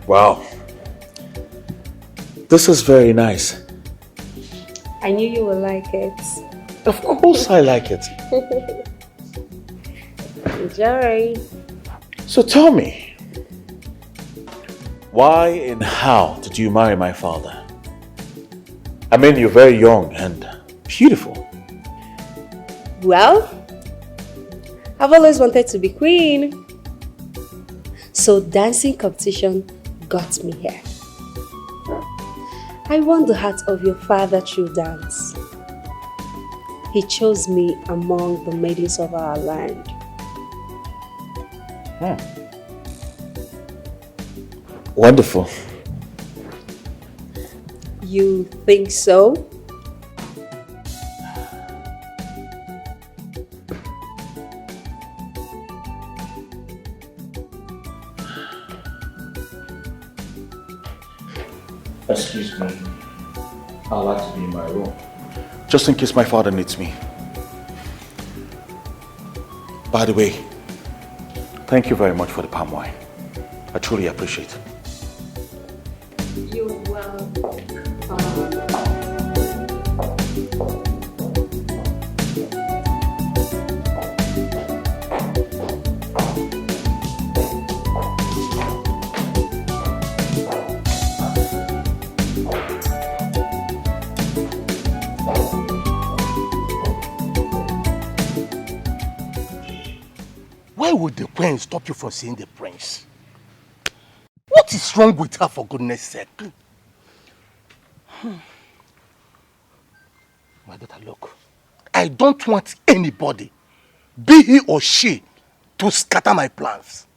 Wow. This is very nice. I knew you would like it. Of course I like it. Enjoy. So tell me, why and how did you marry my father? I mean, you're very young and beautiful. Well, I've always wanted to be queen. So dancing competition got me here. I won the heart of your father through dance. He chose me among the maidens of our land. Wonderful. You think so? Excuse me. I'd like to be in my room. Just in case my father needs me. By the way, thank you very much for the palm wine. I truly appreciate it. You're welcome. Why would the queen stop you from seeing the prince? What is wrong with her, for goodness sake? My daughter, look. I don't want anybody, be he or she, to scatter my plans.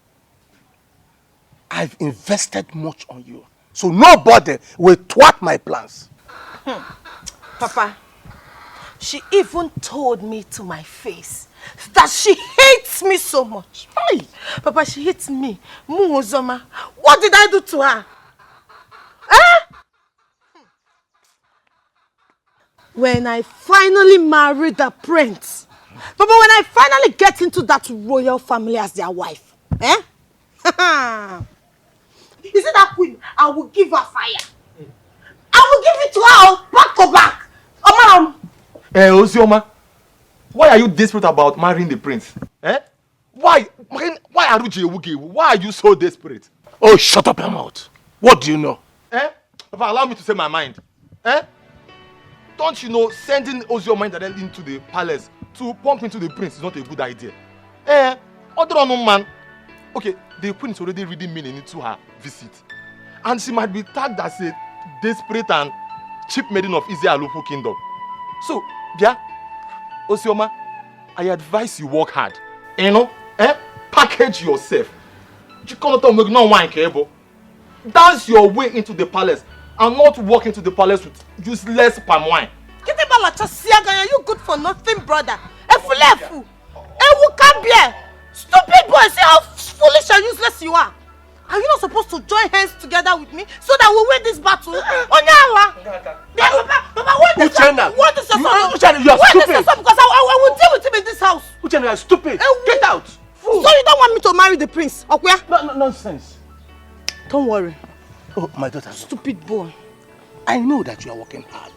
I've invested much on you, so nobody will thwart my plans. Papa, she even told me to my face that she hates me so much. Hey, Papa, she hates me. Muhozoma. What did I do to her? When I finally marry the prince, Papa, when I finally get into that royal family as their wife, is it that queen? I will give her fire. I will give it to her back to back. Ozioma, Why are you desperate about marrying the prince? Eh? Why are you so desperate? Oh, shut up your mouth. What do you know? Eh? If I allow me to say my mind. Eh? Don't you know sending Ozioma directly into the palace to pump into the prince is not a good idea? Eh? Other than man. Okay, the queen is already reading meaning into her visit. And she might be tagged as a desperate and cheap maiden of Easy Alupu kingdom. So, yeah, Ozioma, I advise you work hard. You know? Package yourself. Dance your way into the palace and not walk into the palace with useless palm wine. You good for nothing, brother. Stupid boy, see how foolish and useless you are. Are you not supposed to join hands together with me so that we win this battle? Papa, what is your son? You are stupid. Because I will deal with him in this house. Uchenna, you are stupid. Get out. Fool. So you don't want me to marry the prince, okay? No, nonsense. Don't worry. Oh, my daughter. Stupid boy. I know that you are working hard.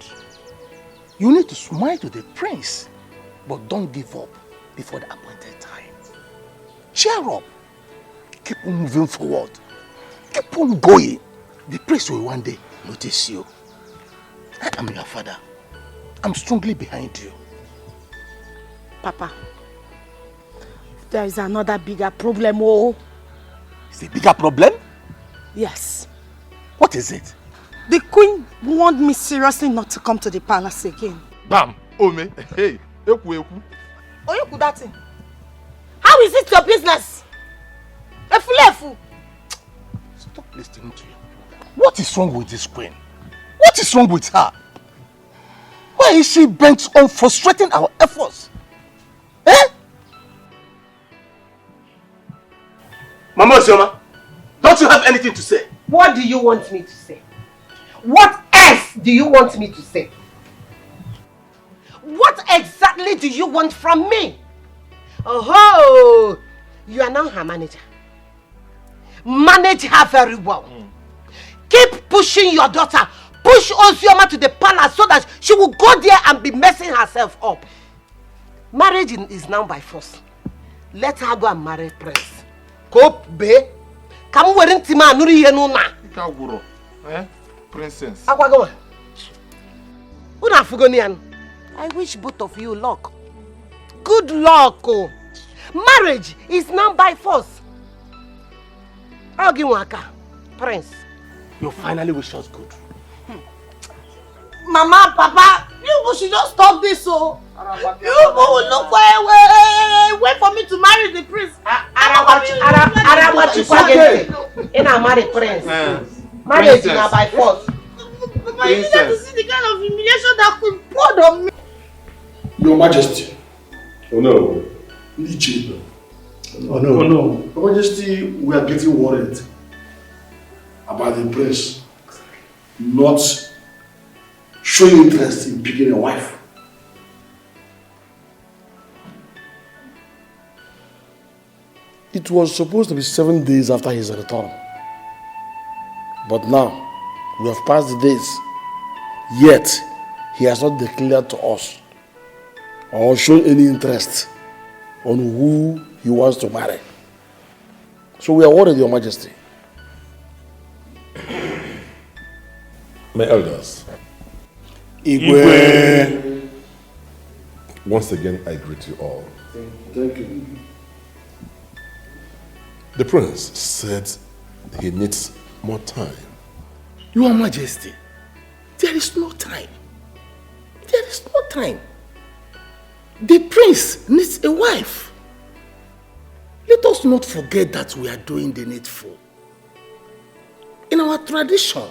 You need to smile to the prince, but don't give up before the appointed time. Cheer up. Keep on moving forward. Keep on going. The prince will one day notice you. I am your father. I'm strongly behind you. Papa, there is another bigger problem, oh. It's a bigger problem? Yes. What is it? The queen warned me seriously not to come to the palace again. Bam! Ome! Hey! Eku! Oh, you could that thing? How is it your business? Efu! Stop listening to you. What is wrong with this queen? What is wrong with her? Why is she bent on frustrating our efforts? Eh? Mama Ozioma, don't you have anything to say? What do you want me to say? What else do you want me to say? What exactly do you want from me? Oh, you are now her manager. Manage her very well. Keep pushing your daughter. Push Ozioma to the palace so that she will go there and be messing herself up. Marriage is now by force. Let her go and marry Prince. Cope, babe. Come wearing Tima Nuri Yenuna. Princess. I wish both of you luck. Good luck. Oh. Marriage is now by force. Prince. You finally wish us good. Mama, Papa, you should just stop this, so. You will look wait for me to marry the prince. And I marry Prince. Marriage is now by force. Mama, you need to see the kind of humiliation that could pour on me. Your Majesty. Oh no. Lichi. Oh no. Your Majesty, we are getting worried about the prince not showing interest in picking a wife. It was supposed to be 7 days after his return. But now, we have passed the days. Yet, he has not declared to us or shown any interest on who he wants to marry. So we are worried, Your Majesty. My elders. Igwe. Once again, I greet you all. Thank you. The prince said he needs more time. Your Majesty, there is no time. There is no time. The prince needs a wife. Let us not forget that we are doing the needful. In our tradition,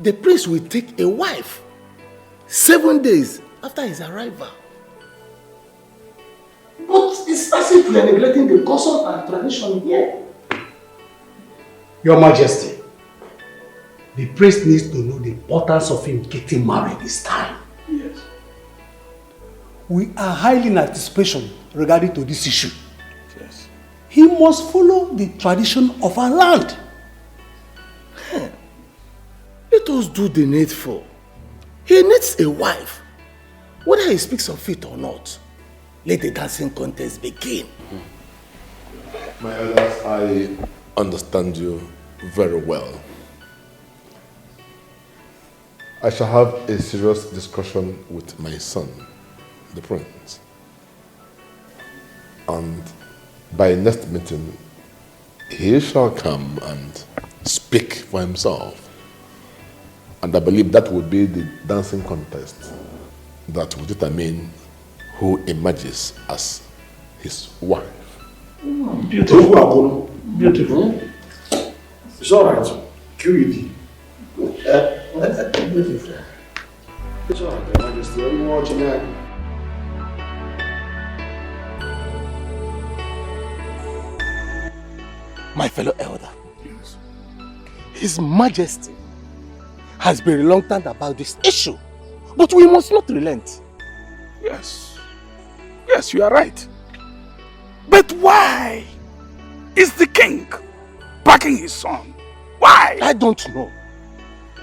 the prince will take a wife 7 days after his arrival. But it's as if we are neglecting the custom and tradition here. Your Majesty, the prince needs to know the importance of him getting married this time. Yes. We are highly in anticipation regarding to this issue. Yes. He must follow the tradition of our land. Let us do the needful. He needs a wife, whether he speaks of it or not. let the dancing contest begin. My elders, I understand you very well. I shall have a serious discussion with my son, the prince. And by next meeting, he shall come and speak for himself. And I believe that will be the dancing contest that will determine who emerges as his wife. Beautiful, Akolo. Beautiful. It's all right. QED. Beautiful. It's all right, Your Majesty. I'm watching that. My fellow elder, His Majesty has been reluctant about this issue, but we must not relent. Yes. Yes, you are right. But why is the king backing his son? Why? I don't know.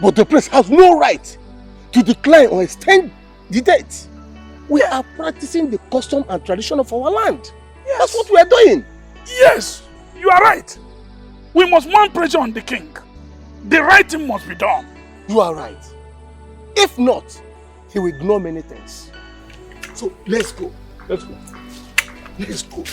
But the prince has no right to decline or extend the date. We are practicing the custom and tradition of our land. Yes. That's what we are doing. Yes, you are right. We must mount pressure on the king. The right thing must be done. You are right. If not, he will ignore many things. So let's go. Let's go. Let's go.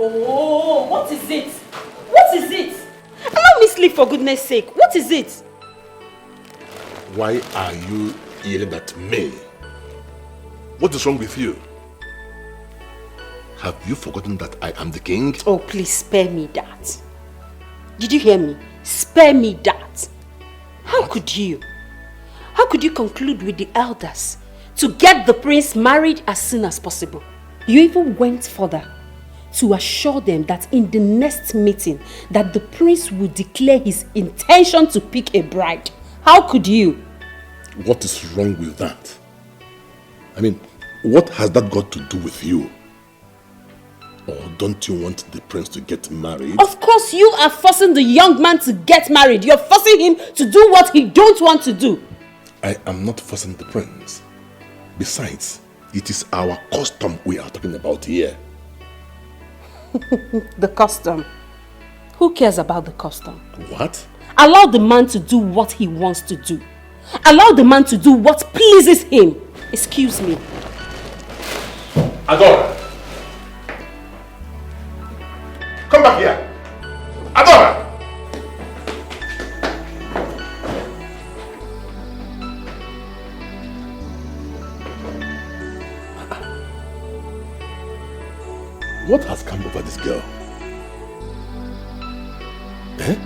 Oh, what is it? What is it? Allow me sleep for goodness sake. What is it? Why are you yelling at me? What is wrong with you? Have you forgotten that I am the king? Oh, please spare me that. Did you hear me? Spare me that. How could you? How could you conclude with the elders to get the prince married as soon as possible? You even went further to assure them that in the next meeting that the prince would declare his intention to pick a bride. How could you? What is wrong with that? I mean, what has that got to do with you? Or don't you want the prince to get married? Of course you are forcing the young man to get married. You're forcing him to do what he don't want to do. I am not forcing the prince. Besides, it is our custom we are talking about here. The custom. Who cares about the custom? What? Allow the man to do what he wants to do. Allow the man to do what pleases him. Excuse me. Adora! Come back here! Adora! What has come over this girl? Eh?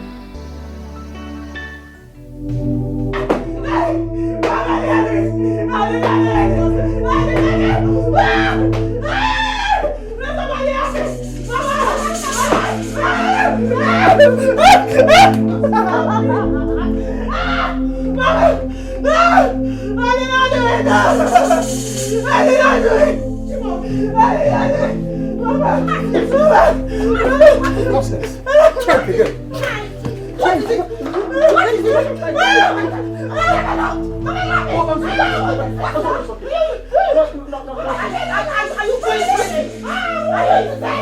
Nonsense. Try it again. What is it? What is it? Are you crazy? Are you insane?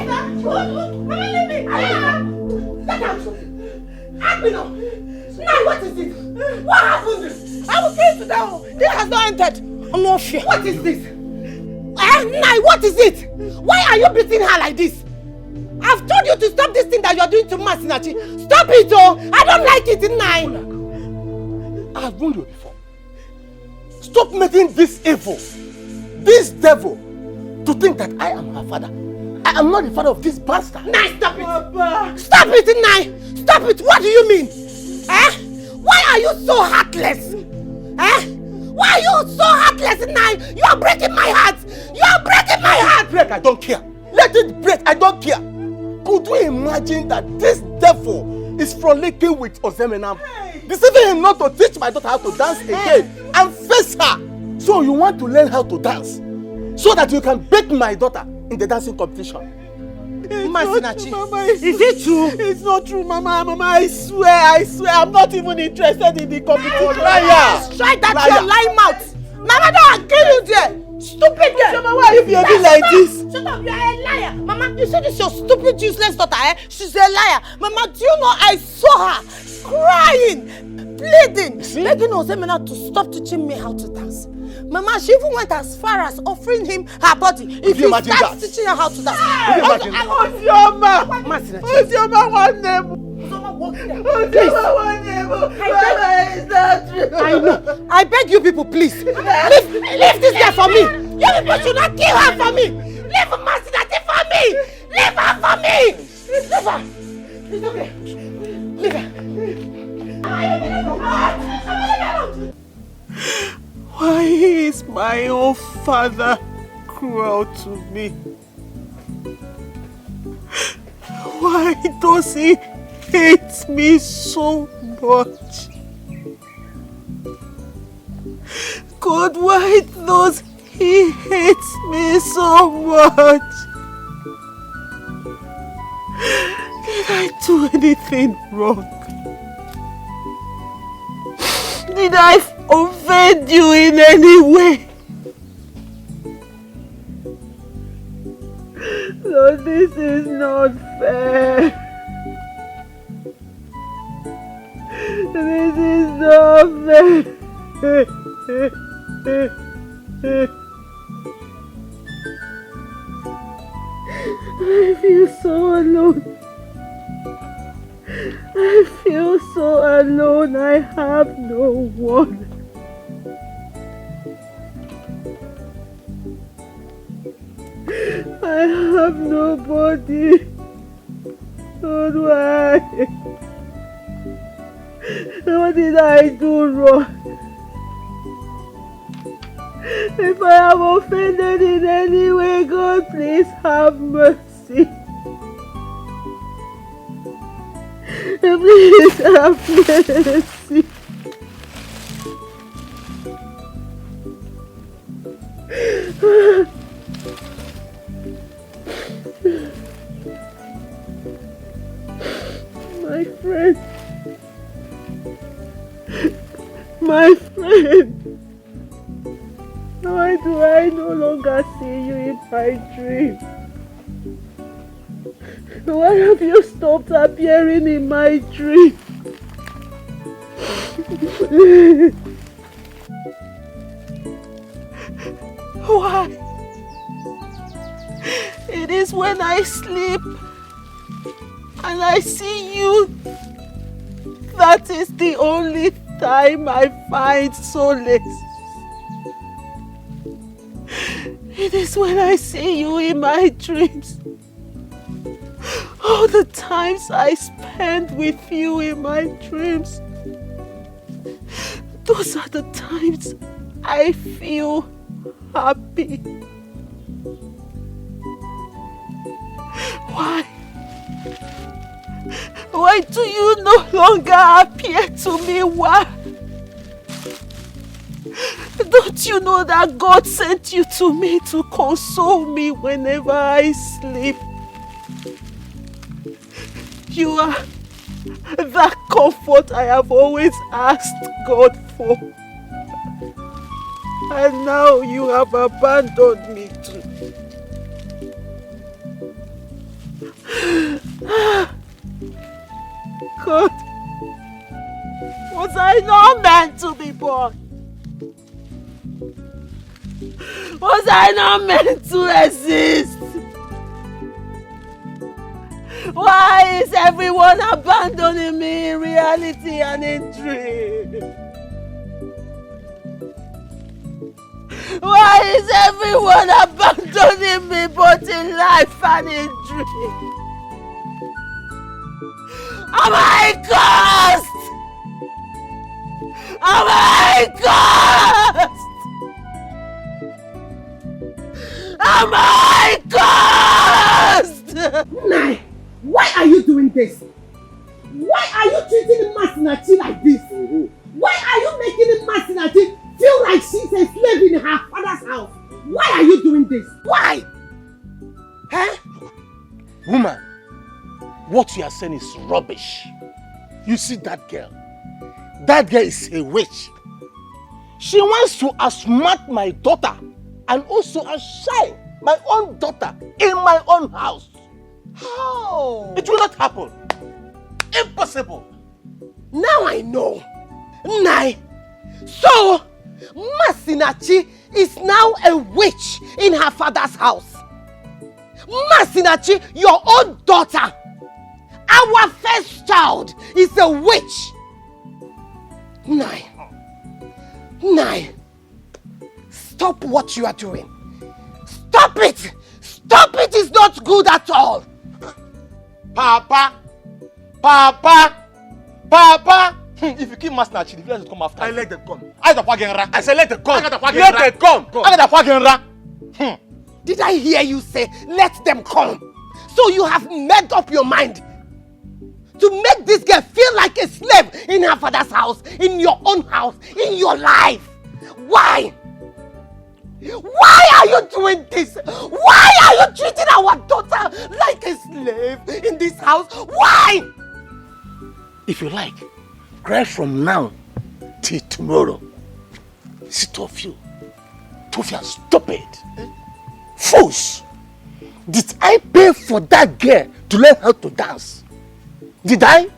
Ask me now. Now what is it? What happened? I will face it down. This has not entered. No fear. What is this? Nai, what is it? Why are you beating her like this? I've told you to stop this thing that you're doing to Masinachi. Stop it, oh! I don't like it, Nai. I've warned you before. Stop making this evil, this devil, to think that I am her father. I am not the father of this bastard. Nai, stop it! Papa. Stop it, Nai! Stop it! What do you mean? Eh? Why are you so heartless? Eh? Why are you so heartless, Nai? You are breaking my heart! You are breaking my heart! Break, I don't care. Let it break, I don't care. Could you imagine that this devil is frolicking with Ozemenam, deceiving him not to teach my daughter how to dance again and face her? So you want to learn how to dance so that you can beat my daughter in the dancing competition? Masinachi, Mama, is it true? It's not true, Mama. Mama, I swear, I'm not even interested in the competition. Liar! Strike that your lying mouth! Mama, don't kill you there! Stupid girl! Mama, why are you behaving like this? Shut up, you are a liar! Mama, you said this your stupid useless daughter, eh? She's a liar! Mama, do you know I saw her crying, pleading, begging Osemena to stop teaching me how to dance. Mama, she even went as far as offering him her body if he starts teaching her how to dance. Ozioma! Ozioma, one name! I know. I beg you people, please. Leave this girl for me. You people should not kill her for me. Leave Masinachi for me. Leave her for me. Leave her. It's okay. Leave her. Why is my own father cruel to me? Why does he hate me so much? God, why does he hate me so much? Did I do anything wrong? Did I offend you in any way? No, this is not fair. This is not fair. I feel so alone. I feel so alone. I have no one. I have nobody. Lord, why? What did I do wrong? If I have offended in any way, God, please have mercy. Please have mercy. My friend. My friend. Why do I no longer see you in my dream? Why have you stopped appearing in my dream? Why? It is when I sleep and I see you. That is the only time I find solace. It is when I see you in my dreams. All the times I spend with you in my dreams. Those are the times I feel happy. Why? Why do you no longer appear to me? Why? Don't you know that God sent you to me to console me whenever I sleep? You are that comfort I have always asked God for. And now you have abandoned me too. God, was I not meant to be born? Was I not meant to exist? Why is everyone abandoning me in reality and in dream? Why is everyone abandoning me both in life and in dream? Am I cursed? Am I cursed? Am I cursed? Nai, why are you doing this? Why are you treating Masinachi like this? Why are you making Masinachi feel like she's a slave in her father's house? Why are you doing this? Why? Huh? Woman, what you are saying is rubbish. You see that girl? That girl is a witch. She wants to outsmart my daughter and also outshine my own daughter in my own house. How? It will not happen. Impossible. Now I know. Nai. So, Masinachi is now a witch in her father's house. Masinachi, your own daughter, our first child, is a witch. Nai. Stop what you are doing. Stop it. Stop it is not good at all. Papa. If you keep Masinachi, the village will come after. I let them come. I said let them come. Let them come. Did I hear you say, let them come? So you have made up your mind to make this girl feel like a slave in her father's house, in your own house, in your life. Why? Why are you doing this? Why are you treating our daughter like a slave in this house? Why? If you like, cry from now till tomorrow. Sit of you. Two of you are stupid. Fools! Did I pay for that girl to learn how to dance? Did I?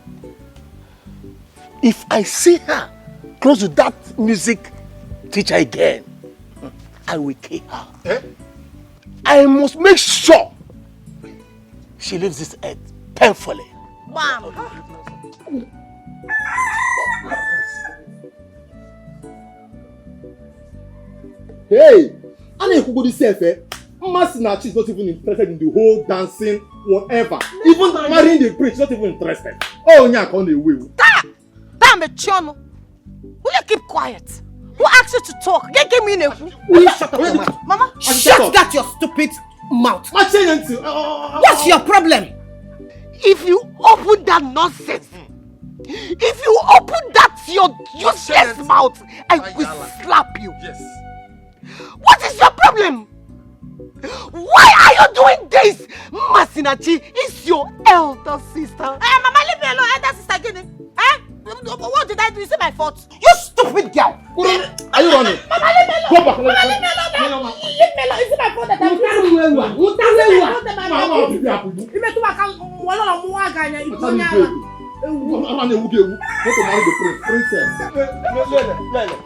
If I see her close to that music teacher again, I will kill her. I must make sure she leaves this earth painfully. Mom. Hey! I know this self, Masinachi is not even interested in the whole dancing, whatever. Even marrying the prince, not even interested. Oh, yeah, on the way. Damn it, Chono. Will you keep quiet? Who asked you to talk? Give me a... Will you shut up your mouth? Mama, shut that your stupid mouth. What's your problem? If you open that nonsense, if you open that your useless mouth, I will slap you. Yes. What is your problem? Why are you doing this? Masinachi is your elder sister. Hey, Mama, leave me alone. Elder sister, give me. Eh? What did I do? Is it my fault? You stupid girl. Are you running? Mama, leave me alone. Go back. Mama, leave me alone. Leave me alone. Is it my fault that I'm Princess.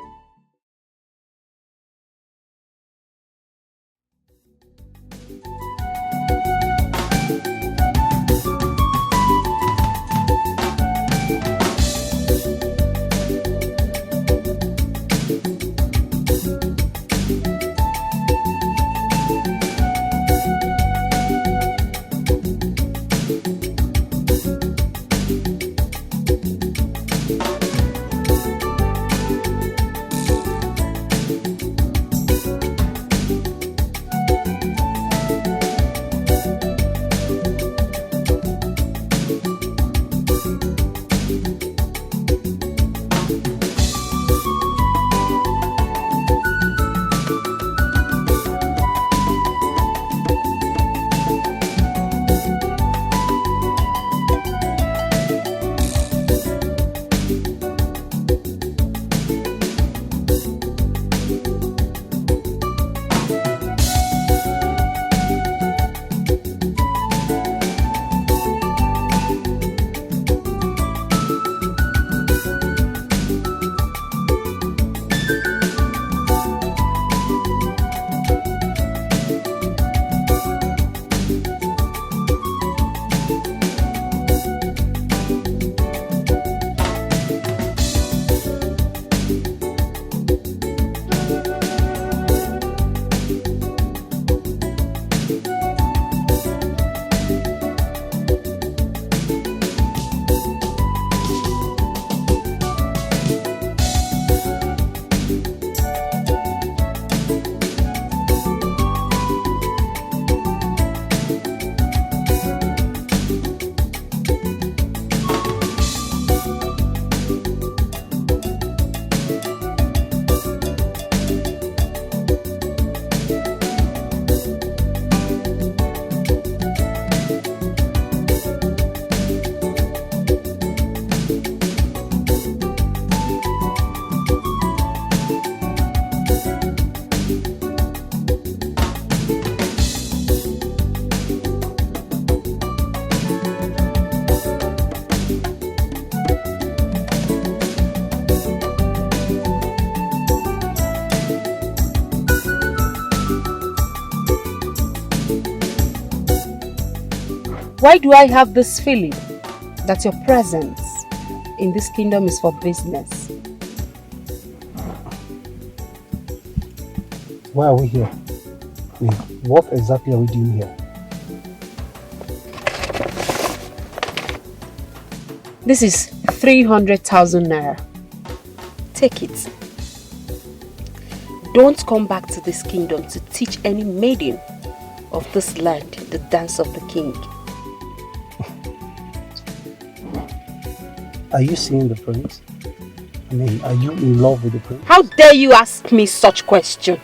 Why do I have this feeling that your presence in this kingdom is for business? Why are we here? I mean, what exactly are we doing here? This is 300,000 naira. Take it. Don't come back to this kingdom to teach any maiden of this land the dance of the king. Are you seeing the prince? I mean, are you in love with the prince? How dare you ask me such question?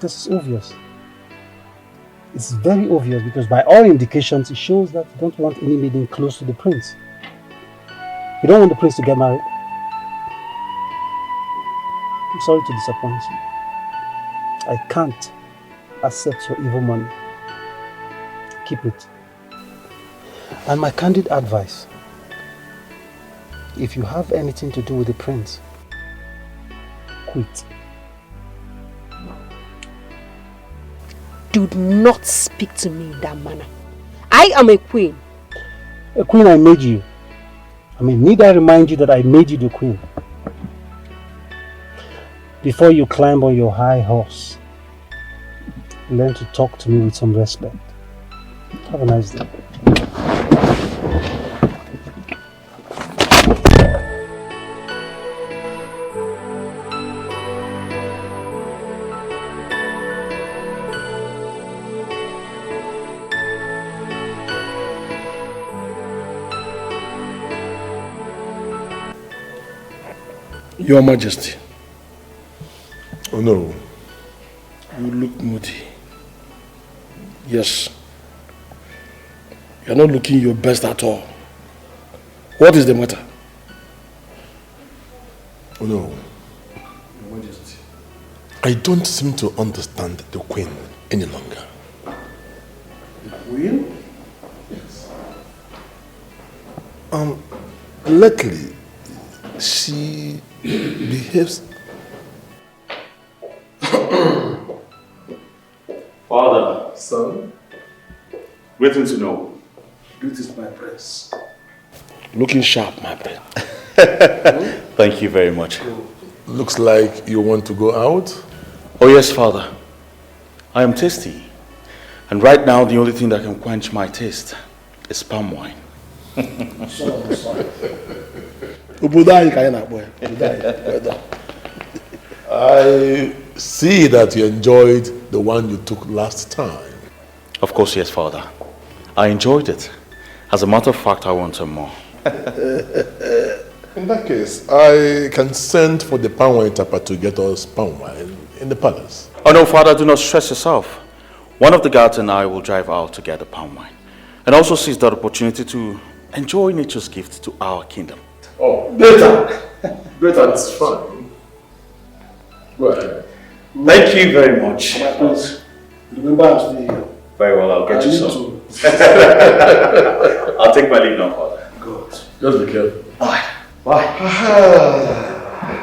This is obvious. It's very obvious because by all indications it shows that you don't want any maiden close to the prince. You don't want the prince to get married. I'm sorry to disappoint you. I can't accept your evil money. Keep it. And my candid advice, if you have anything to do with the prince, quit. Do not speak to me in that manner. I am a queen. A queen I made you. I mean, need I remind you that I made you the queen? Before you climb on your high horse, learn to talk to me with some respect. Have a nice day. Your Majesty. Oh no. You look moody. Yes. You're not looking your best at all. What is the matter? Oh no. Your Majesty. I don't seem to understand the queen any longer. The queen? Yes. Lately, she behaves. Father. Son. Waiting to know. Greetings, my prince. Looking sharp, my prince. Thank you very much. Looks like you want to go out? Oh yes, Father. I am thirsty. And right now, the only thing that can quench my taste is palm wine. I see that you enjoyed the one you took last time. Of course, yes, Father. I enjoyed it. As a matter of fact, I want some more. In that case, I can send for the palm wine tapper to get us palm wine in the palace. Oh no, Father, do not stress yourself. One of the guards and I will drive out to get the palm wine. And also seize that opportunity to enjoy nature's gift to our kingdom. Oh, better. Better, that's fine. Go ahead. Thank you very much. My prince, remember I'm still here. Very well, I'll get you some. I'll take my leave now, Father. Good. Just be careful. Bye. Bye.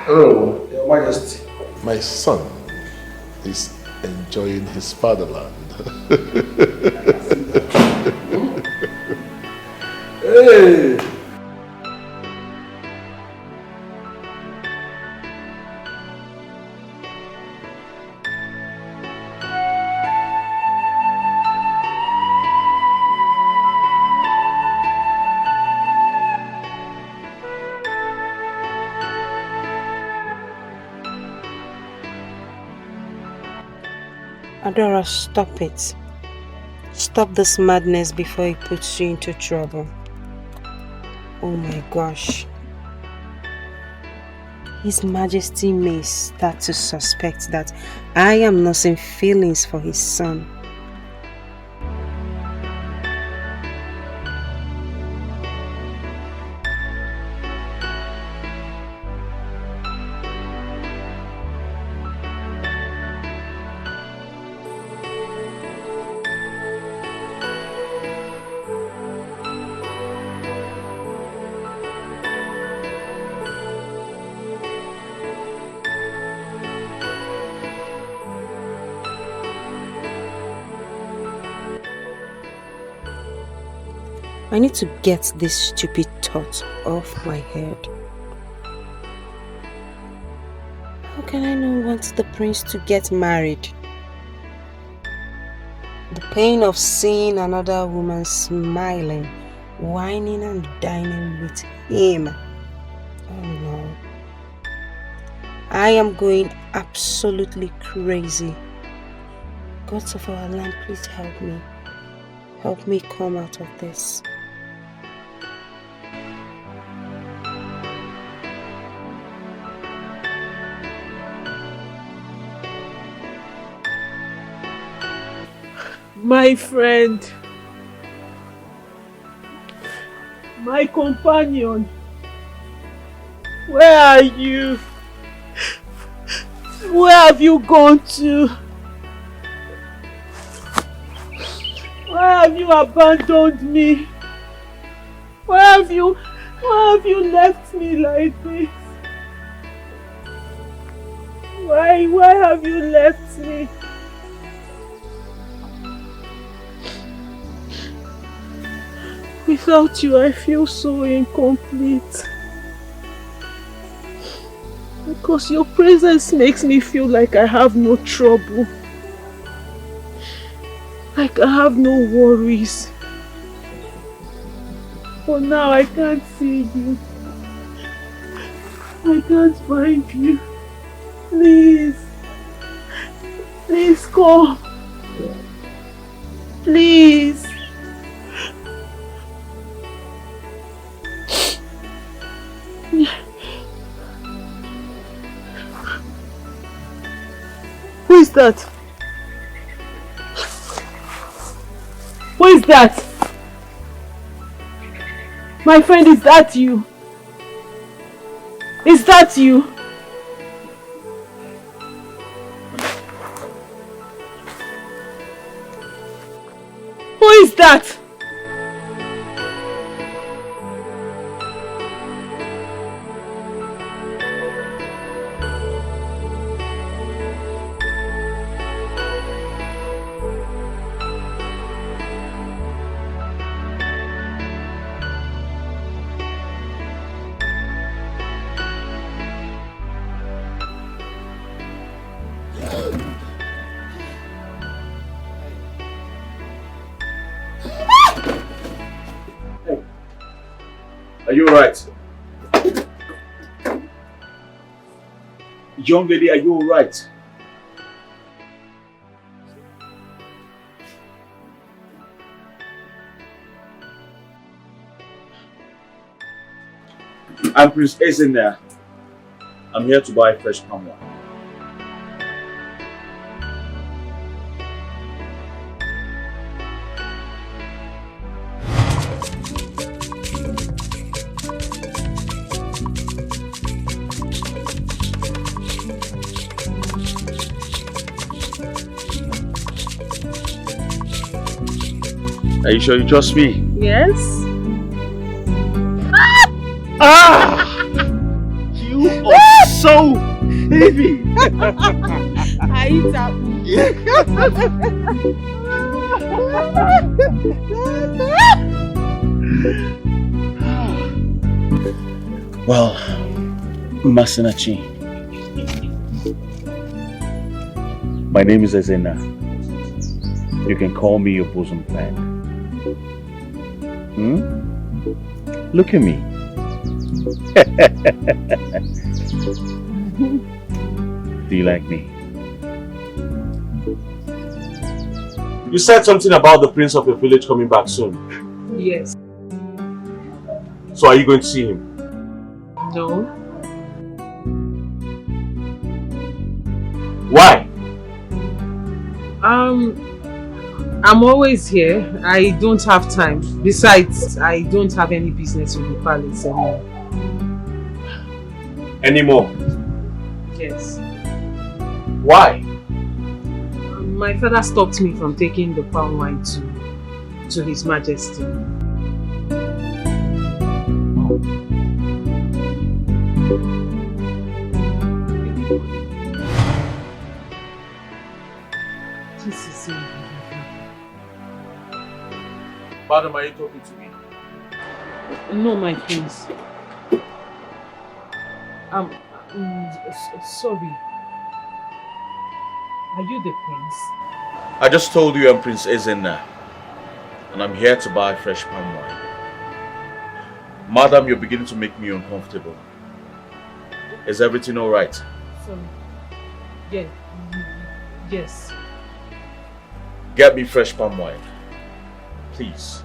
Oh, Your Majesty. My son is enjoying his fatherland. Hey! Adora, stop it. Stop this madness before it puts you into trouble. Oh my gosh. His Majesty may start to suspect that I am nursing feelings for his son. I need to get this stupid thought off my head. How can I not want the prince to get married? The pain of seeing another woman smiling, whining and dining with him. Oh no. I am going absolutely crazy. Gods of our land, please help me. Help me come out of this. My friend, my companion, where are you? Where have you gone to? Why have you abandoned me? Why have you left me like this? Why have you left me? Without you, I feel so incomplete. Because your presence makes me feel like I have no trouble. Like I have no worries. But now I can't see you. I can't find you. Please. Please come. Please. Who is that? Who is that? My friend, is that you? Is that you? Who is that? Are you alright? Young lady, are you alright? I'm Prince Ace there. I'm here to buy fresh palm wine. Are you sure you trust me? Yes. You are so heavy. I eat up. Well, Masinachi, my name is Ezena. You can call me your bosom friend. Look at me. Do you like me? You said something about the prince of your village coming back soon. Yes. So are you going to see him? No. Why? I'm always here. I don't have time. Besides, I don't have any business with the palace anymore. Anymore? Yes. Why? My father stopped me from taking the palm wine to His Majesty. Madam, are you talking to me? No, my prince. Sorry. Are you the prince? I just told you I'm Prince Ezenna, and I'm here to buy fresh palm wine. Madam, you're beginning to make me uncomfortable. Is everything all right? Sorry. Yeah. Yes. Get me fresh palm wine, please.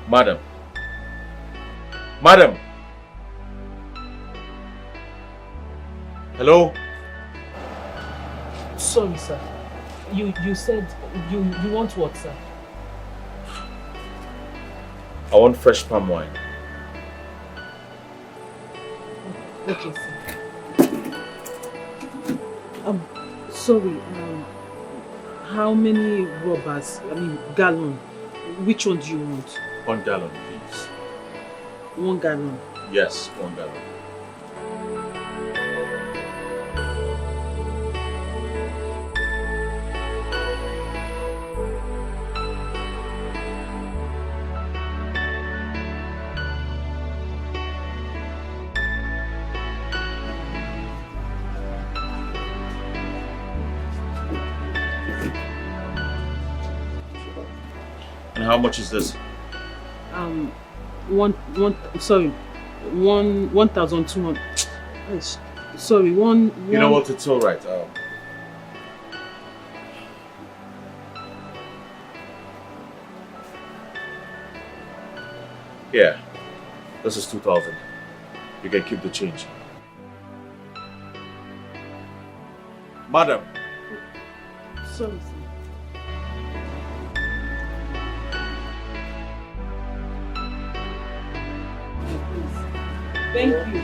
Madam. Madam. Hello? Sorry, sir. You said you want what, sir? I want fresh palm wine. Okay, sir. Sorry. How many rubbers? Gallon. Which one do you want? 1 gallon, please. 1 gallon. Yes, 1 gallon. And how much is this? 1,200. Sorry, one. You know what? It's all right. Yeah, this is 2,000. You can keep the change. Madam. Sorry, sir. Thank you.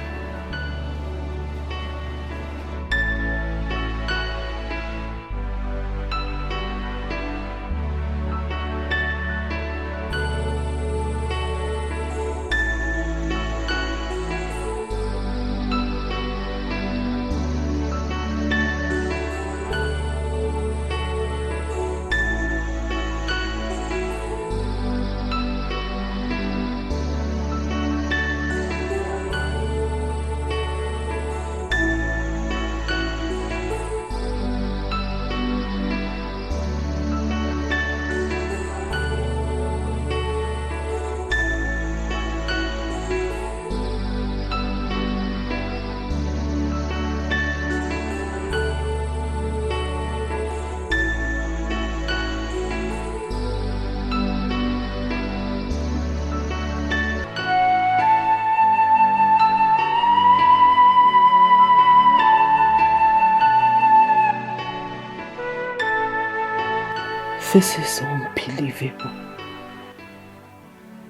This is unbelievable.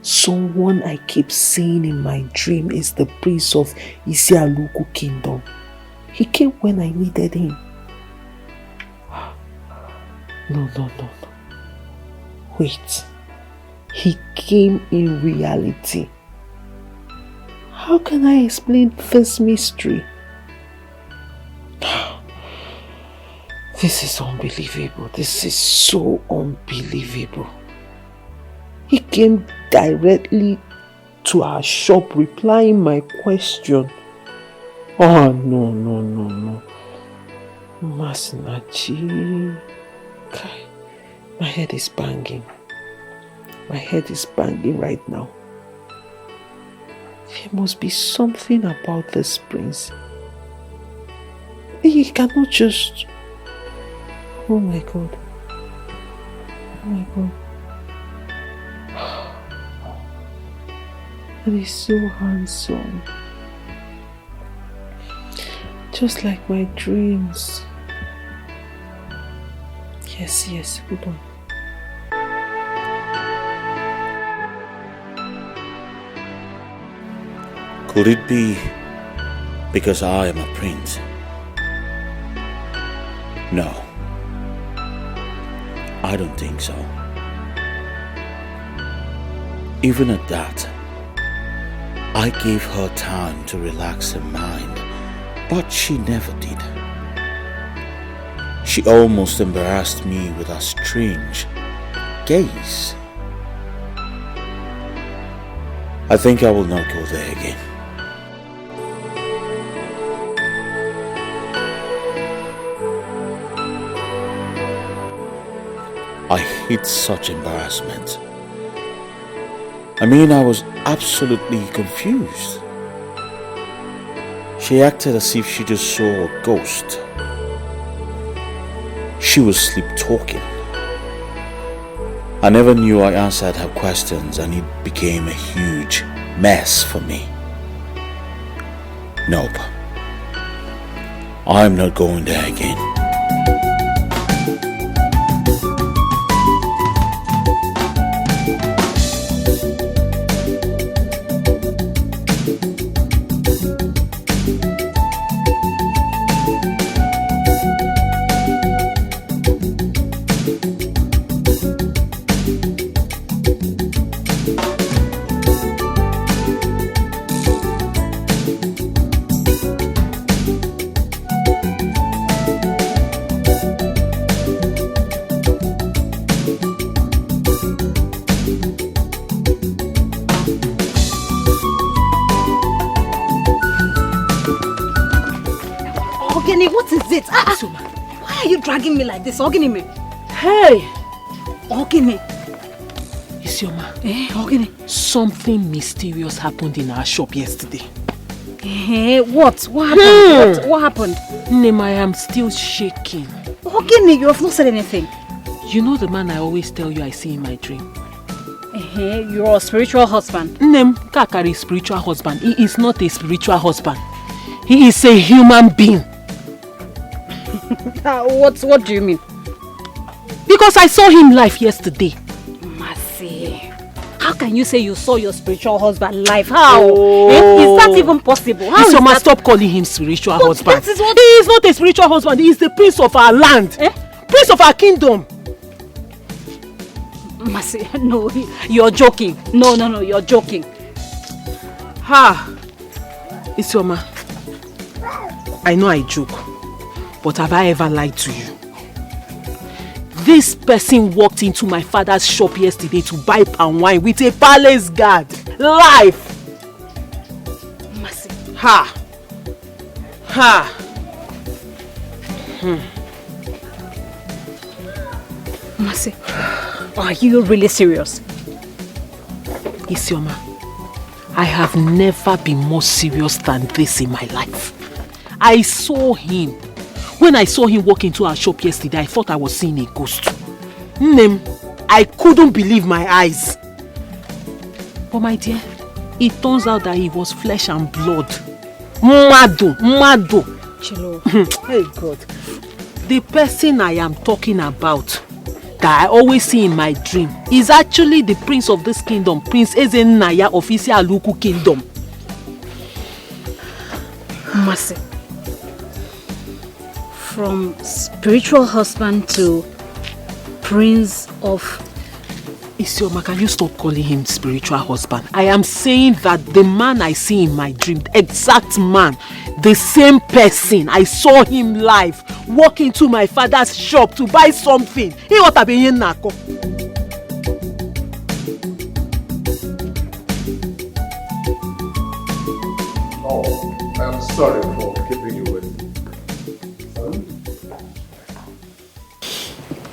Someone I keep seeing in my dream is the prince of Isialuku kingdom. He came when I needed him. No. Wait. He came in reality. How can I explain this mystery? This is unbelievable. This is so unbelievable. He came directly to our shop replying my question. Oh, no. Masinachi. My head is banging. My head is banging right now. There must be something about this prince. He cannot just... Oh my God. And he's so handsome. Just like my dreams. Yes, hold on. Could it be because I am a prince? No. I don't think so. Even at that, I gave her time to relax her mind, but she never did. She almost embarrassed me with her strange gaze. I think I will not go there again. I hate such embarrassment. I mean, I was absolutely confused. She acted as if she just saw a ghost. She was sleep-talking. I never knew I answered her questions and it became a huge mess for me. Nope. I'm not going there again. What is it? Why are you dragging me like this? Ogini? Hey! Ogini? Isioma. Ogini? Something mysterious happened in our shop yesterday. What? What happened? What happened? Nem, I am still shaking. Ogini, you have not said anything. You know the man I always tell you I see in my dream? You're a spiritual husband. Nem, Kakari spiritual husband. He is not a spiritual husband. He is a human being. What do you mean? Because I saw him live yesterday. Mercy. How can you say you saw your spiritual husband live? How? Is that even possible? How Isioma, is that? Stop calling him spiritual husband. That is what... He is not a spiritual husband. He is the prince of our land. Prince of our kingdom. Mercy, no, you're joking. No, you're joking. Isioma, I know I joke. But have I ever lied to you? This person walked into my father's shop yesterday to buy palm wine with a palace guard. Live! Mercy. Mercy, are you really serious? Isioma, I have never been more serious than this in my life. I saw him. When I saw him walk into our shop yesterday, I thought I was seeing a ghost. Nem, I couldn't believe my eyes. But my dear, it turns out that he was flesh and blood. Mado. Chilo. Hey God. The person I am talking about, that I always see in my dream, is actually the prince of this kingdom, Prince Ezenaya of Isialuku Kingdom. Mercy. From spiritual husband to prince of... Isioma, can you stop calling him spiritual husband? I am saying that the man I see in my dream, the exact man, the same person, I saw him live, walk into my father's shop to buy something. He ought to be in Nako. Oh, I'm sorry for keeping you waiting.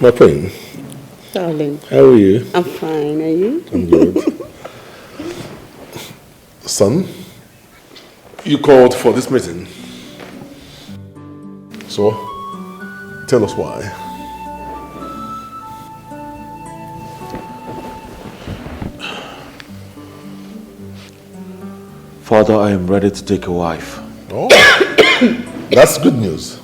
My friend. Darling. How are you? I'm fine. Are you? I'm good. Son, you called for this meeting. So, tell us why. Father, I am ready to take a wife. Oh, that's good news.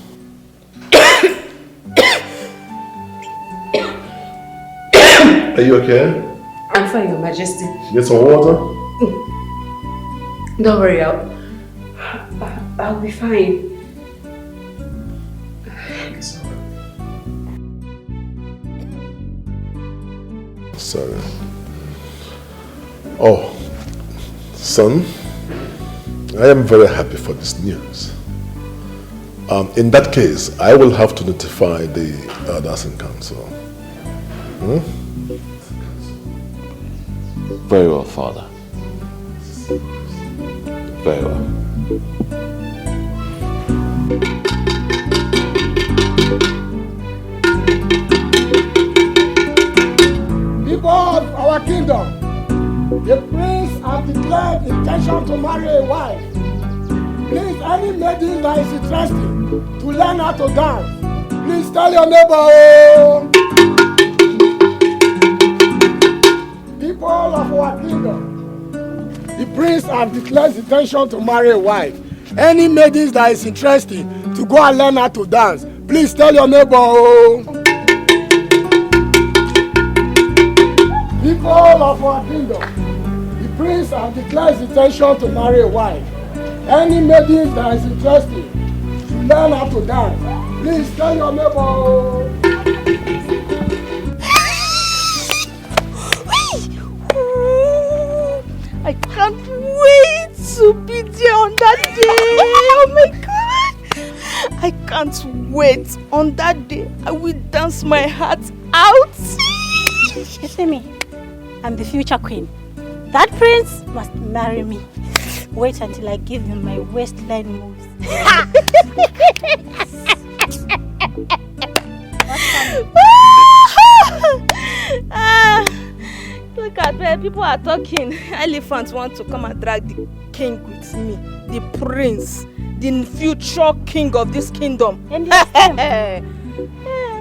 Are you okay? I'm fine, Your Majesty. Get some water? Don't worry, I'll be fine. Sorry. Oh, son, I am very happy for this news. In that case, I will have to notify the elders in council. Very well, Father. Very well. People of our kingdom, the prince has declared intention to marry a wife. Please, any maiden that is interested to learn how to dance, please tell your neighbor. People of our kingdom, the prince has declared his intention to marry a wife. Any maiden that is interested to go and learn how to dance, please tell your neighbor. People of our kingdom, the prince has declared his intention to marry a wife. Any maiden that is interested to learn how to dance, please tell your neighbor. I can't wait to be there on that day. Oh my God. I can't wait. On that day, I will dance my heart out. You see me? I'm the future queen. That prince must marry me. Wait until I give him my waistline moves. Look at where people are talking. Elephants want to come and drag the king with me. The prince. The future king of this kingdom. And you're slim.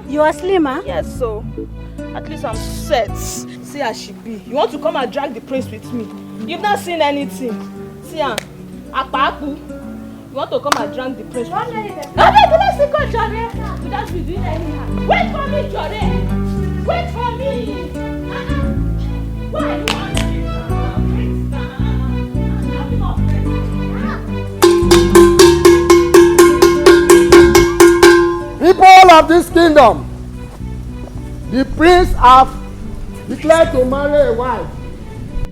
You are slimmer? Yes, so at least I'm set. See how she be. You want to come and drag the prince with me? You've not seen anything. See her. Apaku. You want to come and drag the prince with me? Let's go, Jare. You don't be doing anyhow. Wait for me, Jare. Wait for me. Why you want to be People of this kingdom, the prince have declared to marry a wife.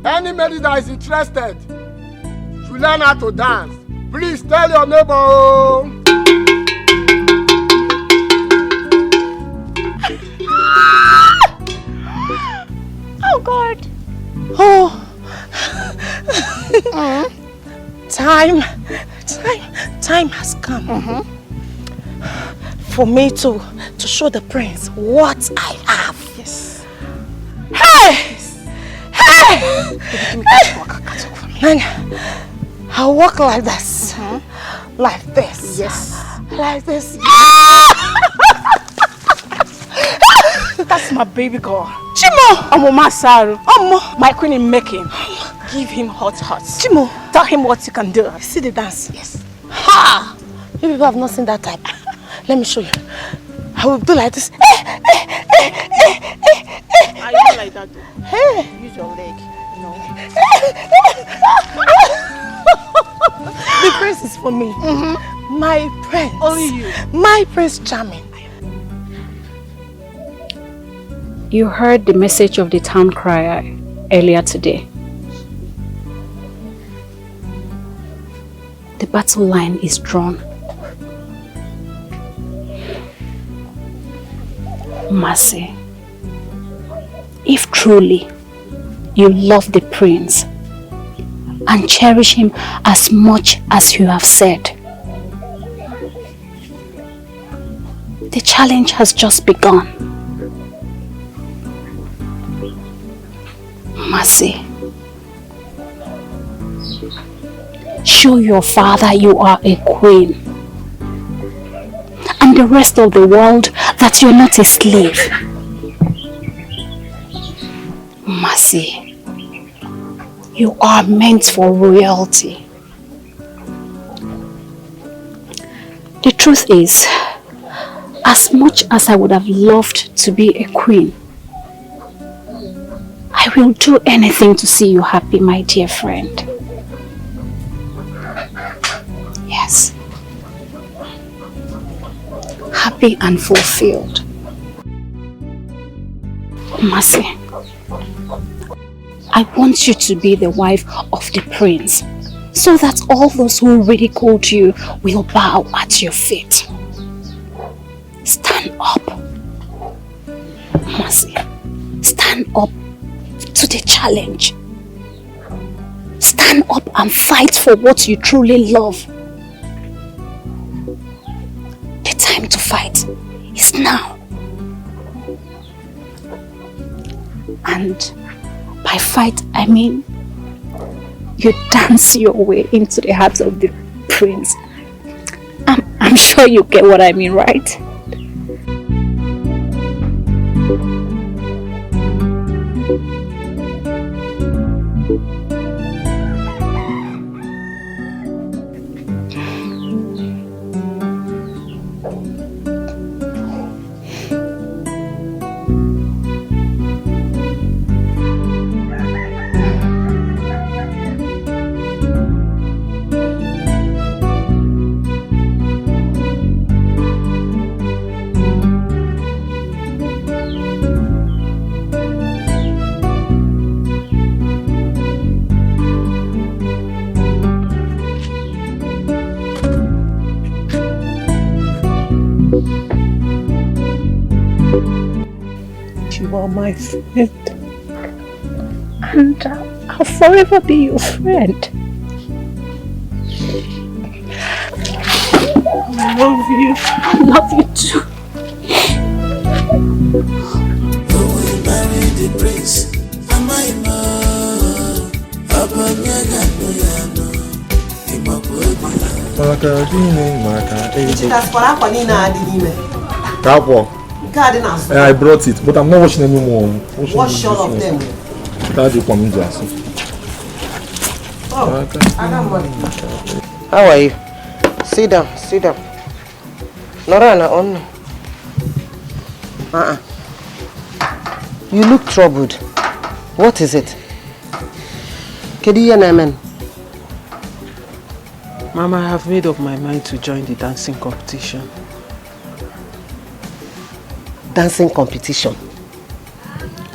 Any maiden that is interested to learn how to dance, please tell your neighbor. Oh God. Oh. Time has come. For me to show the prince what I have. Yes. Hey! Hey! Then I'll walk like this. Like this. Yes. Like this. That's my baby girl. Chimo! Masaru. My queen in making. Give him hot. Chimo, tell him what you can do. See the dance? Yes. Ha! You people have not seen that type. Let me show you. I will do like this. I do like that. Hey. Use your leg. No. The prince is for me. My prince. Only you. My prince charming. You heard the message of the town crier earlier today. The battle line is drawn. Mercy, if truly you love the prince and cherish him as much as you have said, the challenge has just begun. Mercy, show your father you are a queen, and the rest of the world that you're not a slave. Mercy, you are meant for royalty. The truth is, as much as I would have loved to be a queen, I will do anything to see you happy, my dear friend. Yes. Happy and fulfilled. Mercy, I want you to be the wife of the prince, so that all those who ridiculed you will bow at your feet. Stand up. Mercy, stand up to the challenge. Stand up and fight for what you truly love. The time to fight is now. And by fight, I mean you dance your way into the heart of the prince. I'm sure you get what I mean, right? You are my friend. And I'll forever be your friend. I love you. I love you too. The prince, I brought it, but I'm not washing anymore. Wash all of them. How are you? Sit down, sit down. Norana, on. You look troubled. What is it? Mama, I have made up my mind to join the dancing competition. Dancing competition?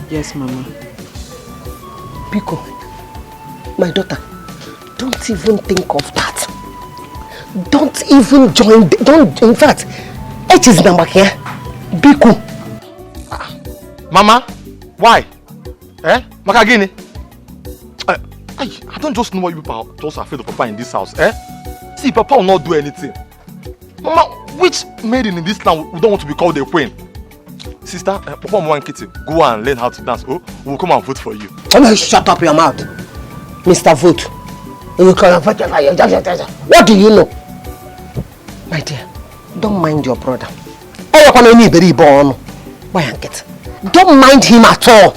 Yes, Mama. Pico, my daughter, don't even think of that. Don't even join. Don't. In fact, it is number here. Pico. Mama, why? Makagini. I don't just know why you people are just afraid of Papa in this house. See, Papa will not do anything. Mama, which maiden in this town we don't want to be called a queen? Sister, Papa and Kitty, go and learn how to dance. Oh, we'll come and vote for you. Shut up your mouth, Mr. Vote. What do you know? My dear, don't mind your brother. Don't mind him at all.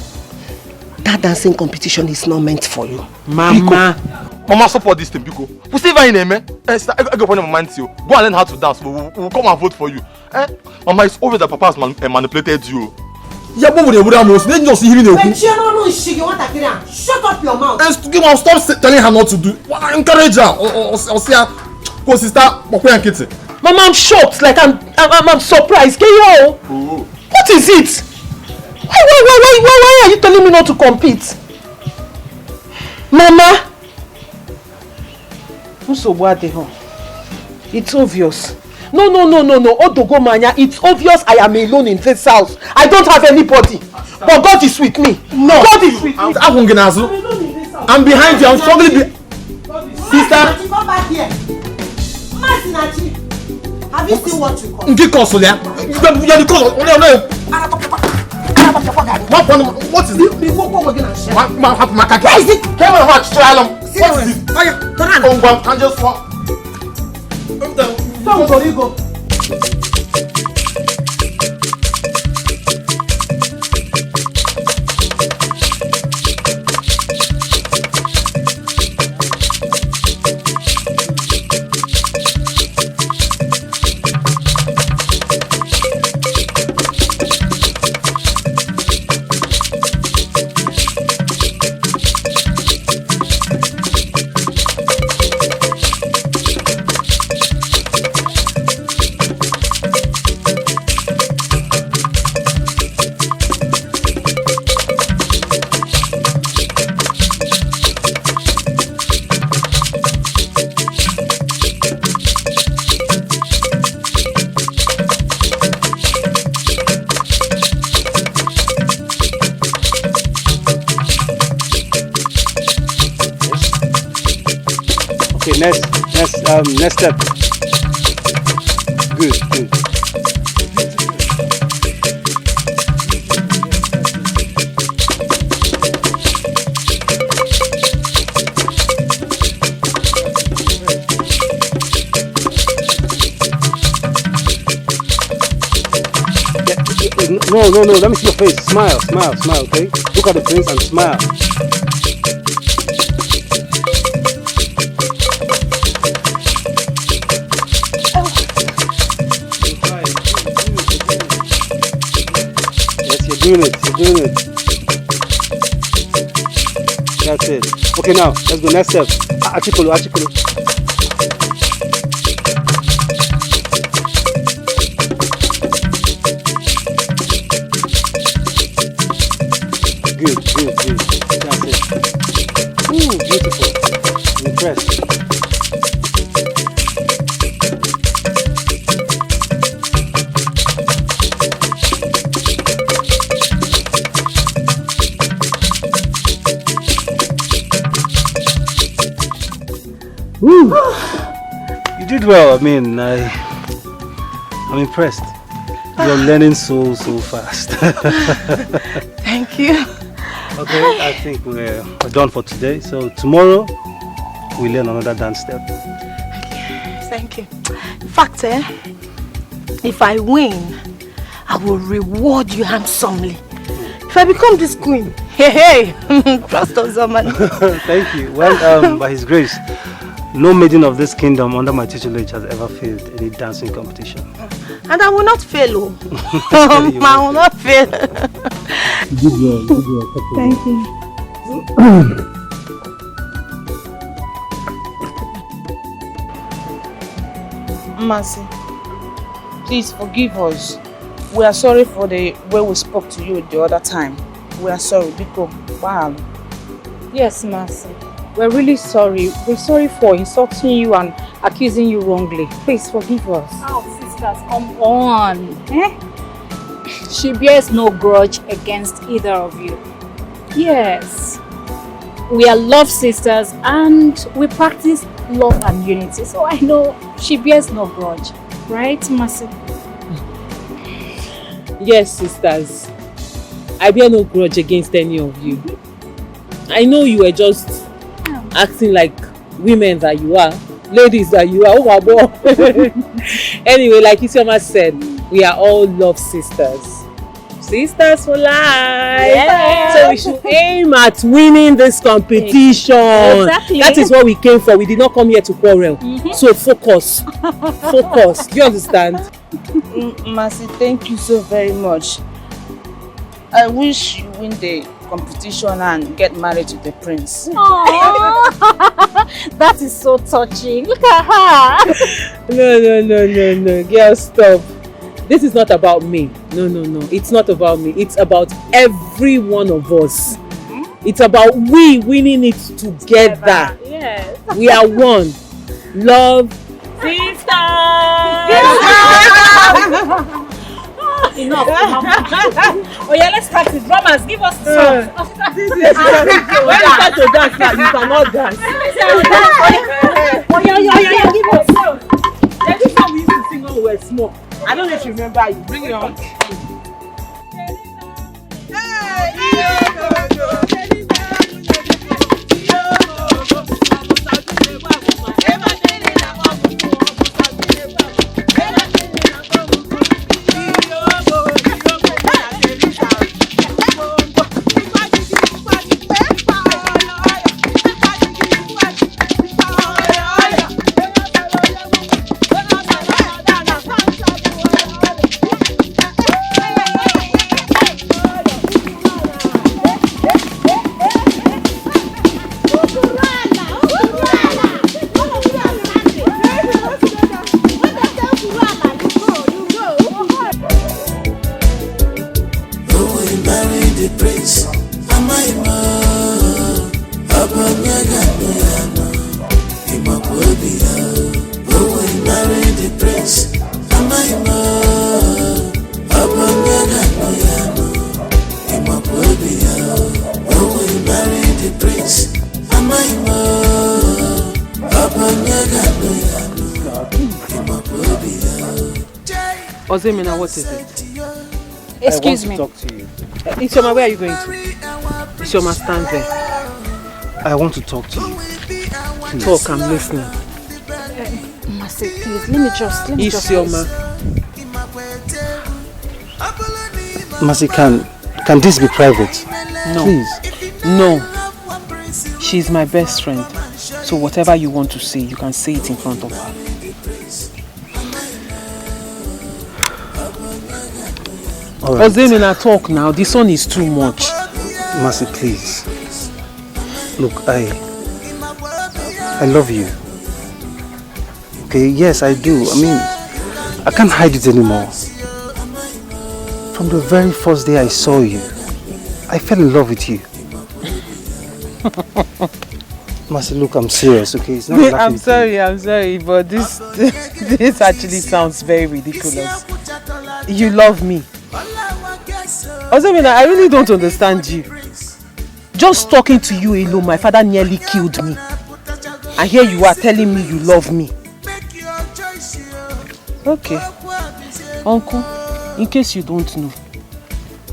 That dancing competition is not meant for you. Mama. Mama, support this thing, Biko. We still in name, Go and learn how to dance. We'll come and vote for you. Mama, it's always that Papa has manipulated you. Shut up your mouth. Stop telling her not to do. Encourage her. Or say her, sister, Mama, I'm shocked. Like I'm surprised. What is it? Why are you telling me not to compete? Mama! It's obvious. No. Odogomanya, it's obvious I am alone in this house. I don't have anybody. But God is with me. No. God is with me. I'm behind you. I'm struggling. Sister. Come back here. Have you seen what you call? What is it? Where is it? What is it? I just want. Go. next step. Good. No, let me see your face. Smile, okay? Look at the prince and smile. Yes, you're doing it. That's it. Okay, now, let's go next step. Achikolo. Good. That's it. Ooh, beautiful. I'm impressed. Ooh. You did well. I mean, I'm impressed. You're learning so fast. Thank you. Okay, I think we're done for today. So tomorrow we learn another dance step. Thank you. In fact, if I win, I will reward you handsomely. If I become this queen, hey, trust us, man. Thank you. Well, by His grace, no maiden of this kingdom under my tutelage has ever failed any dancing competition. And I will not fail. I will not fail. Good girl. Thank you. Mercy, please forgive us. We are sorry for the way we spoke to you the other time. We are sorry, Biko. Wow. Yes, Mercy. We're really sorry. We're sorry for insulting you and accusing you wrongly. Please forgive us. Oh, sisters, come on. She bears no grudge against either of you. Yes. We are love sisters and we practice love and unity. So I know she bears no grudge. Right, Mercy? Yes, sisters. I bear no grudge against any of you. I know you were just acting like women that you are, ladies that you are. Oh, boy. Anyway, like Isioma said, we are all love sisters. Sisters for life. Yeah. So we should aim at winning this competition. Exactly. That is what we came for. We did not come here to quarrel. So focus. Focus. Do you understand? Mercy, thank you so very much. I wish you win the competition and get married to the prince. That is so touching. Look at her. No. Girl, stop. This is not about me. No. It's not about me. It's about every one of us. It's about we winning it together. Yes. We are one. Love. Enough. Oh yeah, let's start the drummers. Give us the song. When you start to dance now, you cannot dance. Oh yeah, give us song. There's this song we used to sing when we were small. I don't know if you remember it. Bring it on. Prince, am I more? Ozemina, what is it? Excuse me. I want to talk to you. Isioma, where are you going to? Isioma, stand there. I want to talk to you. Please. Talk, I'm listening. Mercy, please, let me just. Isioma. Mercy, can this be private? No. Please. No. She's my best friend. So whatever you want to say, you can say it in front of her. All right. Ozemina, talk now. This one is too much. Mercy, please. Look, I love you. Okay, yes, I do. I mean, I can't hide it anymore. From the very first day I saw you, I fell in love with you. Mercy, look, I'm serious, okay? It's not I'm sorry, but this actually sounds very ridiculous. You love me. Ozemina, I really don't understand you. Just talking to you alone, my father nearly killed me. And here you are telling me you love me. Okay. Uncle, in case you don't know,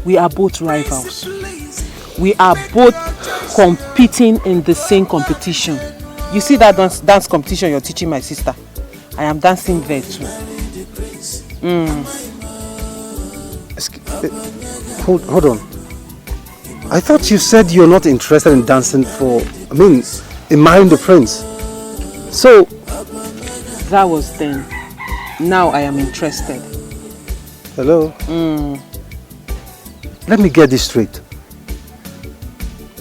we are both rivals. We are both competing in the same competition. You see that dance competition you're teaching my sister? I am dancing there too. Hold on. I thought you said you're not interested in dancing in marrying the prince. So... That was then. Now I am interested. Hello? Let me get this straight.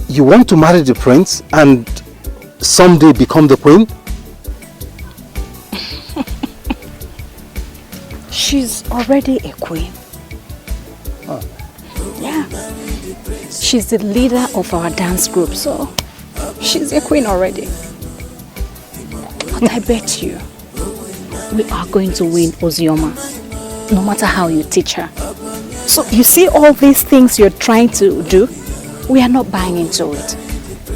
You want to marry the prince and someday become the queen? She's already a queen. Oh. Yeah. She's the leader of our dance group, so she's a queen already. But I bet you, we are going to win Ozioma, no matter how you teach her. So you see all these things you're trying to do? We are not buying into it.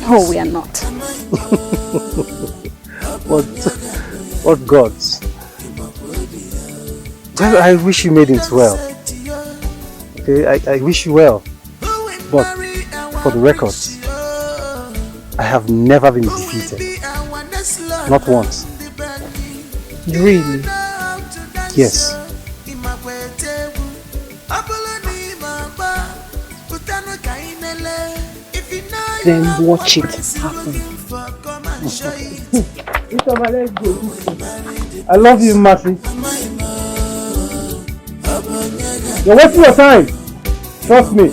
No, we are not. What gods? Well, I wish you made it well. Okay, I wish you well. But for the records, I have never been defeated. Not once. Really? Yes. Then watch it happen. I love you, Mercy. You're wasting your time. Trust me.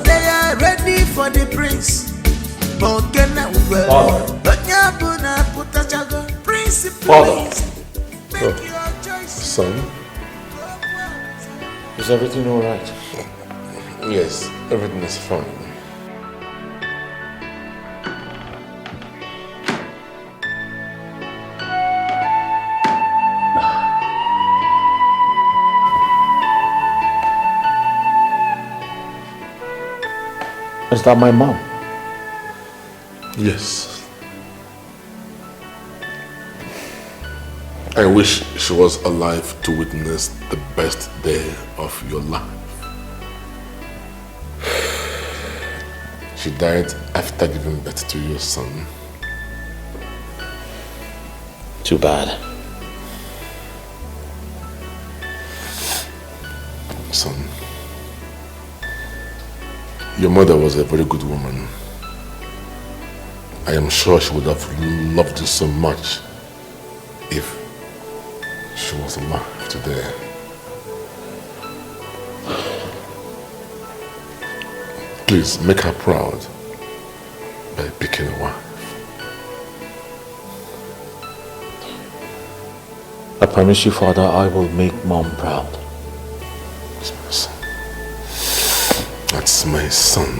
They are ready for the prince. Father. Son. Is everything all right? Yes, everything is fine. Is that my mom? Yes. I wish she was alive to witness the best day of your life. She died after giving birth to your son. Too bad. Son, your mother was a very good woman. I am sure she would have loved you so much if she was alive today. Please make her proud by picking a wife. I promise you, Father, I will make Mom proud. That's my son.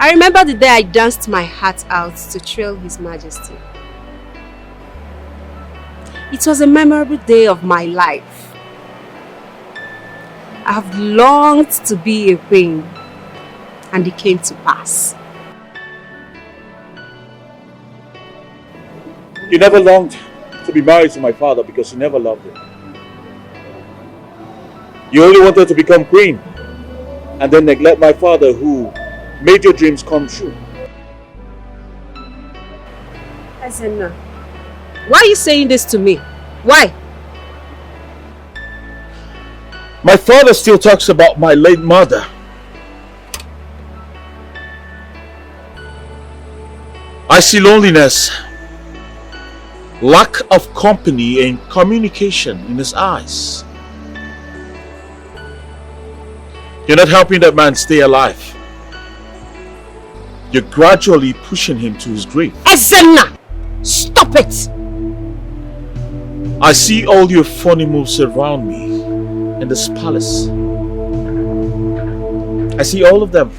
I remember the day I danced my heart out to thrill His Majesty. It was a memorable day of my life. I have longed to be a queen, and it came to pass. You never longed to be married to my father because you never loved him. You only wanted to become queen and then neglect my father who made your dreams come true. Ezenna, why are you saying this to me? Why? My father still talks about my late mother. I see loneliness, lack of company and communication in his eyes. You're not helping that man stay alive. You're gradually pushing him to his grave. Ezenna! Stop it! I see all your funny moves around me in this palace. I see all of them.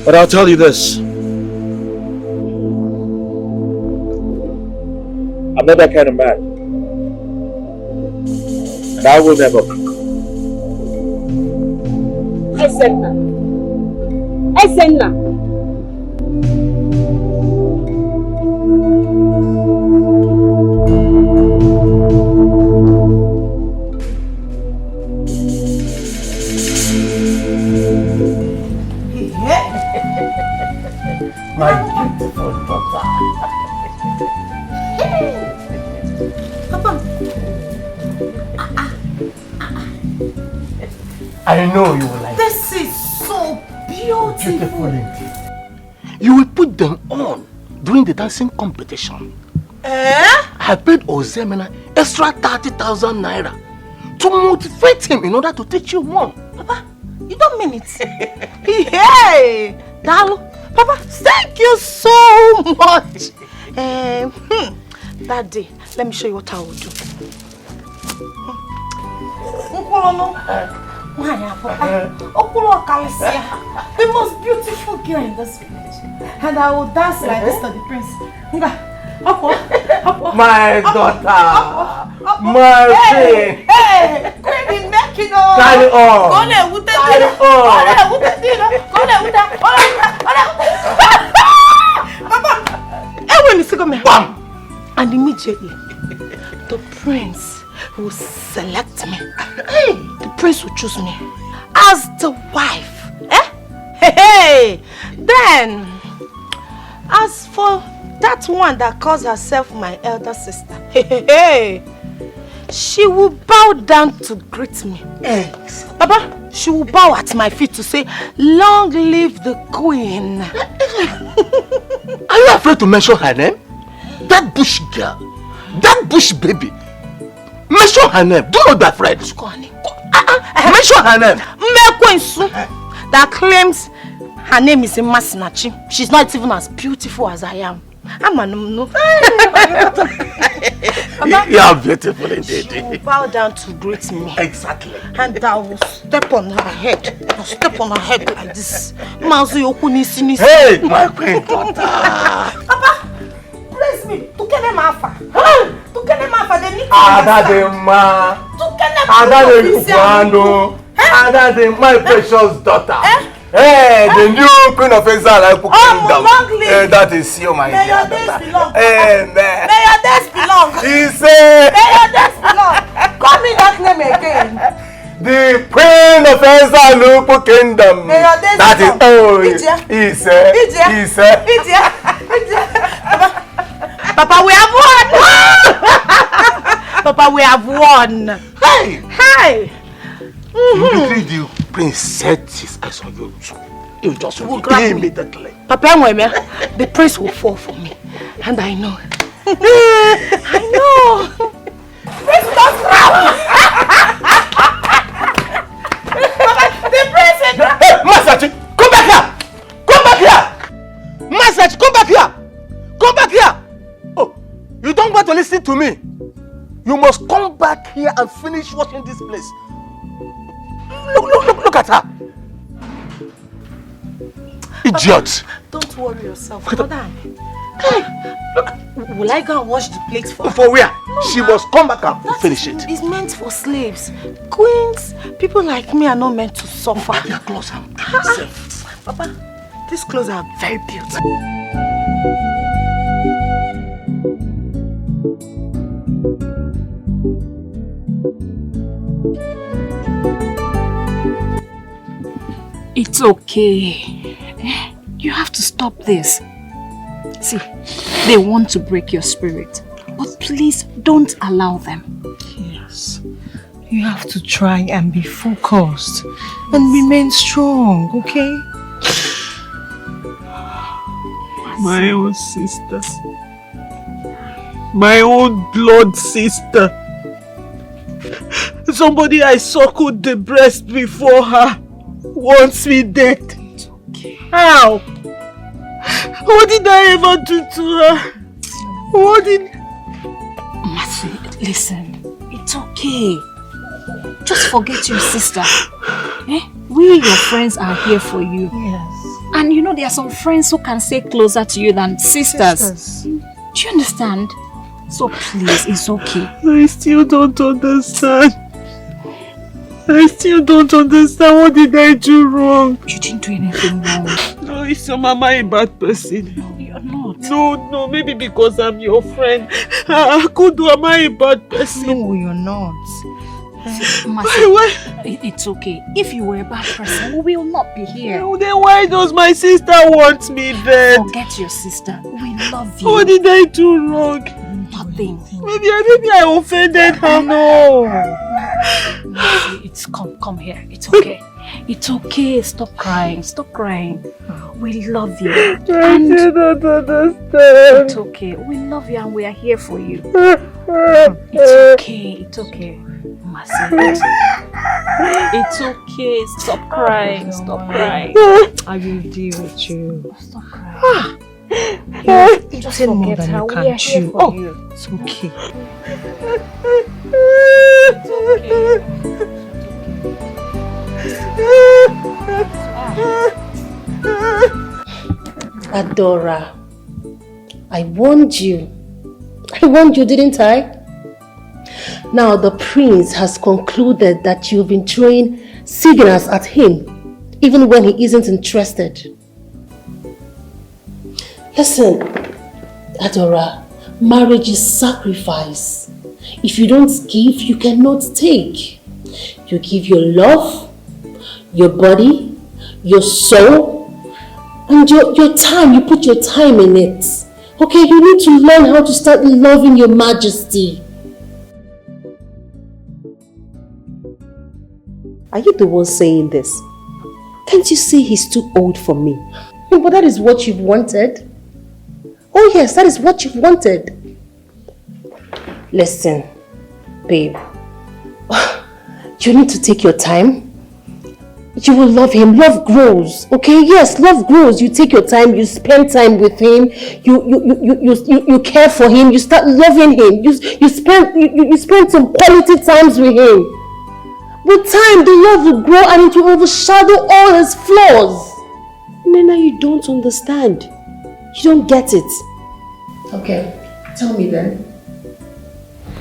But I'll tell you this. I'm not that kind of man. And I will never be. Ezenna! Ezenna! My beautiful daughter. Papa. I know you will like This is so beautiful. indeed. You will put them on during the dancing competition. I paid Ozemena extra 30,000 naira to motivate him in order to teach you more. Papa, you don't mean it. Hey, Dalu. Papa, thank you so much. That day, let me show you what I will do. The most beautiful girl in this village. And I will dance like this to the prince. My daughter. My queen. Hey, queen in making on. Carry on. Carry on. Papa, and immediately, the prince will select me. The prince will choose me as the wife. Then, as for that one that calls herself my elder sister, she will bow down to greet me. Papa, she will bow at my feet to say, "Long live the queen." Are you afraid to mention her name? That bush girl, that bush baby. Mention her name. Do not be afraid. Mention her name. That claims her name is Masinachi. She's not even as beautiful as I am. You are beautiful indeed. She will bow down to greet me. Exactly. And I will step on her head. I'll step on her head like this. Hey, my queen daughter. Papa, bless me. Tukene mafa. Tukene mafa. They need to Adadema. Adadema. Adadema, my precious daughter. Hey, the new queen of Ezra Kingdom. That is you, my dear daughter. Amen. May your days belong. He said. May your days belong. Call me that name again. The queen of Ezra Kingdom. May your days that belong. is he said. He said. Papa, we have won. Papa, we have won. Hey. Hey. The prince set his eyes on you. You just will grab me immediately. Papa, the prince will fall for me. And I know. I know. Prince will not grab. The prince will grab. Hey, Masachi, come back here. Come back here. Masachi, come back here. Come back here. Oh, you don't want to listen to me. You must come back here and finish washing this place. Look at her. Idiot! Don't worry yourself. Hold on. Look, will I go and wash the plates for her? For where? No, She must come back and finish it. It's meant for slaves. Queens, people like me are not meant to suffer. Your clothes are Papa, these clothes are very beautiful. It's okay. You have to stop this. See, they want to break your spirit, but please don't allow them. Yes. You have to try and be focused and remain strong, okay? My own sister. My own blood sister. Somebody I suckled the breast before her wants me dead. How? What did I ever do to her? What did... Mercy, listen. It's okay. Just forget your sister. We, your friends, are here for you. Yes. And you know there are some friends who can stay closer to you than sisters. Do you understand? So please, it's okay. I still don't understand. I still don't understand. What did I do wrong? You didn't do anything wrong. No, is your mama a bad person? No, you're not. No, maybe because I'm your friend. Kudu, am I a bad person? No, you're not. Why? It's okay. If you were a bad person, we will not be here. No, then why does my sister want me dead? Forget your sister. We love you. What did I do wrong? Nothing. Maybe I offended her. No. It's come here. It's okay. It's okay. Stop crying. Stop crying. We love you. I And cannot understand. it's okay. We love you and we are here for you. It's okay. It's okay. Mercy. It's okay. Stop crying. Stop crying. I will deal with you. Stop crying. Just more forget than her. you We can are here chew. for you. It's okay. Adora, I warned you. I warned you, didn't I? Now the prince has concluded that you've been throwing signals at him, even when he isn't interested. Listen, Adora, marriage is sacrifice. If you don't give, you cannot take. You give your love, your body, your soul, and your time. You put your time in it. Okay, you need to learn how to start loving your majesty. Are you the one saying this? Can't you see he's too old for me? But that is what you've wanted. Oh yes, that is what you've wanted. Listen, babe. You need to take your time. You will love him. Love grows. Okay, yes, love grows. You take your time, you spend time with him, you care for him, you start loving him, you spend some quality times with him. With time, the love will grow and it will overshadow all his flaws. Nena, you don't understand. You don't get it. Okay, tell me then.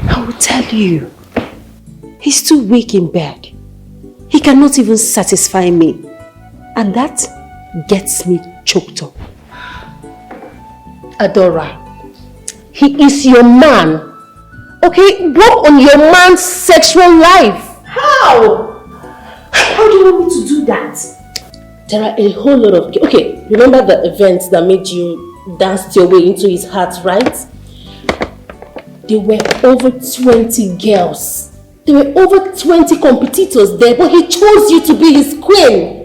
I will tell you. He's too weak in bed. He cannot even satisfy me. And that gets me choked up. Adora, he is your man. Okay, work on your man's sexual life. How? How do you want me to do that? There are a whole lot of... Okay, remember the events that made you dance your way into his heart, right? There were over 20 girls. There were over 20 competitors there, but he chose you to be his queen.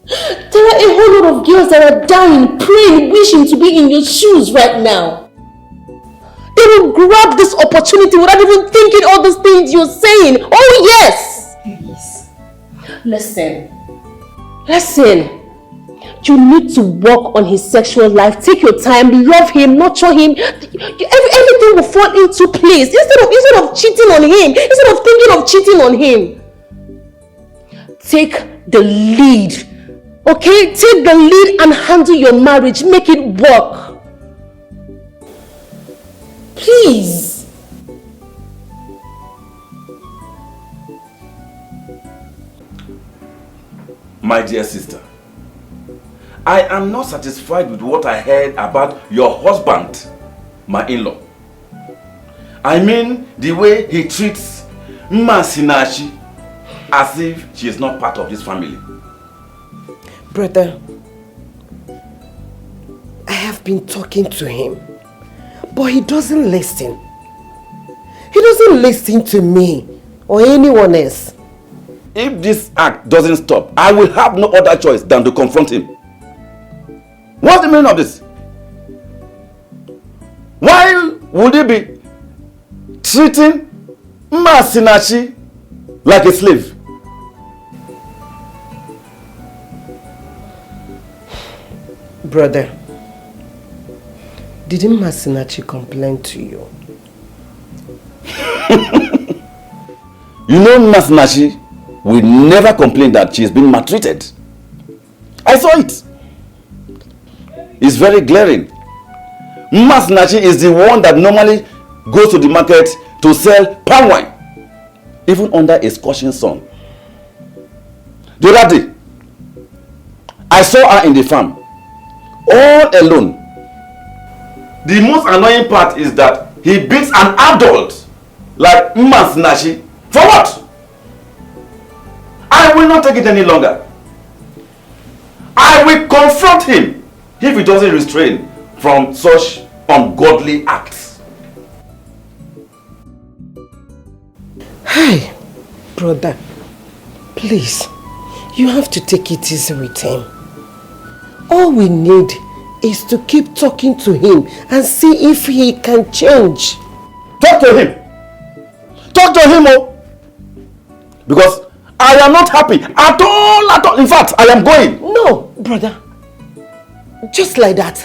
There are a whole lot of girls that are dying, praying, wishing to be in your shoes right now. They will grab this opportunity without even thinking all those things you're saying. Oh yes! Listen. You need to work on his sexual life. Take your time, love him, nurture him. Everything will fall into place. Instead of cheating on him, instead of thinking of cheating on him. Take the lead. Okay? Take the lead and handle your marriage. Make it work. Please. My dear sister, I am not satisfied with what I heard about your husband, my in-law. I mean the way he treats Mma Sinachi as if she is not part of this family. Brother, I have been talking to him, but he doesn't listen. He doesn't listen to me or anyone else. If this act doesn't stop, I will have no other choice than to confront him. What's the meaning of this? Why would he be treating Mma Sinachi like a slave? Brother, did Mma Sinachi complain to you? You know Mma Sinachi will never complain that she is being maltreated. I saw it. It's very glaring. Mma Sinachi is the one that normally goes to the market to sell palm wine, even under a scorching sun. The other day, I saw her in the farm, all alone. The most annoying part is that he beats an adult like Mma Sinachi. For what? I will not take it any longer. I will confront him if he doesn't restrain from such ungodly acts. Hey, brother, please, you have to take it easy with him. All we need is to keep talking to him and see if he can change. Talk to him. Talk to him, oh. Because I am not happy at all. In fact, I am going. No, brother. Just like that.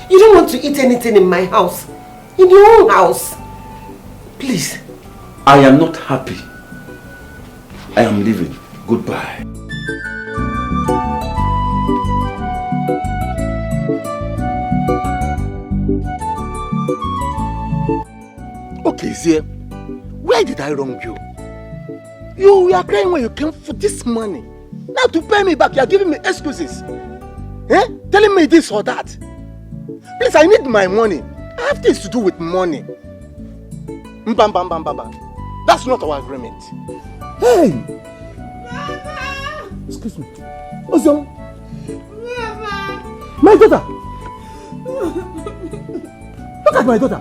You don't want to eat anything in my house. In your own house. Please. I am not happy. I am leaving. Goodbye. Okay, Zia. Where did I wrong you? You are crying when you came for this money. Now to pay me back, you are giving me excuses. Eh? Telling me this or that. Please, I need my money. I have things to do with money. Bam, bam, bam, bam, bam. That's not our agreement. Hey! Excuse me. What's wrong? My daughter! Look at my daughter!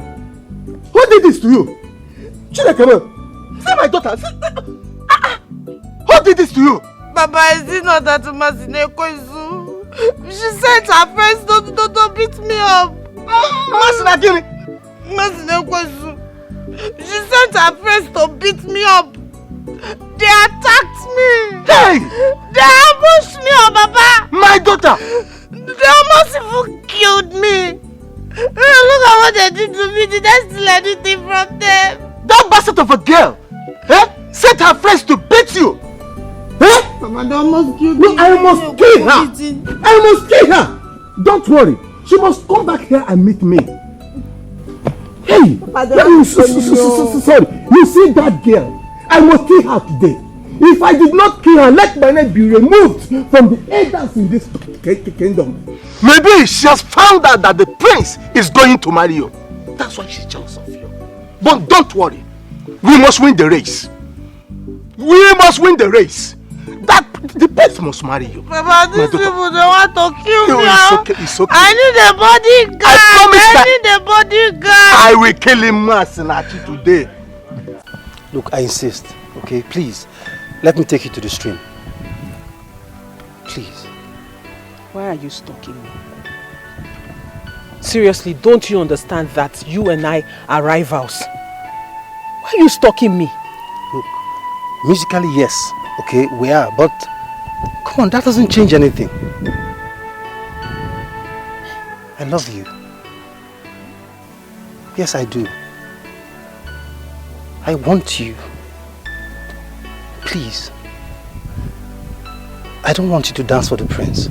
Who did this to you? Chinekeme! See my daughter! Who did this to you? Baba, is it not that Masineko? She said her friends don't beat me up. Masinagini! Masineko. She sent her friends to beat me up. They attacked me. Hey! They ambushed me, oh Baba. My daughter! They almost even killed me. Look at what they did to me. Did I steal anything from them? That bastard of a girl, sent her friends to beat you. Mama, they almost killed me. No, I must kill her. I must kill her. Don't worry. She must come back here and meet me. Hey, sorry. You see that girl? I must kill her today. If I did not kill her, let my name be removed from the elders in this kingdom. Maybe she has found out that the prince is going to marry you. That's why she's jealous of you. But don't worry. We must win the race. We must win the race. That the prince must marry you. Baba, these people, they want to kill me. It's okay. I need a bodyguard. I need a bodyguard. I will kill him, Masinachi, today. Look, I insist. Okay, please. Let me take you to the stream. Please. Why are you stalking me? Seriously, don't you understand that you and I are rivals? Why are you stalking me? Look, musically, yes. Okay, we are, but come on, that doesn't change anything. I love you. Yes, I do. I want you. Please. I don't want you to dance for the prince.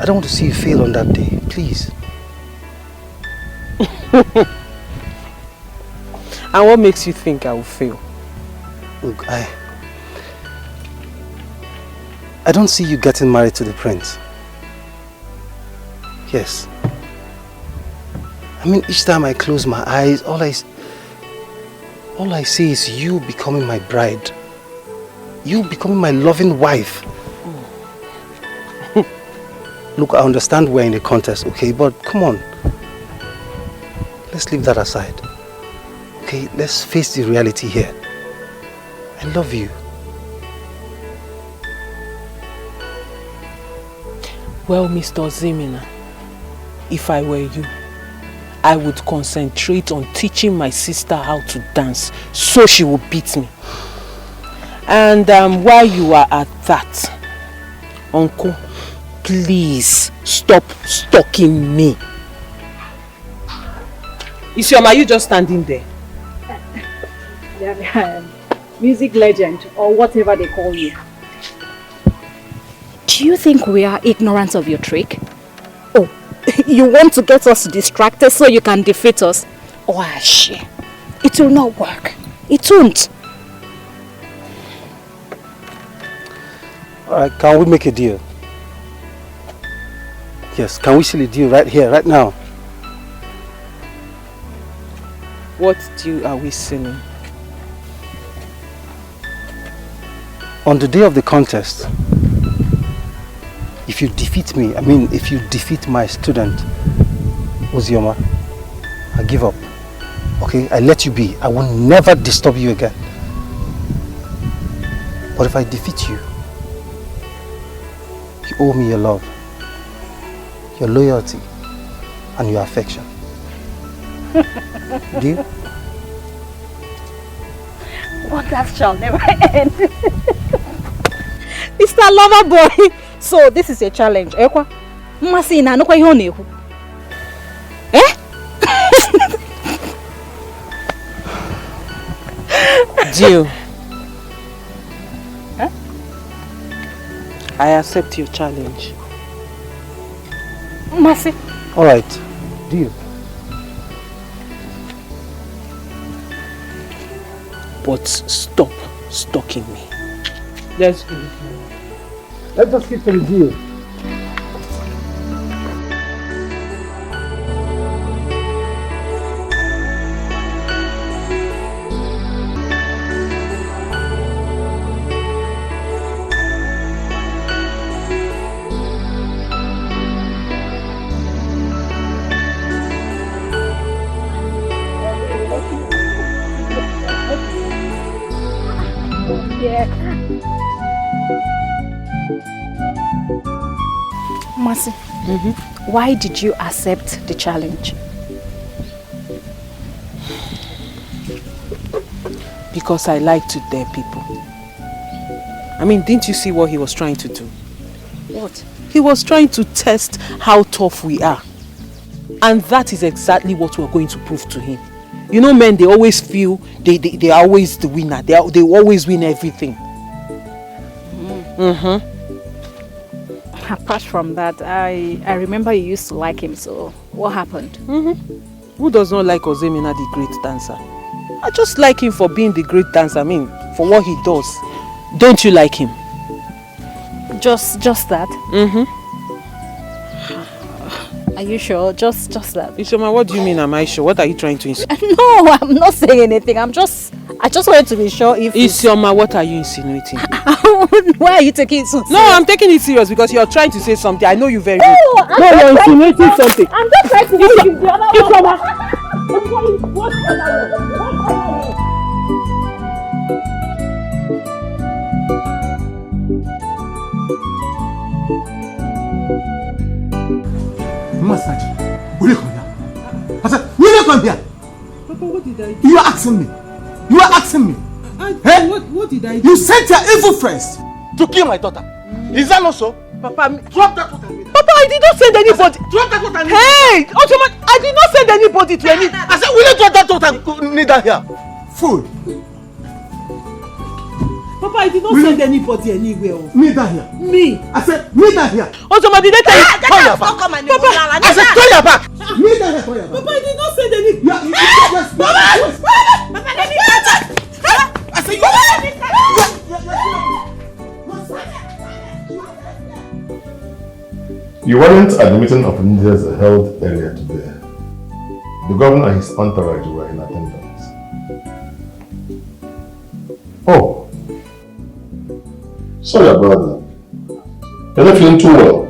I don't want to see you fail on that day, please. And what makes you think I will fail? Look, I don't see you getting married to the prince. Yes. I mean, each time I close my eyes, all I see is you becoming my bride. You becoming my loving wife. Look, I understand we're in a contest, okay? But come on. Let's leave that aside. Okay, let's face the reality here. I love you. Well, Mr. Zemina, if I were you, I would concentrate on teaching my sister how to dance so she will beat me. And while you are at that, Uncle, please stop stalking me. Isioma, are you just standing there? Music legend or whatever they call you. Do you think we are ignorant of your trick? Oh, you want to get us distracted so you can defeat us? Oh, shit. It will not work. It won't. Alright, can we make a deal? Yes, can we seal a deal right here, right now? What deal are we sealing? On the day of the contest, if you defeat me, if you defeat my student, Ozioma, I give up. Okay, I let you be. I will never disturb you again. But if I defeat you, you owe me your love, your loyalty, and your affection. Deal? What that shall never end. Mr. Loverboy, so this is a challenge. Eh? Deal. Huh? I accept your challenge. Mercy. Alright, deal. But stop stalking me. Let's just keep to the deal. Mercy, why did you accept the challenge? Because I like to dare people. I mean, didn't you see what he was trying to do? What? He was trying to test how tough we are. And that is exactly what we're going to prove to him. You know, men, they always feel they are always the winner. They always win everything. Apart from that, I remember you used to like him, so what happened? Who does not like Ozemina, the great dancer? I just like him for being the great dancer. I mean, for what he does. Don't you like him? Just that? Are you sure? Just that? Ishoma, what do you mean, am I sure? What are you trying to insinuate? No, I'm not saying anything. I just wanted to be sure if... Ishoma, what are you insinuating? Why are you taking it so serious? No, I'm taking it serious because you're trying to say something. I know you very well. No, you're insinuating something. I'm just trying to make you the other Ishoma! Masaji, will you come here? I said, will you come here? Papa, what did I do? You are asking me. You are asking me. What did I do? You sent your evil friends to kill my daughter. Is that not so? Papa, drop that water. Papa, I did not send anybody. Drop that water. Hey, Ottoman, I did not send anybody to any. I said, will you drop that water? Need that here. Fool. Papa, I did not send anybody anywhere. Me that here. Me. I said, me that here. Also, did they tell you? Turn your back. Papa, I said, turn your back. Me that here, turn your back. Papa, I did not send any. Yes, Papa, let me catch it. I said, You weren't at the meeting of leaders held earlier today. The governor and his entourage were in attendance. Oh, sorry about that. You're not feeling too well.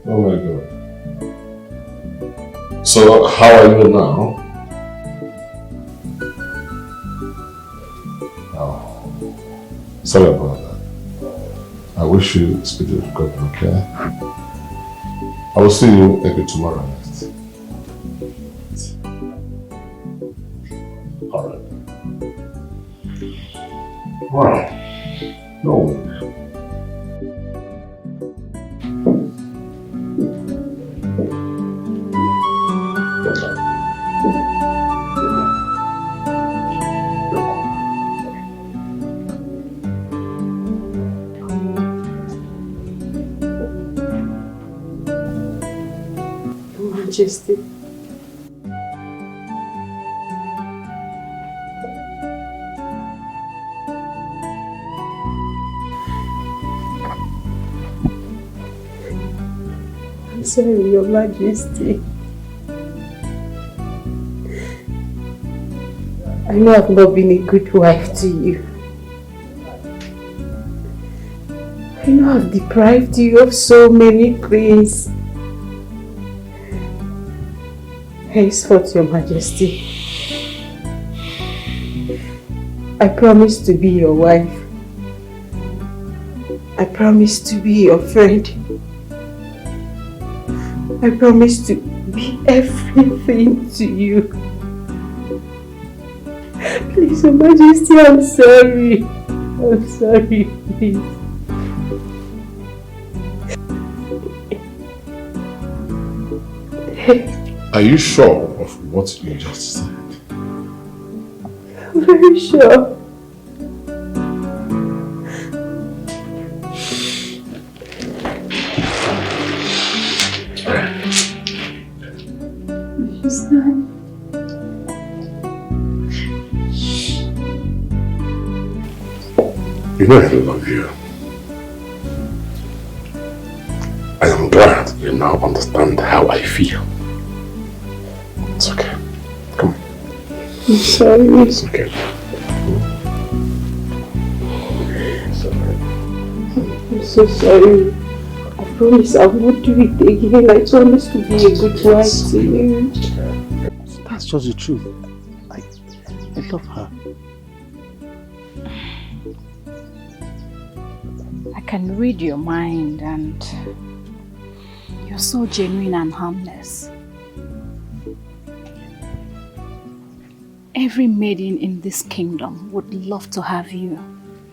Oh my God. So, how are you now? Oh, sorry about that. I wish you speedy recovery, okay? I will see you maybe tomorrow night. Alright. Wow. No. Majesty. I'm sorry, Your Majesty. I know I've not been a good wife to you. I know I've deprived you of so many things. Henceforth, Your Majesty, I promise to be your wife. I promise to be your friend. I promise to be everything to you. Please, Your Majesty, I'm sorry. I'm sorry, please. Are you sure of what you just said? I'm very sure. You know I love you. I am glad you now understand how I feel. It's okay. Come on. I'm sorry. It's okay. It's okay. I'm so sorry. I promise I won't do it again. I promise to be a good wife to you. That's just the truth. I love her. I can read your mind and you're so genuine and harmless. Every maiden in this kingdom would love to have you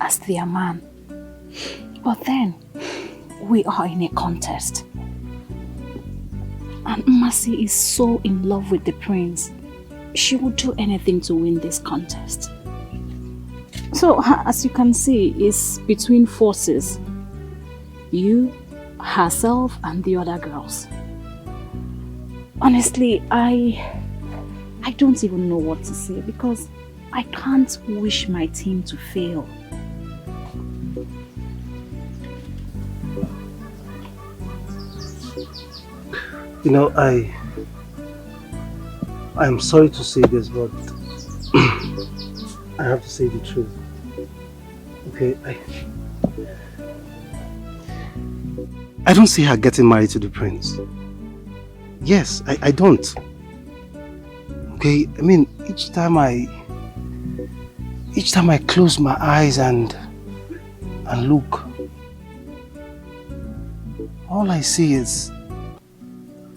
as their man. But then, we are in a contest. And Mercy is so in love with the prince. She would do anything to win this contest. So, as you can see, it's between forces. You, herself, and the other girls. Honestly, I don't even know what to say because I can't wish my team to fail. You know, I'm sorry to say this, but I have to say the truth. Okay, I don't see her getting married to the prince. Yes, I don't. Okay, I mean, each time I close my eyes and look, all I see is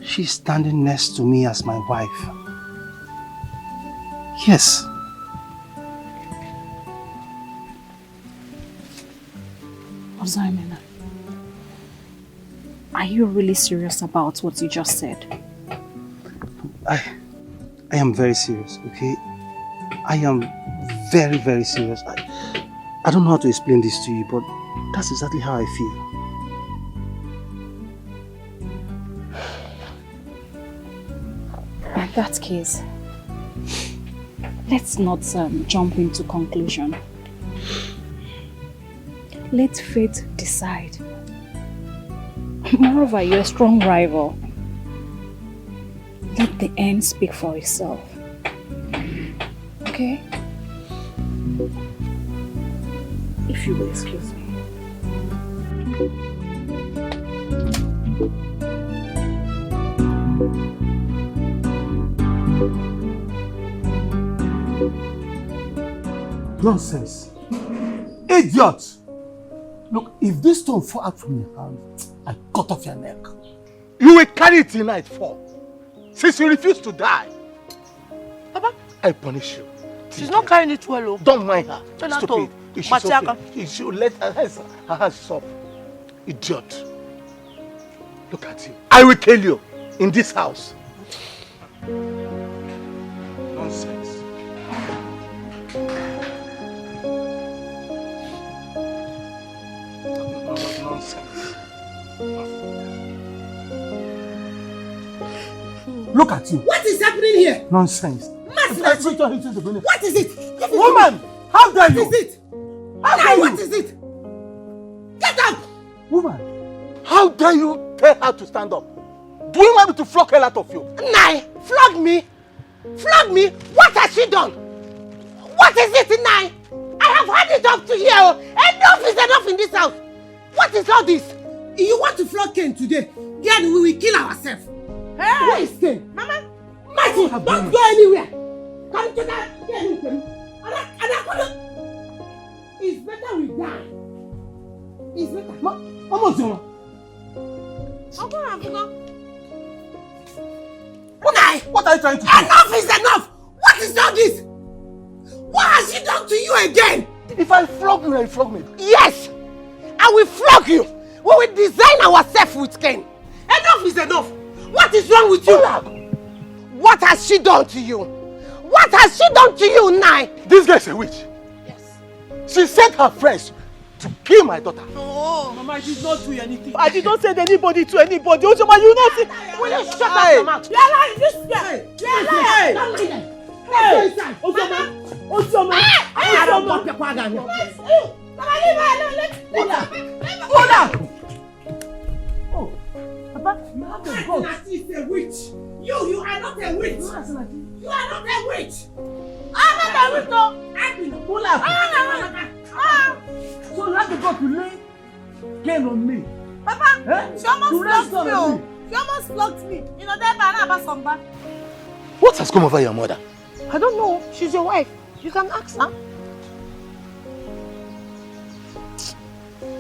she's standing next to me as my wife. Yes. Ozaimena, are you really serious about what you just said? I am very serious, okay? I am very, very serious. I don't know how to explain this to you, but that's exactly how I feel. In that case, let's not jump into conclusion. Let fate decide. Moreover, you're a strong rival. Let the end speak for itself. Okay? If you will excuse me. Nonsense. Idiot! Look, if this stone fall out from your hand, I cut off your neck. You will carry it till nightfall. Since you refuse to die. Papa, I punish you. She's not carrying it well. Don't mind her. Stupid. She's okay. You should let her hands stop. Idiot. Look at you. I will kill you in this house. Nonsense. Nonsense. Look at you. What is happening here? Nonsense. What is it? Woman, how dare you? What is it? How dare you? What is it? Get up! Woman, how dare you tell her to stand up? Do you want me to flog hell out of you? Nai, flog me? Flog me? What has she done? What is it, Nai? I have had it up to here. Enough is enough in this house. What is all this? You want to flog Ken today? Then we will kill ourselves. Hey! Where is Ken? Mama! Marty, don't go anywhere. Come to that. It's better we die. It's better. Almost. What are you trying to do? Enough is enough! What is all this? What has she done to you again? If I flog you, you flog me. Yes! I will flog you! We will design ourselves with Ken. Enough is enough! What is wrong with you? What has she done to you? What has she done to you, Nai? This girl is a witch. Yes. She sent her friends to kill my daughter. Oh, Mama, I did not do anything. I did not send anybody to anybody. Ojoma, you not see. Will you shut up your mouth? You're lying. This guy. You're lying. Hey, Ojoma. Ojoma. I don't want your father here. Mama, leave her alone. Oh, Papa, you have the ghost. Nati is a witch. You are not a witch. You are not a witch. I'm not a witch, no. I've been a puller. So you have to go to lay gain on me. Papa, she almost flogged me. She almost flogged me. You know that man. What has come over your mother? I don't know. She's your wife. You can ask her.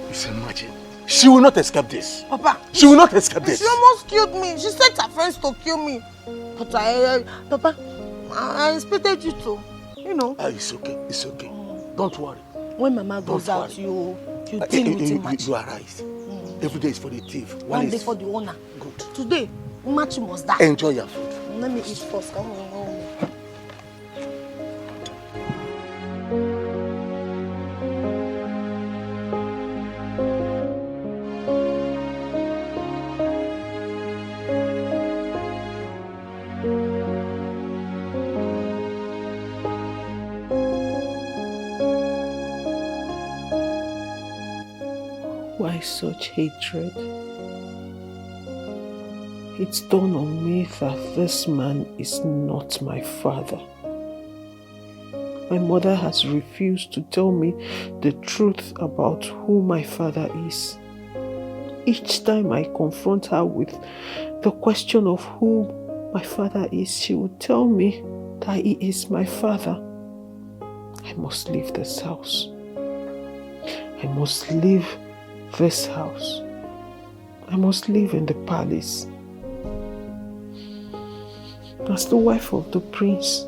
Just imagine. She will not escape this. Papa. She will not escape this. She almost killed me. She sent her friends to kill me. But Papa, I expected you to, you know. It's okay. It's okay. Don't worry. When Mama goes out, you deal with him much. You are right. Every day is for the thief. One day for the owner. Good. Today, much must die. Enjoy your food. Let me eat first. Come on. Why such hatred? It's dawned on me that this man is not my father. My mother has refused to tell me the truth about who my father is. Each time I confront her with the question of who my father is, she would tell me that he is my father. I must leave this house. I must leave this house. I must live in the palace as the wife of the prince.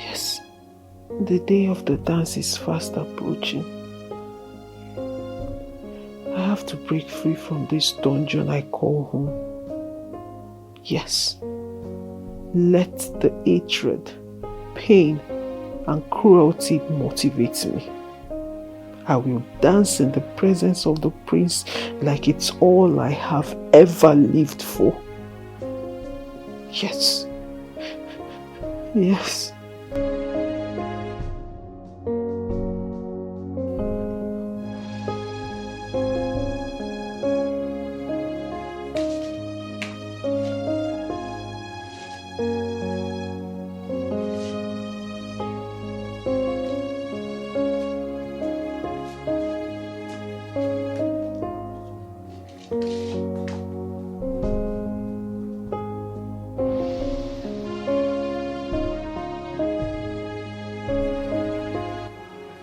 Yes, the day of the dance is fast approaching. I have to break free from this dungeon I call home. Yes, let the hatred, pain, and cruelty motivates me. I will dance in the presence of the prince like it's all I have ever lived for. Yes. Yes.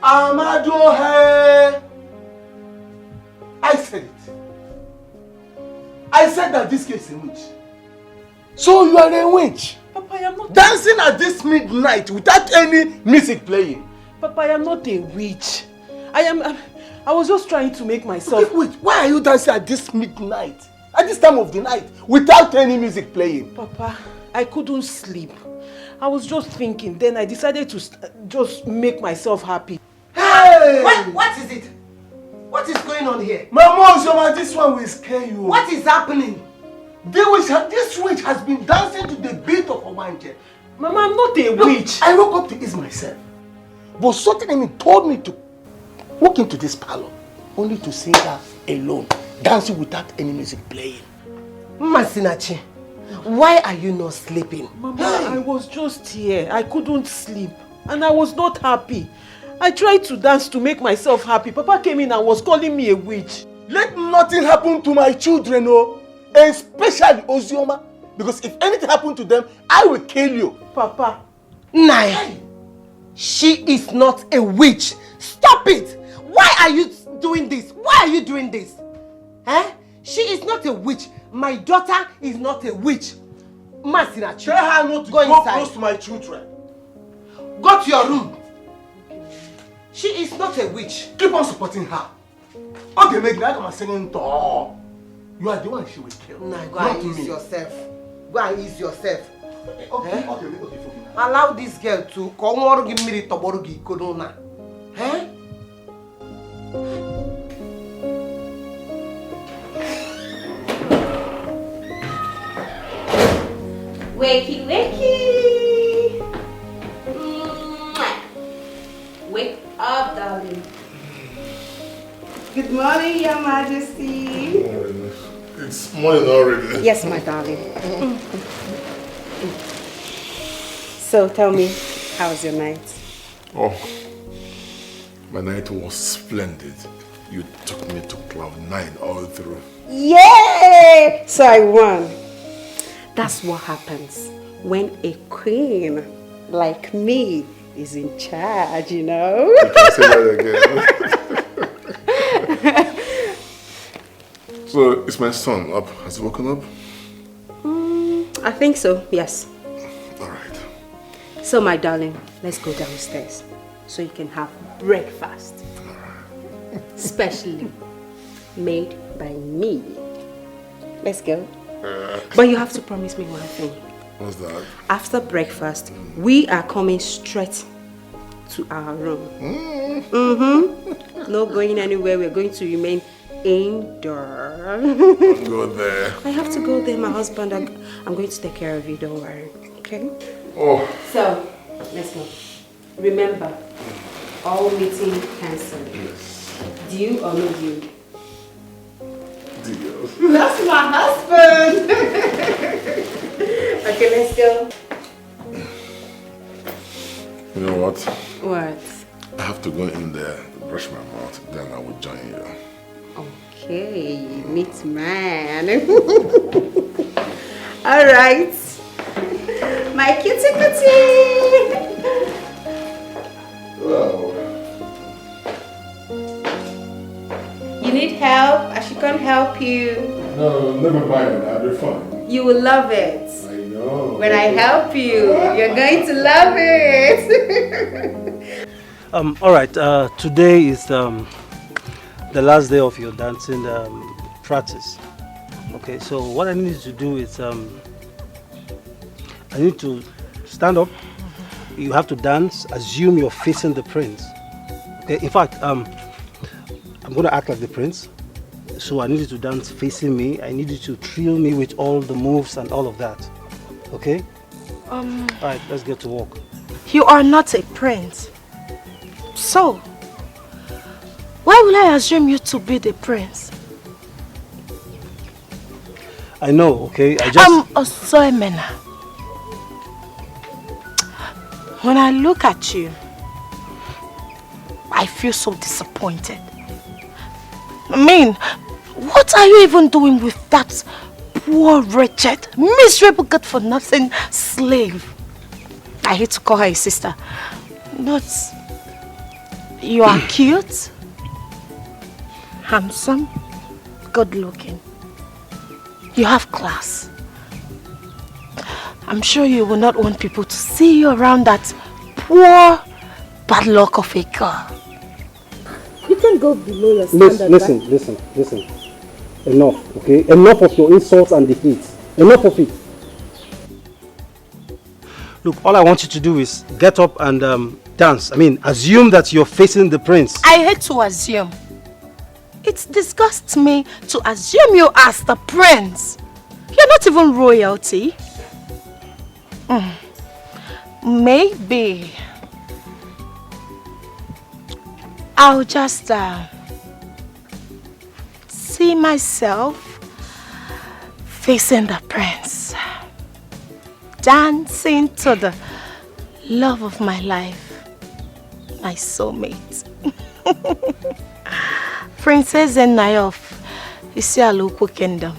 Amadohe! I said it. I said that this case is a witch. So you are a witch? Papa, I am not dancing at this midnight without any music playing. Papa, I am not a witch. I was just trying to make myself... Okay, wait, why are you dancing at this midnight? At this time of the night, without any music playing? Papa, I couldn't sleep. I was just thinking, then I decided to just make myself happy. Hey! What is it? What is going on here? Mama, this one will scare you. What is happening? This witch has been dancing to the beat of Omanje. Mama, I'm not a witch. I woke up to ease myself. But something in me told me to walk into this parlor only to see her alone, dancing without any music playing. Masinachi, why are you not sleeping? Mama, I was just here. I couldn't sleep. And I was not happy. I tried to dance to make myself happy. Papa came in and was calling me a witch. Let nothing happen to my children, oh, especially Ozioma. Because if anything happened to them, I will kill you. Papa. Nai, she is not a witch. Stop it. Why are you doing this? Why are you doing this? Eh? She is not a witch. My daughter is not a witch. Masinachi, tell her not to go close to my children. Go to your room. She is not a witch. Keep on supporting her. Okay, make like I'm saying, you are the one she will kill. Nah, go and ease yourself. Go and ease yourself. Okay. Allow this girl to come give me the corona. Eh? Wakey, wakey. Wake up, darling. Good morning, Your Majesty. It's morning already. Yes, my darling. So tell me, how's your night? Oh, my night was splendid. You took me to cloud 9 all through. Yay! So I won. That's what happens when a queen like me is in charge, you know? You can say that again. So, is my son up? Has he woken up? I think so, yes. Alright. So, my darling, let's go downstairs so you can have breakfast. Specially made by me. Let's go. But you have to promise me one thing. What's that? After breakfast, we are coming straight to our room. Not going anywhere. We're going to remain indoor. Go there. I have to go there. My husband, I'm going to take care of you. Don't worry. Okay? Oh. So, let's go. Remember, all meeting cancelled. Yes. Deal or no deal? Deal. That's my husband. Okay, let's go. You know what? What? I have to go in there to brush my mouth, then I will join you. Okay, meet man. All right. My kitty kitty. Wow. You need help? I should come help you. No, never mind. I'll be fine. You will love it. I know. When I help you, you're going to love it. All right. Today is the last day of your dancing practice. Okay. So what I need you to do is I need to stand up you have to dance. Assume you're facing the prince. Okay. In fact, I'm going to act like the prince. So I need you to dance facing me. I need you to thrill me with all the moves and all of that. Okay? All right, let's get to work. You are not a prince. So, why will I assume you to be the prince? I know, okay? I'm Osoemena. When I look at you, I feel so disappointed. I mean, what are you even doing with that poor, wretched, miserable, good-for-nothing slave? I hate to call her a sister, but you are cute, handsome, good-looking. You have class. I'm sure you will not want people to see you around that poor, bad luck of a girl. You can go below your standard. Listen. Enough, okay? Enough of your insults and defeats. Enough of it. Look, all I want you to do is get up and dance. I mean, assume that you're facing the prince. I hate to assume. It disgusts me to assume you as the prince. You're not even royalty. Maybe I'll just see myself facing the prince, dancing to the love of my life, my soulmate. Princess Zenai of Isialuku Kingdom.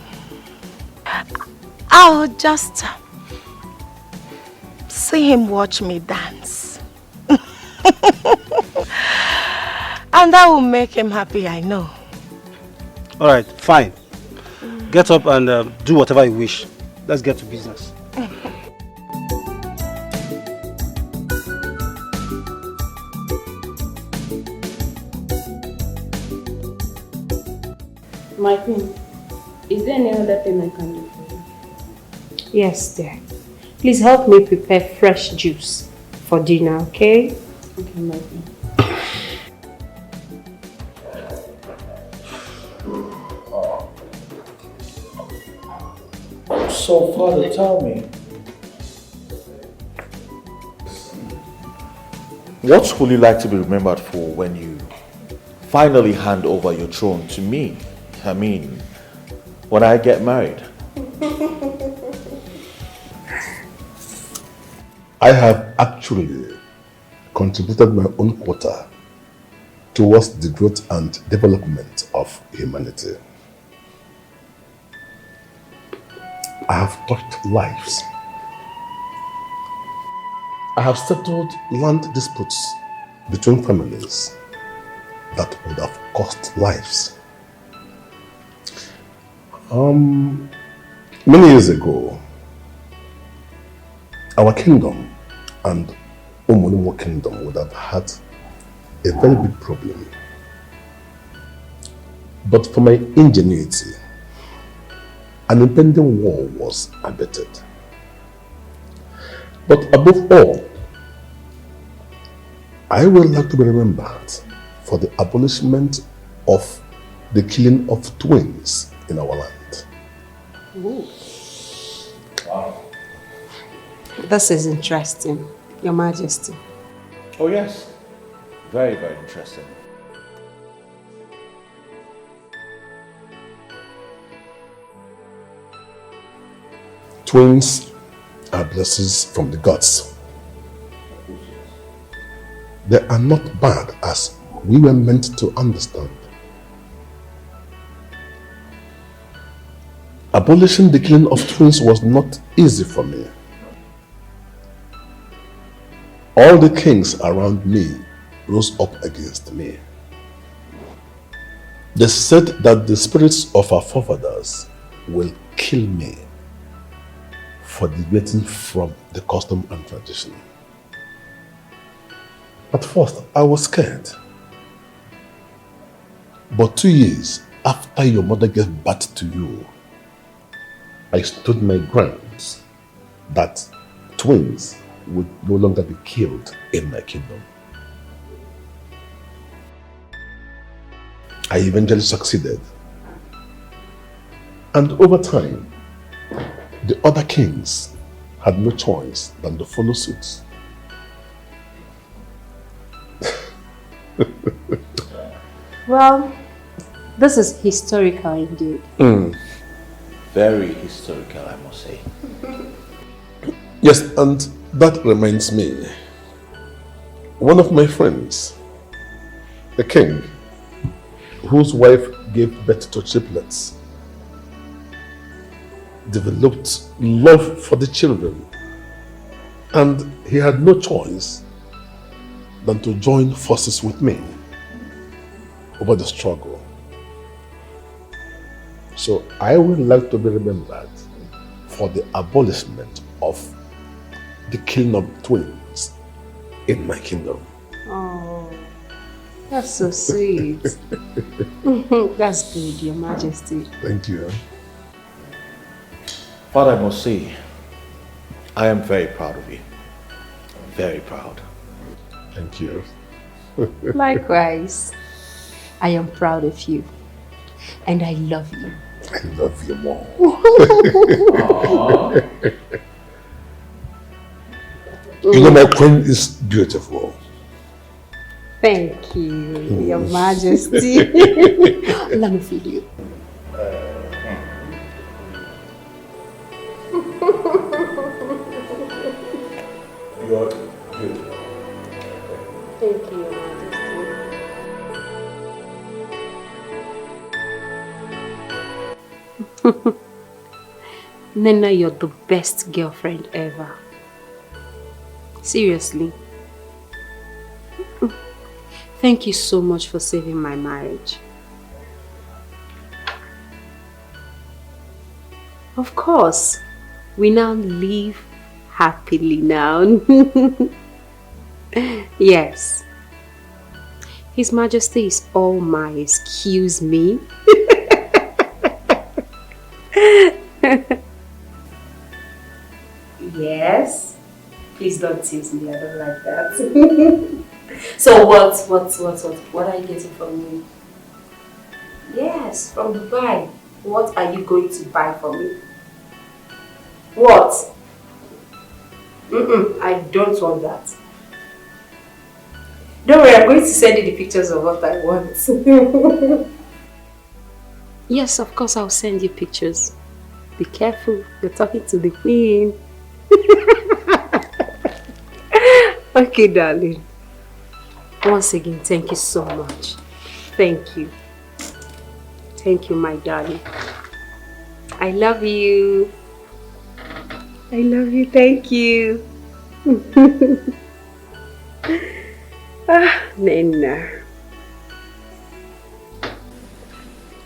I'll just see him watch me dance. And that will make him happy, I know. Alright, fine. Get up and do whatever you wish. Let's get to business. My queen, is there any other thing I can do for you? Yes, dear. Please help me prepare fresh juice for dinner, okay? Okay, my queen. So, Father, tell me, what would you like to be remembered for when you finally hand over your throne to me? I mean, when I get married. I have actually contributed my own quota towards the growth and development of humanity. I have touched lives. I have settled land disputes between families that would have cost lives. Many years ago, our kingdom and Omonimo kingdom would have had a very big problem. But for my ingenuity, an impending war was abated. But above all, I would like to be remembered for the abolishment of the killing of twins in our land. Ooh. Wow. This is interesting, Your Majesty. Oh yes, very, very interesting. Twins are blessings from the gods. They are not bad as we were meant to understand. Abolishing the killing of twins was not easy for me. All the kings around me rose up against me. They said that the spirits of our forefathers will kill me for deviating from the custom and tradition. At first, I was scared. But 2 years after your mother gave birth to you, I stood my grounds that twins would no longer be killed in my kingdom. I eventually succeeded. And over time, the other kings had no choice than to follow suit. Well, this is historical indeed. Very historical, I must say. Yes, and that reminds me. One of my friends, a king, whose wife gave birth to triplets, developed love for the children, and he had no choice than to join forces with me over the struggle. So I would like to be remembered for the abolishment of the killing of twins in my kingdom. Oh, that's so sweet. That's good, Your Majesty. Thank you. Father, I must say, I am very proud of you. Very proud. Thank you. Likewise, I am proud of you. And I love you. I love you more. You know, my queen is beautiful. Thank you, Your Majesty. Let me feed you. You're good. Thank you, Your Majesty. Nena, you're the best girlfriend ever. Seriously. Thank you so much for saving my marriage. Of course, we now live happily now. Yes. His Majesty is all my excuse me. Yes. Please don't tease me, I don't like that. So what are you getting from me? Yes, from Dubai. What are you going to buy for me? What? I don't want that. Don't worry, I'm going to send you the pictures of what I want. Yes, of course I'll send you pictures. Be careful, you're talking to the queen. Okay, darling. Once again, thank you so much. Thank you. Thank you, my darling. I love you. I love you, thank you. Nena.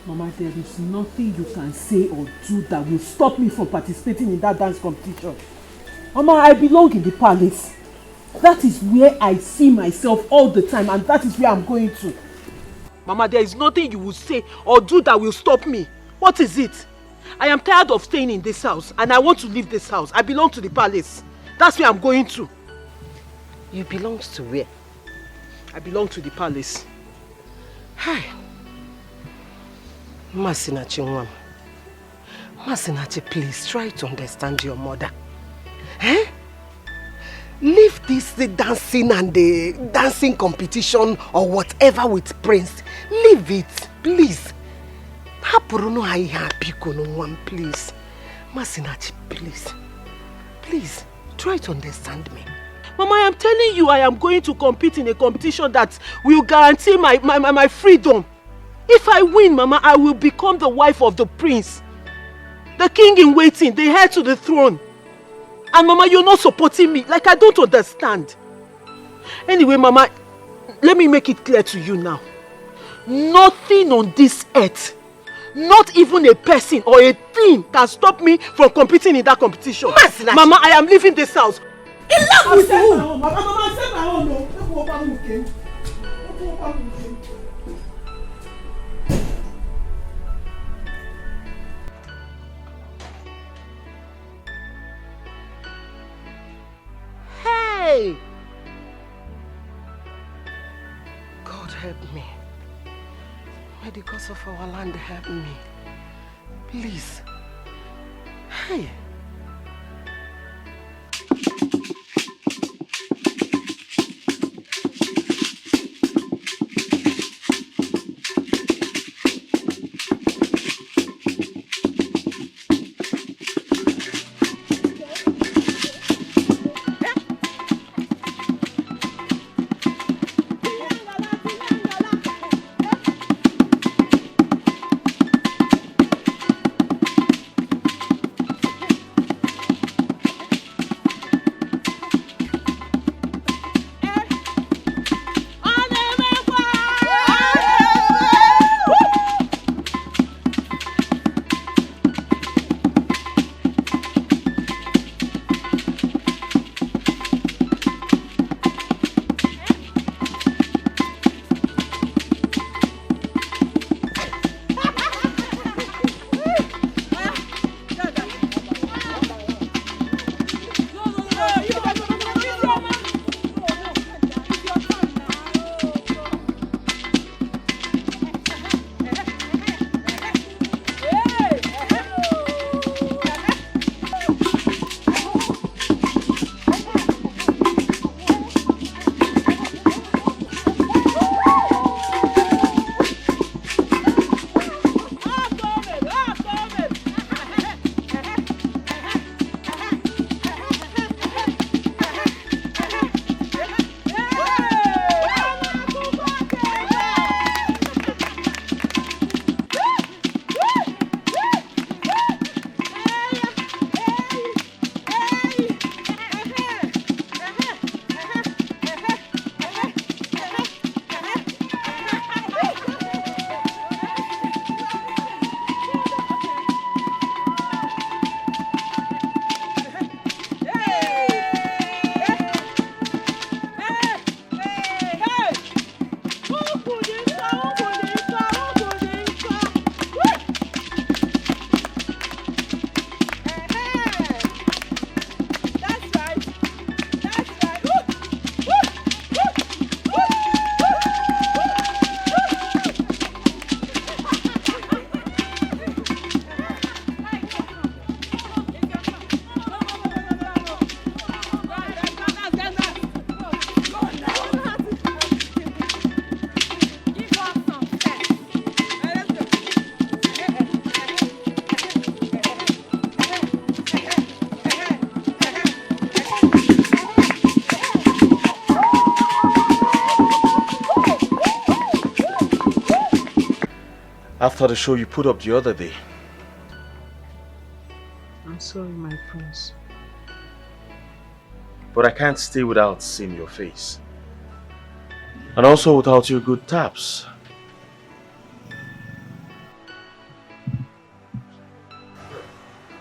Mama, there is nothing you can say or do that will stop me from participating in that dance competition. Mama, I belong in the palace. That is where I see myself all the time, and that is where I'm going to. Mama, there is nothing you will say or do that will stop me. What is it? I am tired of staying in this house, and I want to leave this house. I belong to the palace. That's where I'm going to. You belong to where? I belong to the palace. Hi. Masinachi, Nwam. Masinachi, please try to understand your mother. Eh? Leave the dancing and the dancing competition or whatever with Prince. Leave it, please. Please. Masinachi, please. Please, try to understand me. Mama, I am telling you, I am going to compete in a competition that will guarantee my freedom. If I win, Mama, I will become the wife of the prince. The king in waiting, the heir to the throne. And Mama, you're not supporting me. Like, I don't understand. Anyway, Mama, let me make it clear to you now. Nothing on this earth, not even a person or a thing can stop me from competing in that competition. Mama, I am leaving this house. Enough with you! Mama, I said my own, no. help me. May the gods of our land help me. Please. Hey. After the show you put up the other day. I'm sorry, my prince. But I can't stay without seeing your face. And also without your good taps.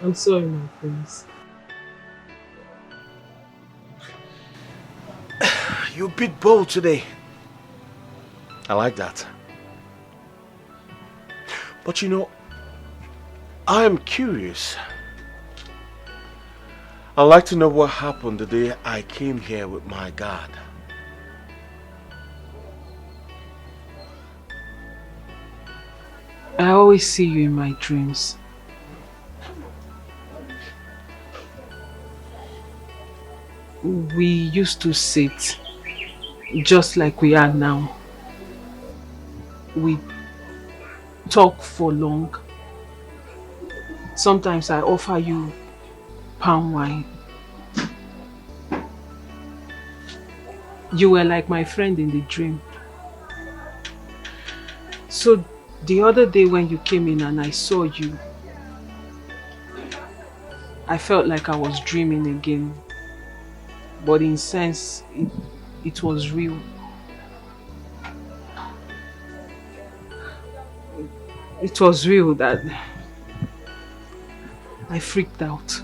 I'm sorry, my prince. You bit bold today. I like that. But you know, I am curious. I'd like to know what happened the day I came here with my guard. I always see you in my dreams. We used to sit just like we are now. We talk for long. Sometimes I offer you palm wine. You were like my friend in the dream. So the other day when you came in and I saw you, I felt like I was dreaming again. But in sense, it was real. It was real that I freaked out.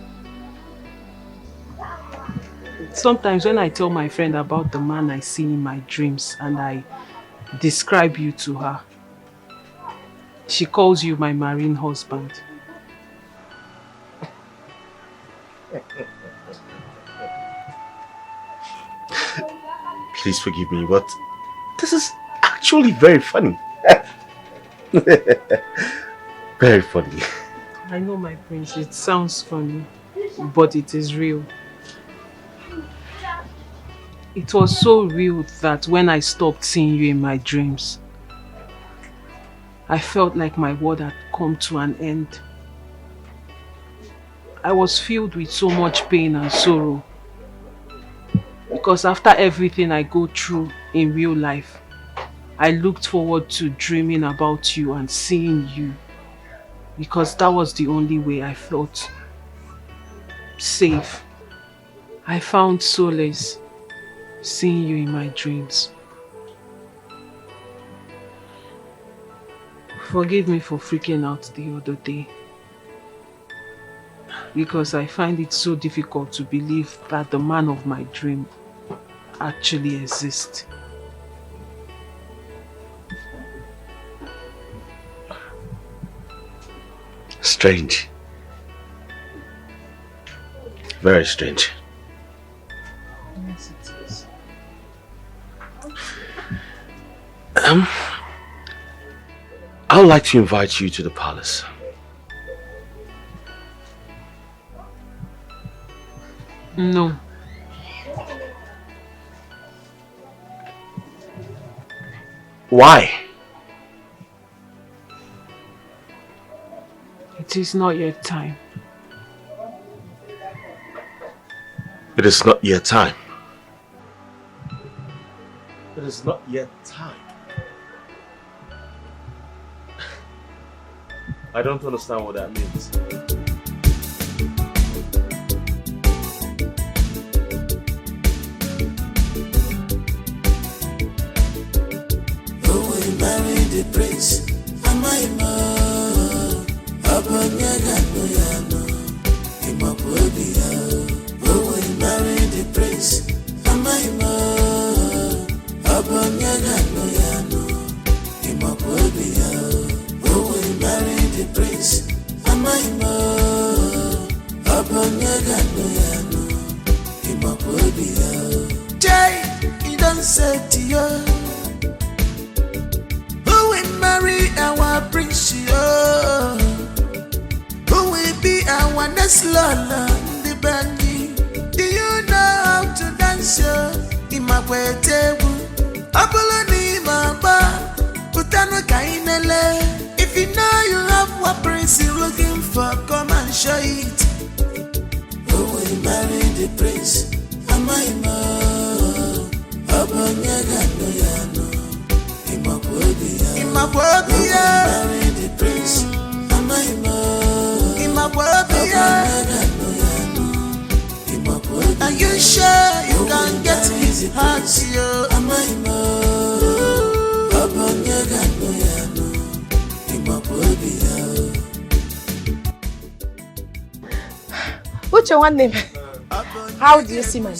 Sometimes when I tell my friend about the man I see in my dreams and I describe you to her, she calls you my marine husband. Please forgive me, but this is actually very funny. Very funny. I know, my prince, it sounds funny, but it is real. It was so real that when I stopped seeing you in my dreams, I felt like my world had come to an end. I was filled with so much pain and sorrow. Because after everything I go through in real life, I looked forward to dreaming about you and seeing you. Because that was the only way I felt safe. I found solace seeing you in my dreams. Forgive me for freaking out the other day. Because I find it so difficult to believe that the man of my dream actually exists. Strange. Very strange. Yes, it is. I would like to invite you to the palace. No. Why? It is not yet time. It is not yet time. It is not yet time. I don't understand what that means. Marry the prince, am I more? Abanyaga no yano, imapuebia. Oh, we marry the prince, am I more? Abanyaga no yano, imapuebia. Oh, we marry the prince, am I more? Abanyaga no yano, imapuebia. Jay, he don't say to you. Marry our prince, who will be our next Lola, the bandy. Do you know how to dance? In my way, table, Apollo, Mamba, Putano Kainele. If you know you have what prince you're looking for, come and show it. Who will marry the prince? Am I more? Abanyaga no yano. Imapuebia, marry the prince. Imapuebia, are you sure you can get his heart? What's your one name? How do you see my mom?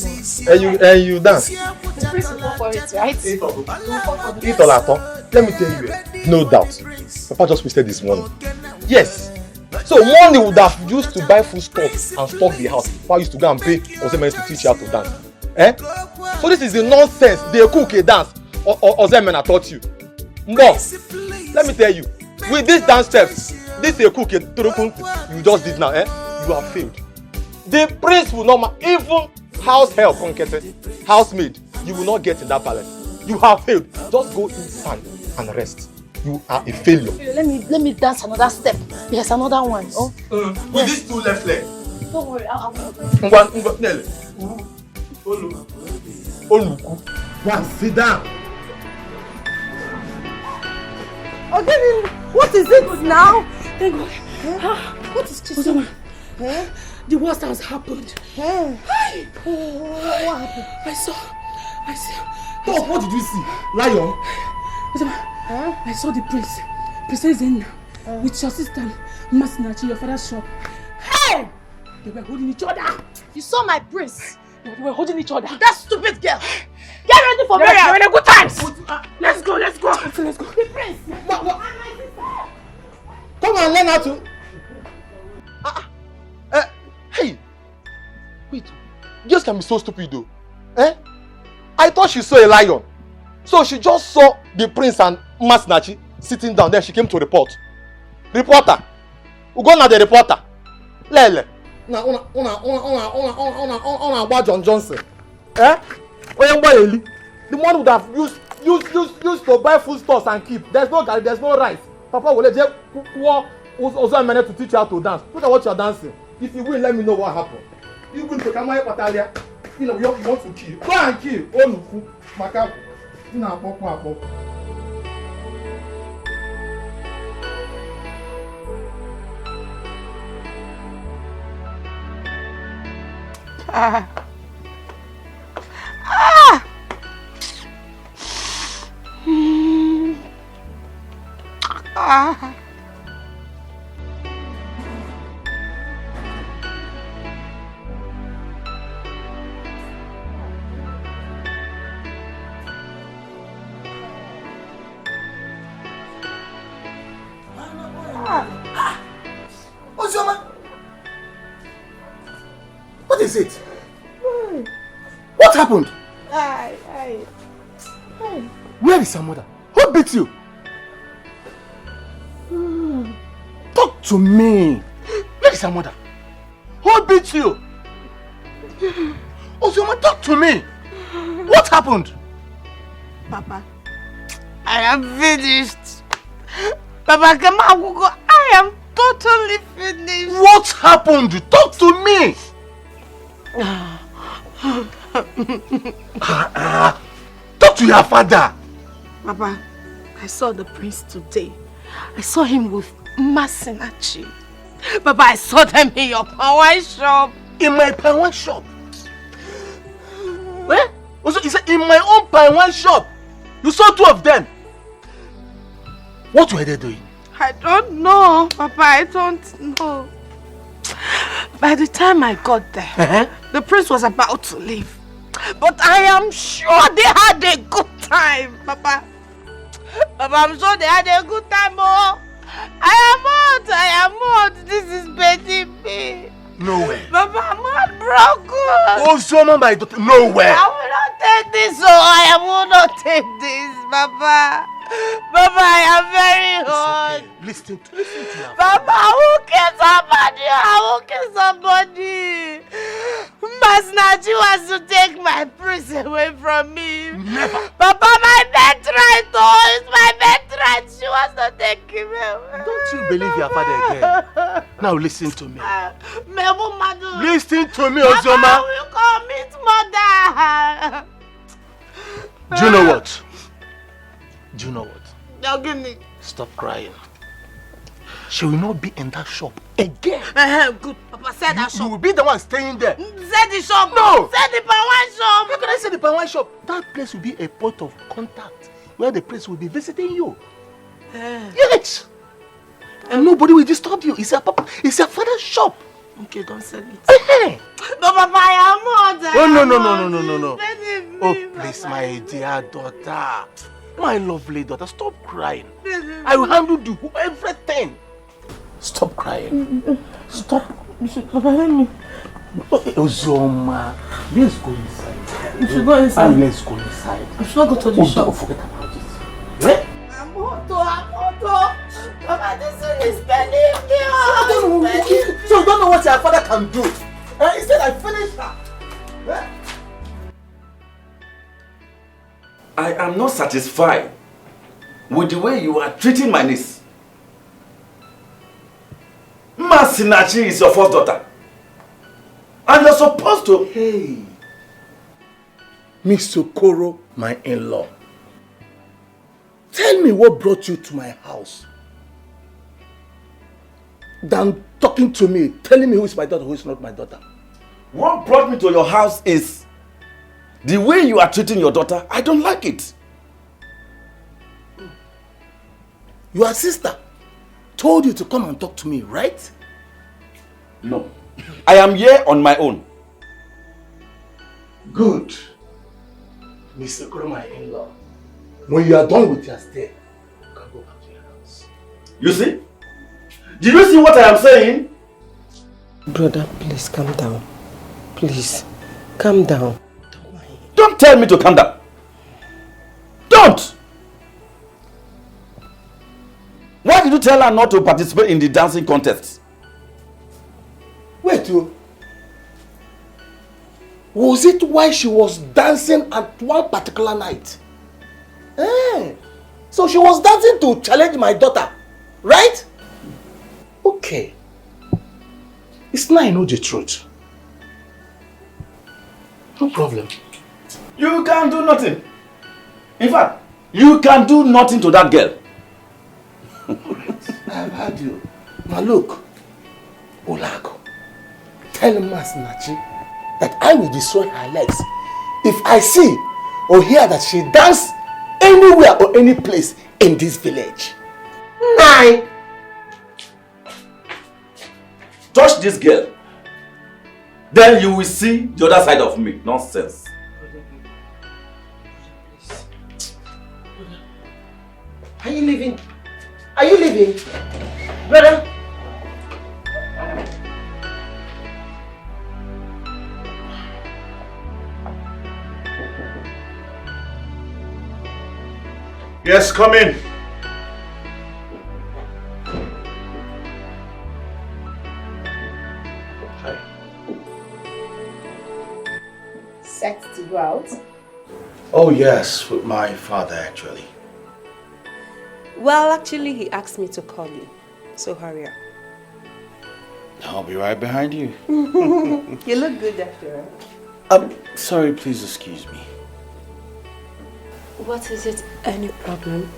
And you dance. The principal for it, right? Eat all at all. Let me tell you, no doubt. Papa just wasted this money. Yes. So money would have used to buy food stuff and stock the house. Papa used to go and pay Ozemen to teach you how to dance. Eh? So this is the nonsense. They cook a dance. Ozemen taught you. Mbo, let me tell you, with this dance steps, this is a cook you just did now. You have failed. The prince will not, even house help, housemaid, you will not get in that palace. You have failed. Just go inside and rest. You are a failure. Let me dance another step. Yes, another one. Oh. With these two left legs. Don't worry, I'll One, sit down. Okay, what is it now? Thank God. What is this? The worst has happened. What happened? I saw. Talk, what did you see? Lion? I saw the prince. Princess in with your sister, Masinachi, your father's shop. Hey! They were holding each other. You saw my prince. They were holding each other. That stupid girl. Get ready for burial. You're in a good times. Let's go. Okay, let's go. The prince. Come on, learn how to. Hey, wait. Girls can be so stupid though. I thought she saw a lion. So she just saw the prince and Masinachi sitting down. Then she came to report. Reporter. We go now the reporter. Lele. Na una John Johnson. Eh? The money would have used to buy food stores and keep. There's no garri, there's no rice. Papa will let you also a minute to teach you how to dance. Look at what you're dancing. If you will, let me know what happened. You will to Kamaya Patalia. You know, you want to kill. Go and kill. Oh, no. Maka. Na pop. Ah. What is it? What happened? Where is your mother? Who beat you? Talk to me. Where is your mother? Who beat you? Ozoma, talk to me. What happened? Papa, I am finished. Papa, I am totally finished. What happened? Talk to me. Talk to your father. Papa, I saw the prince today. I saw him with Masinachi. Papa, I saw them in your power shop. In my power shop? Where? Also, he said in my own power shop. You saw two of them. What were they doing? I don't know, Papa. I don't know. By the time I got there, the prince was about to leave. But I am sure they had a good time, Papa. Papa, I'm sure they had a good time, oh. I am hot. This is begging me. No way. Papa, I'm heartbroken. Oh, so my daughter. No way. I will not take this, I will not take this, Papa. Papa, I am very hot. Okay. Listen to her. Papa, I will kill somebody. Masinachi wants to take my prince away from me. Never. Papa, my birthright, it's my birthright. She wants to take him away. Don't you believe your father again? Now listen to me. Listen to me, Ozoma. Papa will commit murder. Do you know what? Do you know what? Now give me. Stop crying. She will not be in that shop again. Good. Papa, say that shop. You will be the one staying there. Say the shop. No. Say the power shop. How can I say the power shop? That place will be a point of contact where the prince will be visiting you. Yes. And nobody will disturb you. It's your papa. It's your father's shop. Okay, don't sell it. No, Papa, I am hot. No. Oh, please, my dear daughter. My lovely daughter, stop crying. I will handle everything. Stop crying. Stop. Papa, let me. Ozoma, let's go inside. You should go inside. And let's go inside. I should not go to the shop. Don't forget about it. Eh? I'm hot. Papa, this one is spelling me. So you don't know what your father can do. Instead, I finished her. Eh? I am not satisfied with the way you are treating my niece. Masinachi is your first daughter. And you're supposed to... Hey, Miss Okoro, my in-law. Tell me what brought you to my house. Than talking to me, telling me who is my daughter, who is not my daughter. What brought me to your house is the way you are treating your daughter. I don't like it. Your sister told you to come and talk to me, right? No. I am here on my own. Good. Mr. Okoro, my in-law. When you are done with your stay, you can go back to your house. You see? Did you see what I am saying? Brother, please calm down. Please, calm down. Don't tell me to calm down. Don't! did you tell her not to participate in the dancing contest? Wait, was it why she was dancing at one particular night? So she was dancing to challenge my daughter, right? Okay. It's now I know the truth. No problem. You can't do nothing. In fact, you can do nothing to that girl. I've heard you. Now look, Olago, tell Masinachi that I will destroy her legs if I see or hear that she dances anywhere or any place in this village. Nine. Touch this girl, then you will see the other side of me. Nonsense. Are you leaving? Are you leaving? Brother? Yes, come in. Set to go out? Oh yes, with my father actually. Well, actually he asked me to call you, so hurry up. I'll be right behind you. You look good after all. Sorry, please excuse me. What is it? Any problem?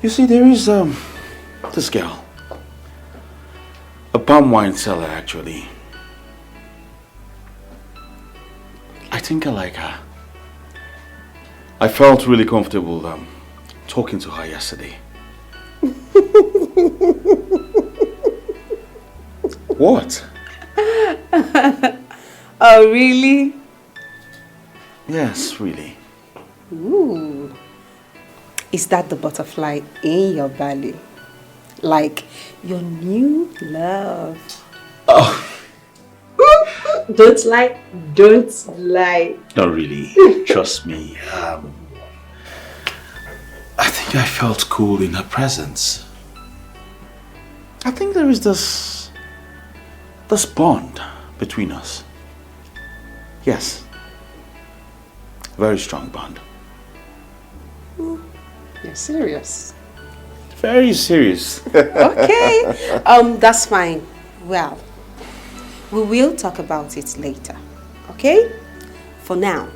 You see, there is this girl. A palm wine seller actually. I think I like her. I felt really comfortable talking to her yesterday. What? Oh, really? Yes, really. Ooh. Is that the butterfly in your belly? Like your new love? Oh. Don't lie. Don't lie. Not really. Trust me. I think I felt cool in her presence. I think there is this bond between us. Yes. Very strong bond. You're serious? Very serious. Okay. That's fine. Well, we will talk about it later. Okay? For now,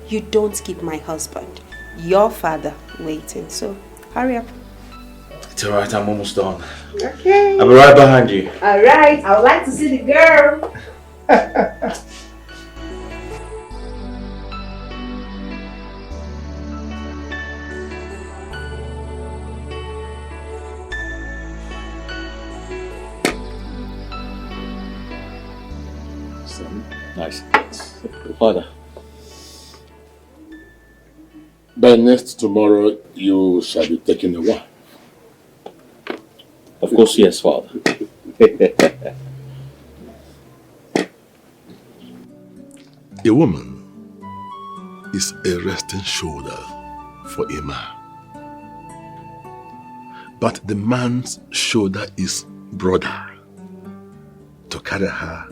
you don't keep my husband, your father, waiting. So, hurry up. It's alright, I'm almost done. Okay. I'll be right behind you. Alright, I would like to see the girl. Nice. Father, by next tomorrow you shall be taking a wife. Of course, yes, Father. A woman is a resting shoulder for a man. But the man's shoulder is broader to carry her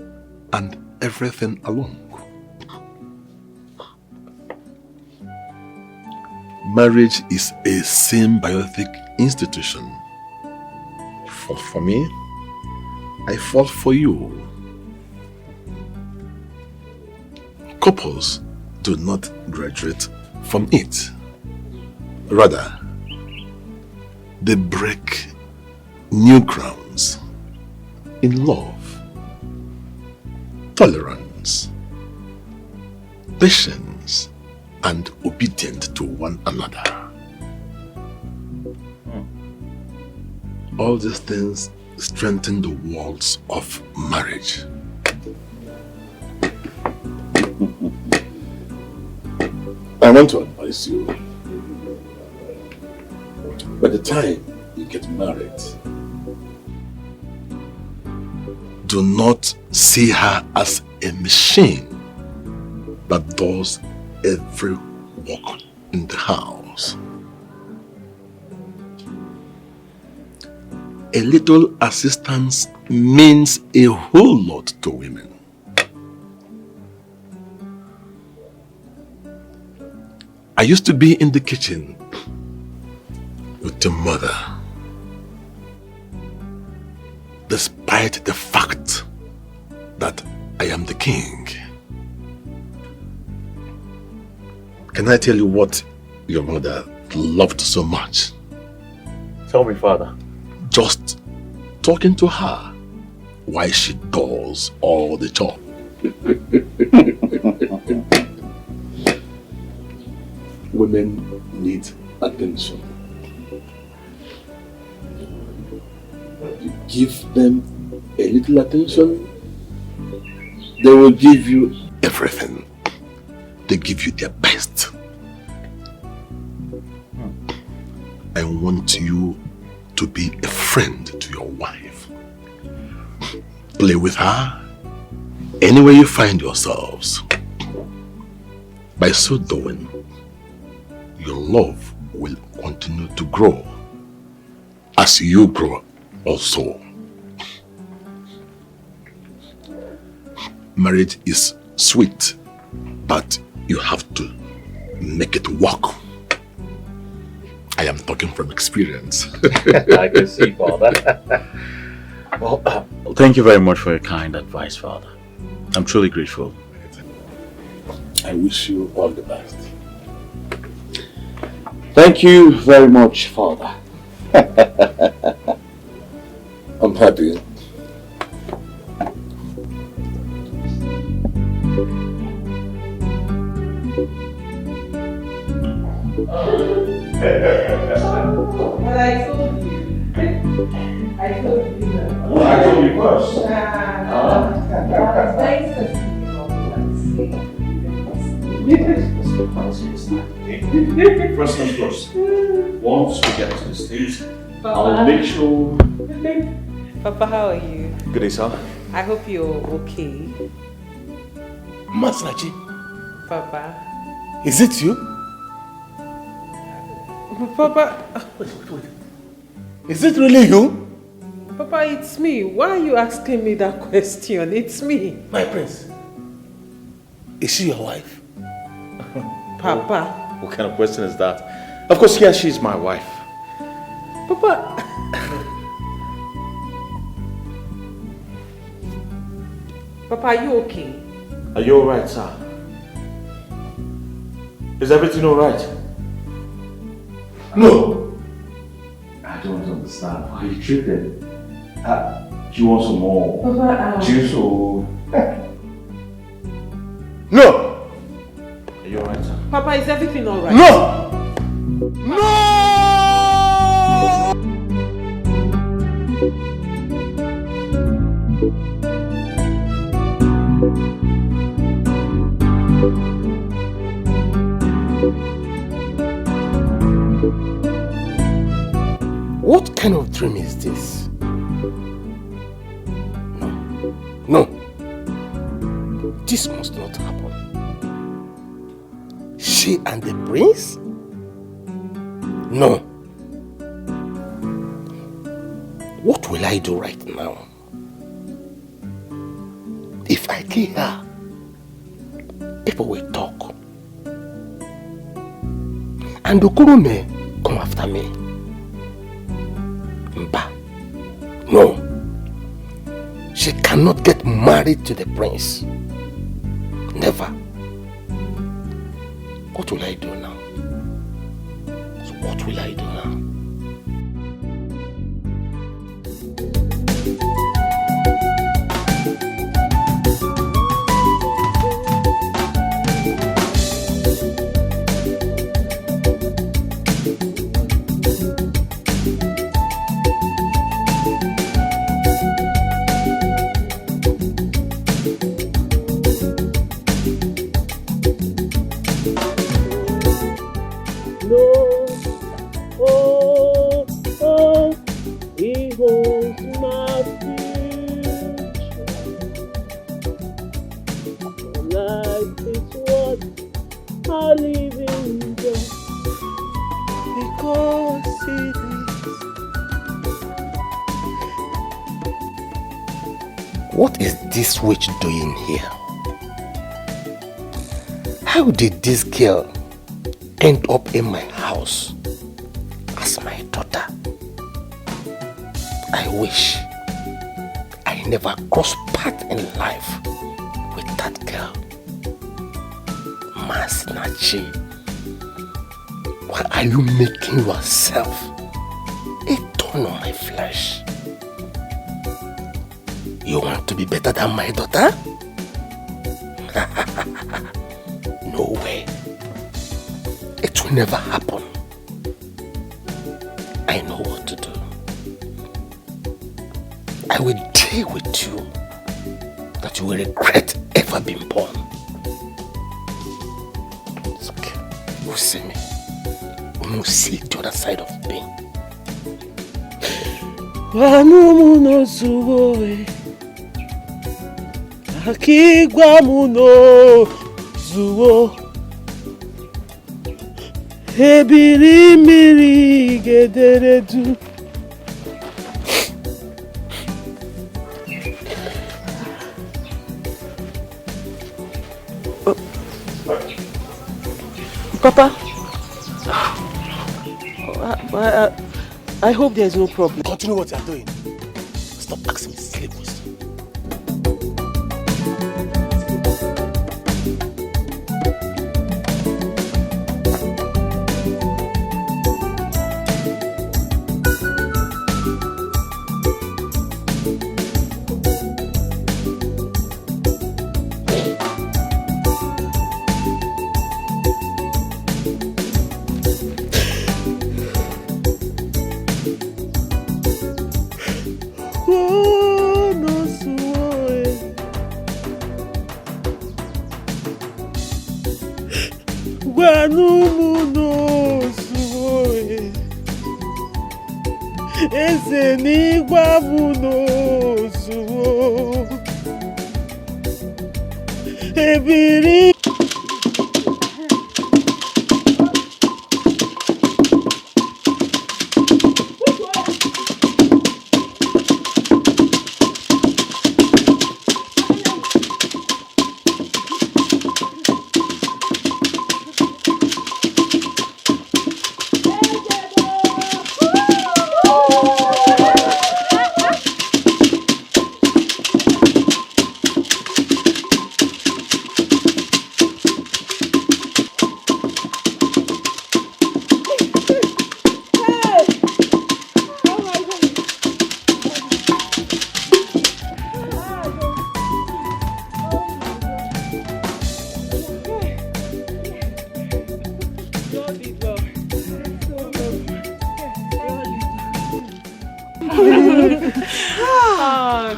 and everything along. Marriage is a symbiotic institution. Fought for me, I fought for you. Couples do not graduate from it. Rather, they break new grounds in love, tolerance, patience, and obedience to one another. All these things strengthen the walls of marriage. I want to advise you, by the time you get married, do not see her as a machine that does every work in the house. a little assistance means a whole lot to women. I used to be in the kitchen with your mother, despite the fact that I am the king. Can I tell you what your mother loved so much? Tell me, Father. Just talking to her while she does all the job. Women need attention. You give them a little attention, they will give you everything. They give you their best. I want you to be a friend to your wife. Play with her anywhere you find yourselves. By so doing, your love will continue to grow as you grow also. Marriage is sweet, but you have to make it work. I am talking from experience. I can see, Father. Well, thank you very much for your kind advice, Father. I'm truly grateful. I wish you all the best. Thank you very much, Father. I'm happy. But I told you. I told you that. Well, I told you first. First things first. Once we get to the States, I'll make sure. Papa, how are you? Good day, sir. I hope you're okay. Masnachi, Papa. is it you? Papa. Wait. Is it really you? Papa, it's me. Why are you asking me that question? It's me. My prince. Is she your wife? Papa. What kind of question is that? Of course, yes, she's my wife. Papa. Papa, are you okay? Are you alright, sir? Is everything alright? No. I don't understand why you treated. Do you want some more Papa, juice or? No. Are you alright, sir? Papa, is everything alright? No. No. What kind of dream is this? No. This must not happen. She and the prince? No. What will I do right now? If I kill her, people will talk. And Okoro may come after me. Mba. No. She cannot get married to the prince. Never. What will I do now? So what will I do now? Oh. What is this witch doing here? How did this girl end up in my house as my daughter? I wish I never crossed path in life with that girl. Masinachi, why are you making yourself a thorn on my flesh? You want to be better than my daughter? No way. It will never happen. I know what to do. I will deal with you that you will regret ever being born. It's okay. You'll see me. We will see the other side of pain. Zuo ebiri mmiri gederedu Papa, I hope there's no problem. Continue what you're doing. Stop asking me silly questions.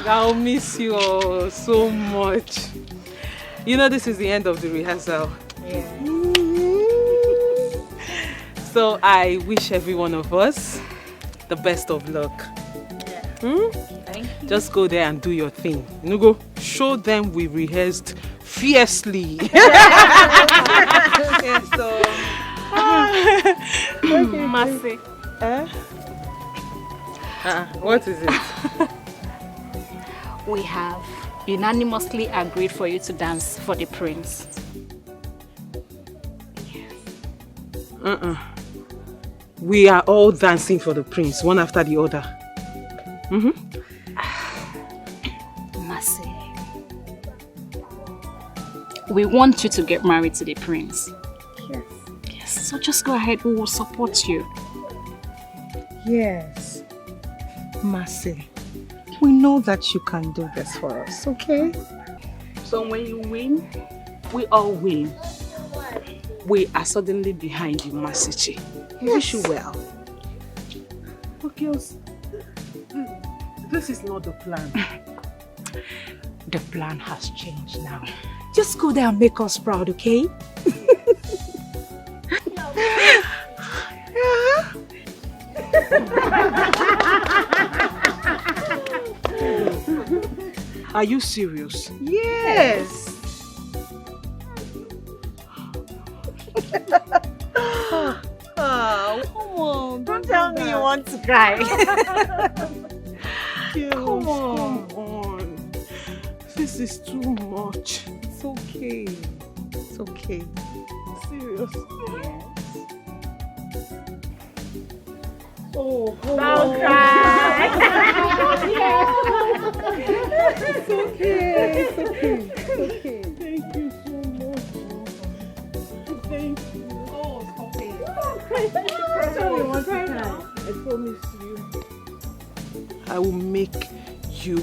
I'll miss you all so much. You know this is the end of the rehearsal. Yeah. So I wish every one of us the best of luck. Yeah. Thank you. Just go there and do your thing. You know, go show them we rehearsed fiercely. Okay, so Mercy. What is it? We have unanimously agreed for you to dance for the prince. We are all dancing for the prince, one after the other. Mercy. We want you to get married to the prince. Yes, so just go ahead, we will support you. yes, Mercy, we know that you can do this for us, okay? So when you win, we all win. We are suddenly behind you, Masichi. We wish you well. But girls, this is not the plan. The plan has changed now. Just go there and make us proud, okay? Are you serious? Yes. Oh, come on. Don't tell me you want to cry. Come on. This is too much. It's okay. It's okay. Serious? Yes. Oh, Don't cry. It's okay. It's okay. It's okay. Thank you so much. Thank you. Oh, stop it. Tell me one time. I promise you. I will make you.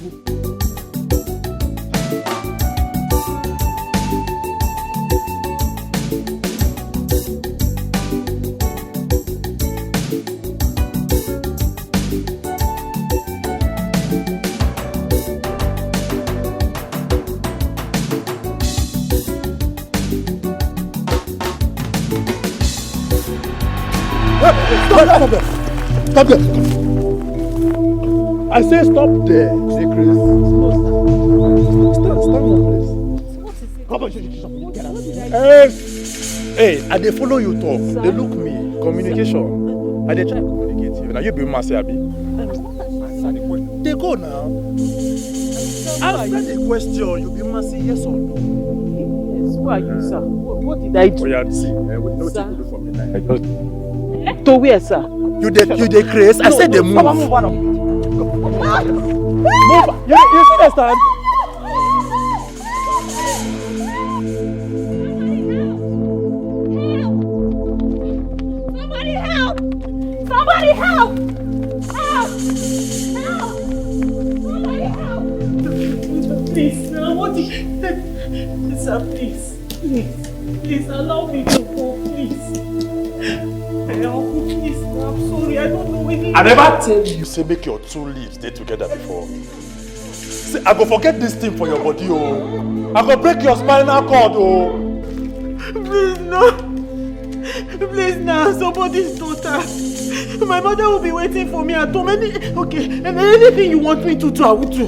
Stop there! Stop there! I say stop there, Chris. Stand one place. Come on, get out. Hey, I dey follow you talk. They look me. Communication. I dey try to communicate you. Now you be massy, abi. They go now. Answer the question. You be massy, yes or no? Yes. Who are you, sir? What did I do? Oh yeah, see. We know what you do for me now. I just. To where, sir? You dey craze. I said they move. Move. Move. You see the stand? Somebody help! Somebody help! Help! Help! Somebody help! Please, sir. What is... Sir, please. Please allow me to go, please. Please, I'm sorry, I don't know anything. I never tell you say make your two leaves stay together before. See, I go forget this thing for your body, oh. I go break your spinal cord, oh. Please, no. Please, now, somebody's daughter. My mother will be waiting for me at home. Okay, and anything you want me to do, I will do.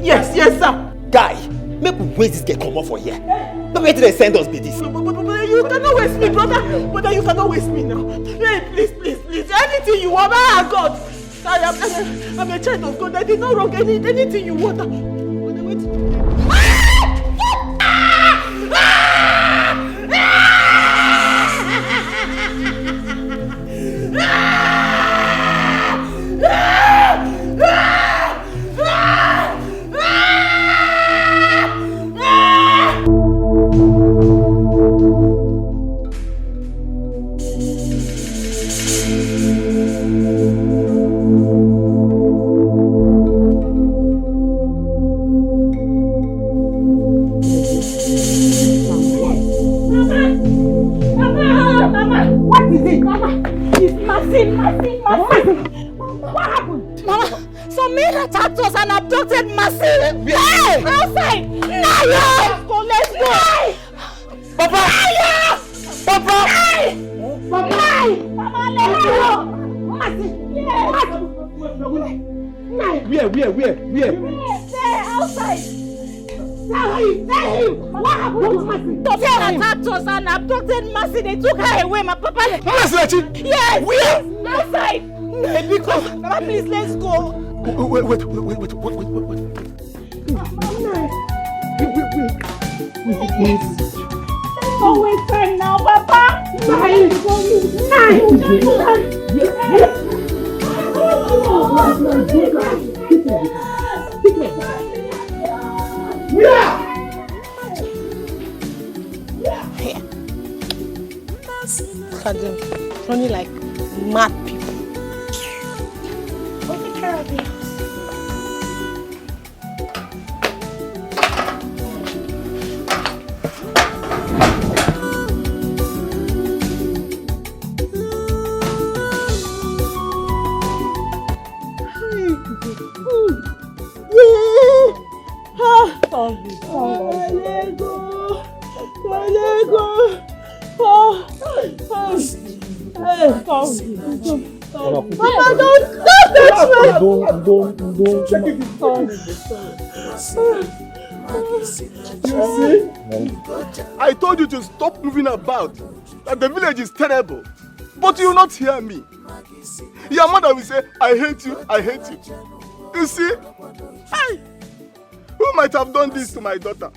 Yes, sir. Guy, make we waste this girl come off for here. Don't wait till they send us be this. But you cannot waste me, brother. Brother, you cannot waste me now. Hey, please. Anything you want, my God. I'm a child of God. I did not wrong anything you want. Wait. What happened? Mama, some men attacked us and abducted Mercy. Hey! Outside! Naya! Let's go! Papa! Naya! Papa! Hey! Papa! Mama, let's go! Mercy! Yes! Where? There, outside! Tell him! What happened to Mercy? Some men attacked us and abducted Mercy. They took her away, my papa. Mercy! Yes! Where? Outside! Because... Mama, please, let's go. Wait. Don't waste time now, Papa. Nine. Look at them, running like mad people. Take care of it. Mama, don't touch me! Don't. You see? I told you to stop moving about. That the village is terrible. But you will not hear me. Your mother will say, I hate you. You see? Hey! Who might have done this to my daughter?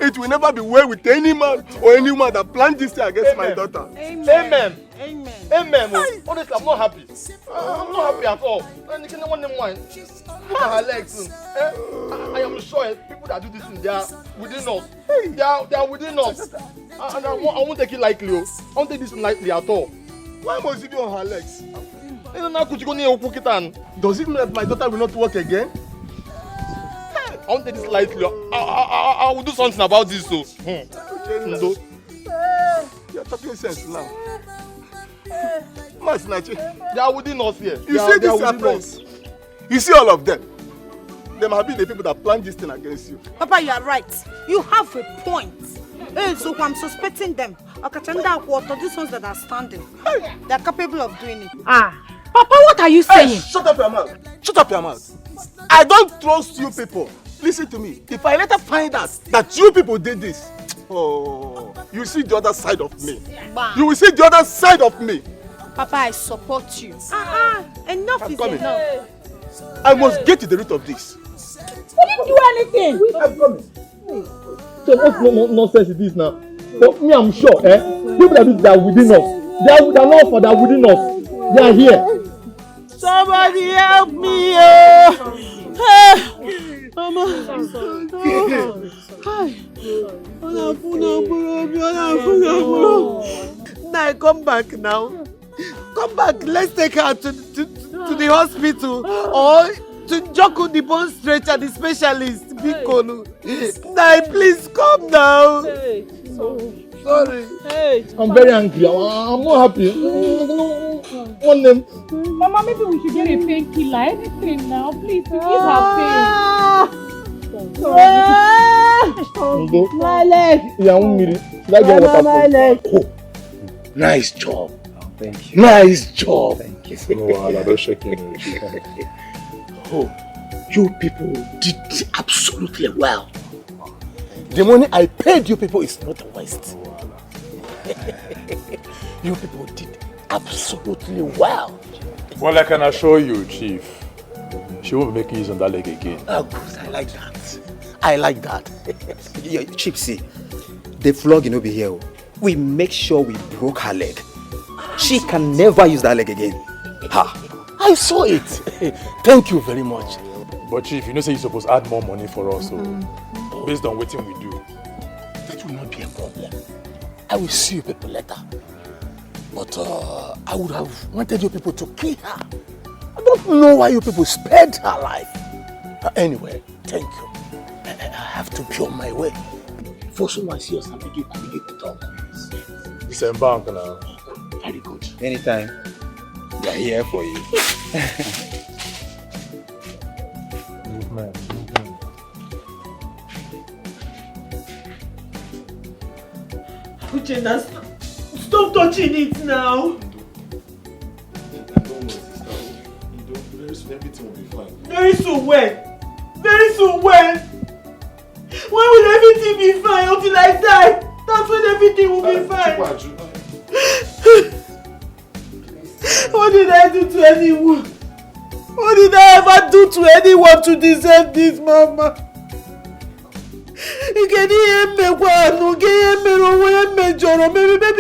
It will never be well with any man or any woman that planned this thing against my daughter. Amen. Amen. Honestly, I'm not happy. I'm not happy at all. Look at her legs. I am sure people that do this thing, they are within us. They are within us. And I won't take it lightly. I won't take this lightly at all. Why must it be on her legs? Does it mean that my daughter will not work again? I won't take this lightly. I will do something about this. So. You're talking sense now. Masinachi, they are within us here. You see this friends? You see all of them? They might be the people that planned this thing against you. Papa, you are right. You have a point. Hey, so I'm suspecting them. These ones that are standing, they are capable of doing it. Papa, what are you saying? Hey, shut up your mouth. Shut up your mouth. I don't trust you people. Listen to me. If I later find out that you people did this, oh, you see the other side of me. You will see the other side of me. Papa, I support you. Enough is enough. I must get to the root of this. We didn't do anything. I promise. So what nonsense is this now? But me, I'm sure, people that do this, they are within us. They are not for that within us. They are here. Somebody help me! Mama. Now come back now. Come back. Let's take her to the hospital or to Joko the bone stretcher, the specialist. Bikolu. Now please come down. Sorry. I'm very angry. I'm not happy. One name. Mama, maybe we should get a painkiller. Anything now, please. To ease her pain. My leg. My leg. Oh, nice job. Thank you. Nice job. Thank you. No, don't shake me. Oh, you people did absolutely well. The money I paid you people is not a waste. You people did absolutely well. Well, I can assure you, Chief, she won't be making use of that leg again. Oh, good. I like that. I like that. Chief, see, the flogging will be here. We make sure we broke her leg. She can never use that leg again. Ha! I saw it. Thank you very much. But Chief, you know say you're supposed to add more money for us, so based on what we do. That will not be a problem. I will see you people later. But I would have wanted you people to kill her. I don't know why you people spared her life. Anyway, thank you. I have to be on my way. Before someone sees us, I begin to talk. Disembark now. Very good. Anytime. We are here for you. Movement. Uchenna, stop touching it now. Very soon everything will be fine. Very soon when? Very soon when? When will everything be fine until I die? That's when everything will be fine. What did I do to anyone? What did I ever do to anyone to deserve this, Mama? Maybe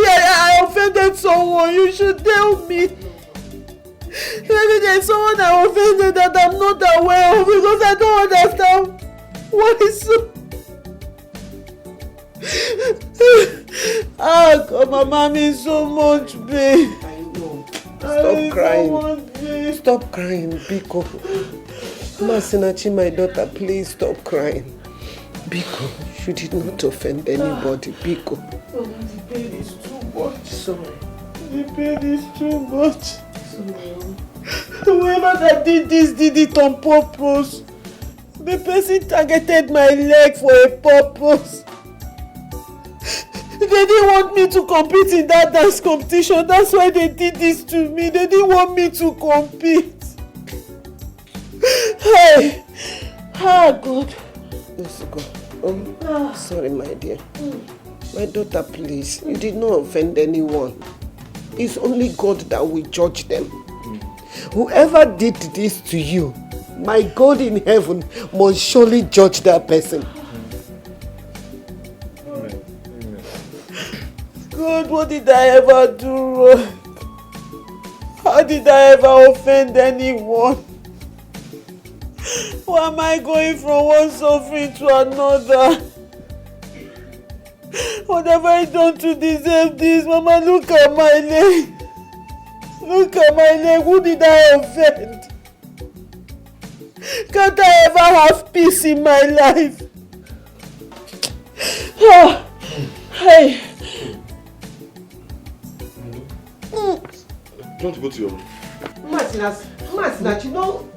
I offended someone. You should tell me. Maybe there's someone I offended that I'm not aware of because I don't understand what is so. God, my mom is so much pain. Stop crying. Stop crying, Biko. Masinachi, my daughter, please stop crying. Biko, you did not offend anybody, Biko. Oh, the pain is too much. Sorry. The pain is too much. Whoever that did this did it on purpose. The person targeted my leg for a purpose. They didn't want me to compete in that dance competition. That's why they did this to me. They didn't want me to compete. Hey! God. Let's go. Sorry, my dear. My daughter, please. You did not offend anyone. It's only God that will judge them. Whoever did this to you my God in heaven must surely judge that person. God, what did I ever do wrong? How did I ever offend anyone? Why am I going from one suffering to another? What have I done to deserve this? Mama, look at my leg. Look at my leg. Who did I offend? Can't I ever have peace in my life? Oh, hey. Do you want to go to your room? Masinachi, no.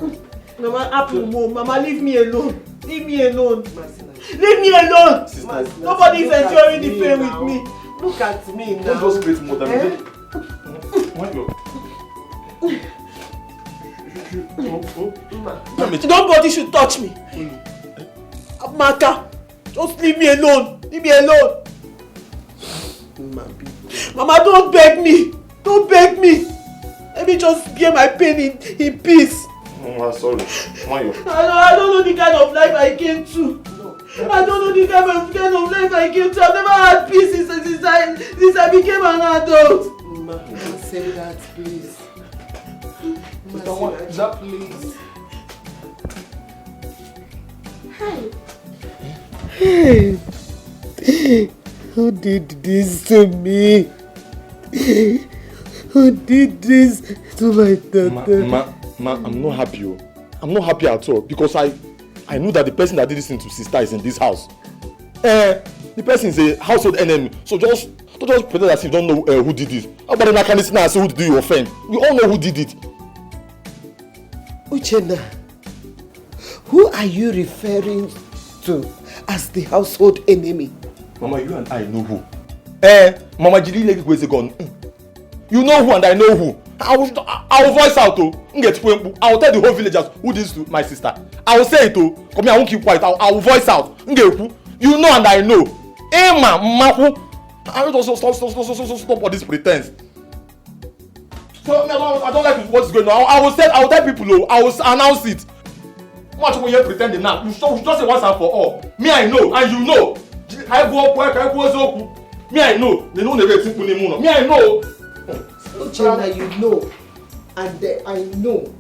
Mama, Apple, Mama, leave me alone. Leave me alone. Leave me alone. Nobody is enjoying the pain with me. Look at me now. Don't just create more damage. Nobody should touch me. Maka, just leave me alone. Leave me alone. Mama, don't beg me. Don't beg me. Let me just bear my pain in peace. Oh, sorry. I don't know the kind of life I came to. I don't know the kind of life I came to. I've never had peace since I became an adult. Mama, don't say that, please. Mama, please. Hey. Who did this to me? Who did this to my daughter? Ma, I'm not happy. I'm not happy at all because I know that the person that did this thing to sister is in this house. The person is a household enemy. So don't just pretend as if you don't know who did this. But then I can listen and say who did you offend. We all know who did it. Uchenna, who are you referring to as the household enemy? Mama, you and I know who. Mama Jiri Lady was a gun. You know who and I know who. I will voice out to I will tell the whole villagers who did this to my sister. I will say it to come here, I won't keep quiet. I will voice out. You know and I know. Mama, I will just stop all this pretense. So I don't like what's going on. I will tell people. I will announce it. Much when you're pretending now. You just say once and for all. Me I know and you know. I go up work. I go up. Me I know. They don't never think anymore. Me I know. Uchenna, you know, and I know.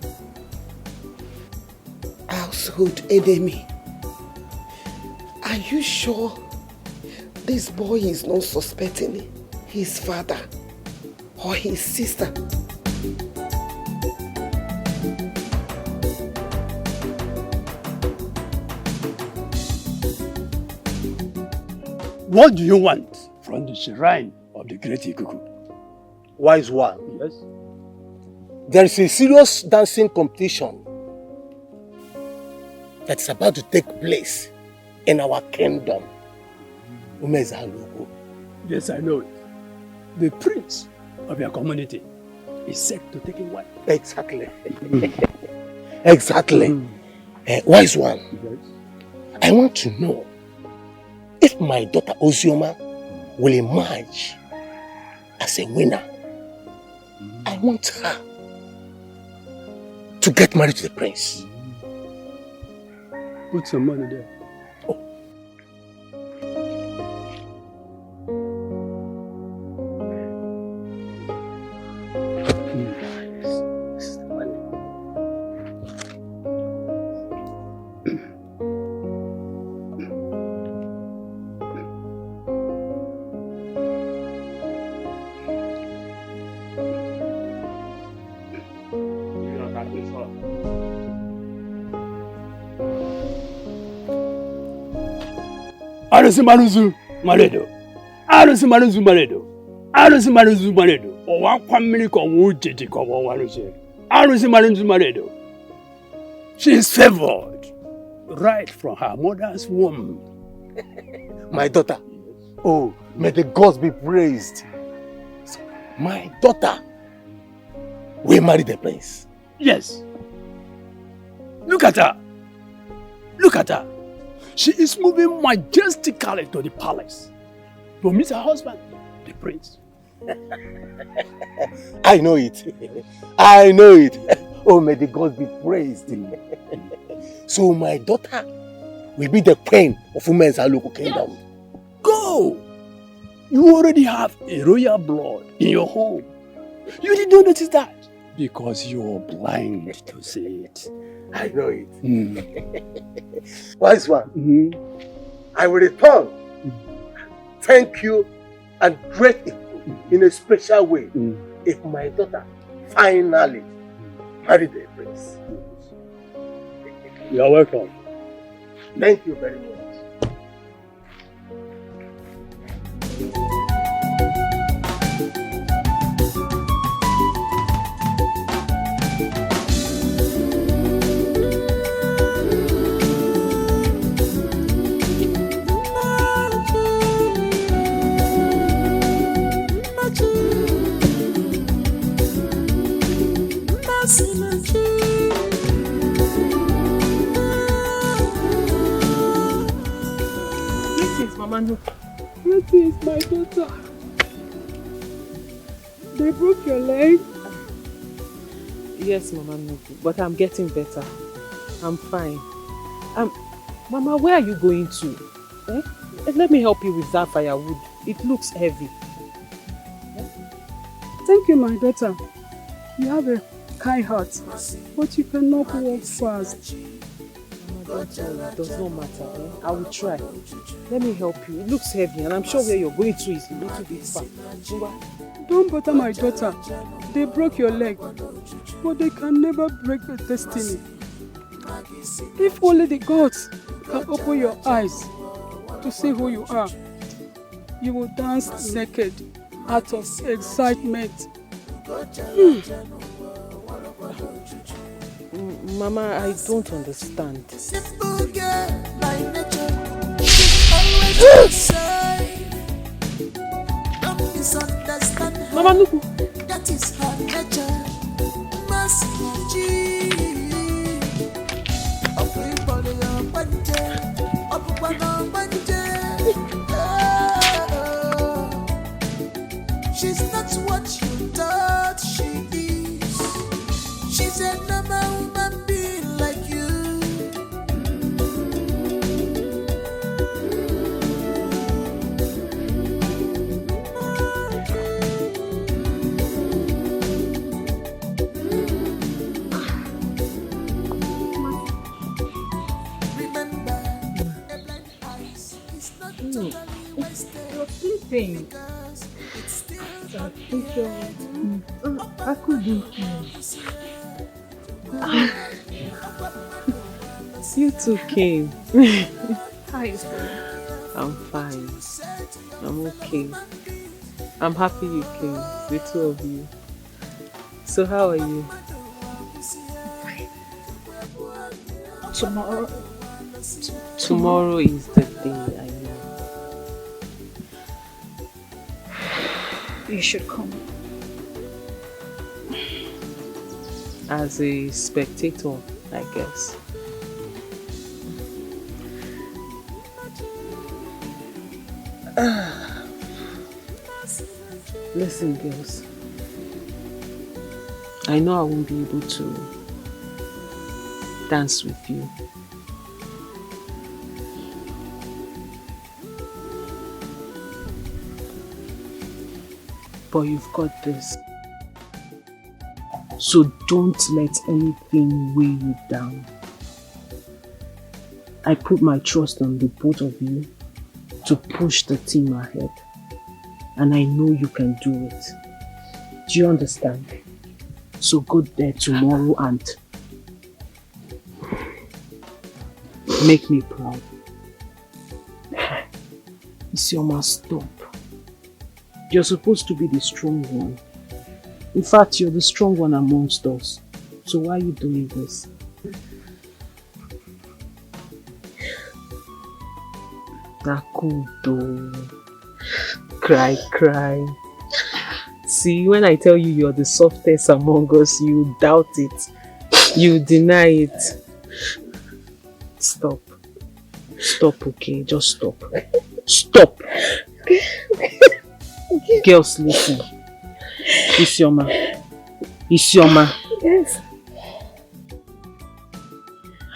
Household enemy. Are you sure this boy is not suspecting his father or his sister? What do you want from the shrine of the great Ikuku? Wise one. Yes. There is a serious dancing competition that's about to take place in our kingdom. Yes, I know it. The prince of your community is set to take a wife. Exactly. Exactly. Wise one. Yes. I want to know if my daughter Ozioma will emerge as a winner. I want her to get married to the prince. Put some money there. Arusi maruzu maredo. Arusi maruzu maredo. Arusi maruzu maredo. Owa kwa mmiri ko wo jeje ko wo warusi. Arusi maruzu maredo. She is favored right from her mother's womb. My daughter. Oh, may the gods be praised. My daughter will marry the prince. Yes. Look at her. Look at her. She is moving majestically to the palace to meet her husband, the prince. I know it. I know it. Oh, may the gods be praised. So my daughter will be the queen of women's local kingdom. Go! You already have a royal blood in your home. You did not notice that because you're blind to see it. I know it. Wise one, I will return. Thank you and greet you in a special way if my daughter finally married a prince. You're welcome. Thank you very much. What is my daughter? They broke your leg? Yes, Mama Nuku, but I'm getting better. I'm fine. Mama, where are you going to? Let me help you with that firewood. It looks heavy. Thank you, my daughter. You have a kind heart, but you cannot walk fast. Mama, don't worry. It does not matter. I will try. Let me help you. It looks heavy and I'm sure where you're going to is a little bit far. Don't bother my daughter. They broke your leg, but they can never break your destiny. If only the gods can open your eyes to see who you are, you will dance naked out of excitement. Mama, I don't understand. Simple girl like nature. She's always beside. Don't misunderstand her. Mama, look. That is her nature. Massage. Everybody up and down. Up and down. She's not what you thought she is. She's a normal woman being like you. You're sleeping. I could do. You too came. How is it? I'm fine. I'm okay. I'm happy you came, the two of you. So how are you? Tomorrow. Tomorrow is the day, I know. You should come. As a spectator, I guess. Listen, girls. I know I won't be able to dance with you. But you've got this. So don't let anything weigh you down. I put my trust on the both of you to push the team ahead. And I know you can do it. Do you understand? So go there tomorrow and make me proud. Isioma, stop. You're supposed to be the strong one. In fact, you're the strong one amongst us. So why are you doing this? Nakudo. Cry, cry. See, when I tell you you're the softest among us, you doubt it. You deny it. Stop. Stop, okay? Just stop. Stop. Girls, listen. Isioma. Isioma. Yes.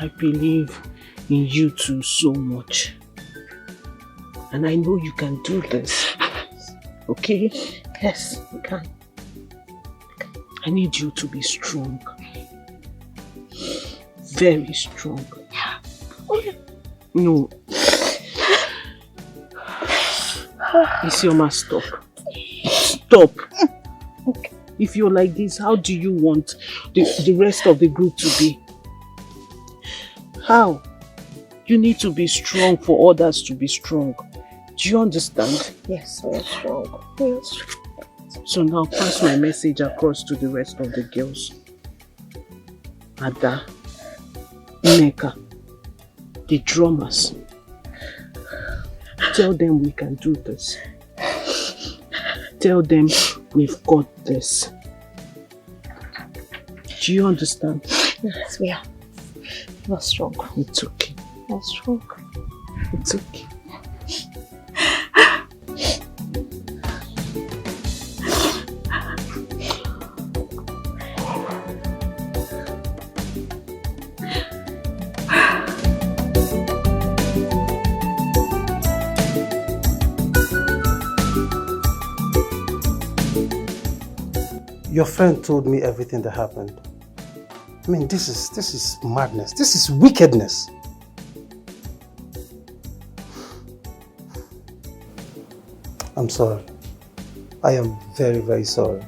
I believe in you two so much. And I know you can do this. Okay? Yes, you can. I need you to be strong. Very strong. Yeah. Oh, yeah. No. Isioma, stop. Stop. Okay. If you're like this, how do you want the rest of the group to be? How? You need to be strong for others to be strong. Do you understand? Yes, I am strong. Yes. So now pass my message across to the rest of the girls. Ada, Nneka, the drummers. Tell them we can do this. Tell them we've got this. Do you understand? Yes, we are. We're strong. It's okay. We're strong. It's okay. Your friend told me everything that happened. I mean, this is madness. This is wickedness. I'm sorry. I am very, very sorry.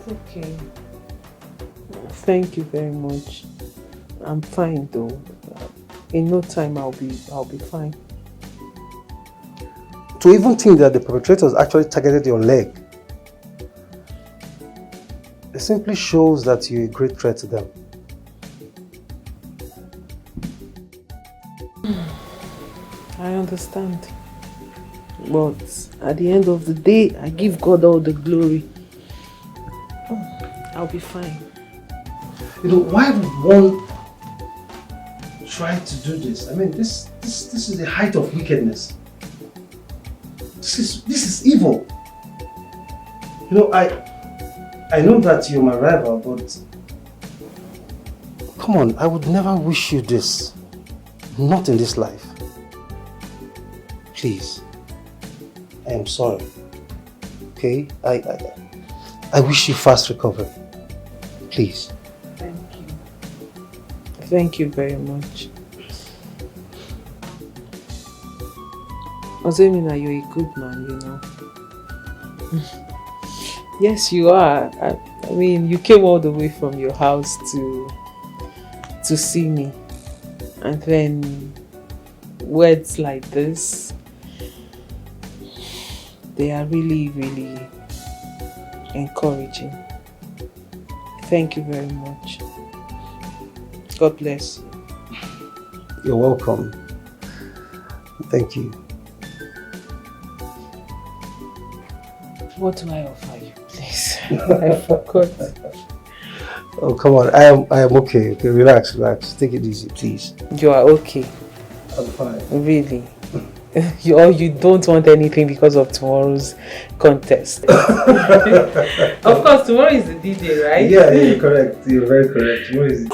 Okay. Thank you very much. I'm fine though. In no time I'll be fine. To even think that the perpetrators actually targeted your leg, it simply shows that you're a great threat to them. I understand. But at the end of the day, I give God all the glory. I'll be fine. You know, why would one try to do this? I mean, this is the height of wickedness. This is evil. You know, I know that you're my rival, but come on, I would never wish you this. Not in this life. Please. I am sorry. Okay? I wish you fast recovery. Please. Thank you. Thank you very much. Ozemina, you're a good man, you know. Yes, you are. I mean, you came all the way from your house to see me. And then words like this, they are really, really encouraging. Thank you very much. God bless you. You're welcome. Thank you. What do I offer you, please? I forgot. Oh, come on. I am okay. Okay, relax. Take it easy, please. You are okay? I'm fine. Really? You don't want anything because of tomorrow's contest. Of course, tomorrow is the D-Day, right? Yeah, you're correct. You're very correct. Tomorrow is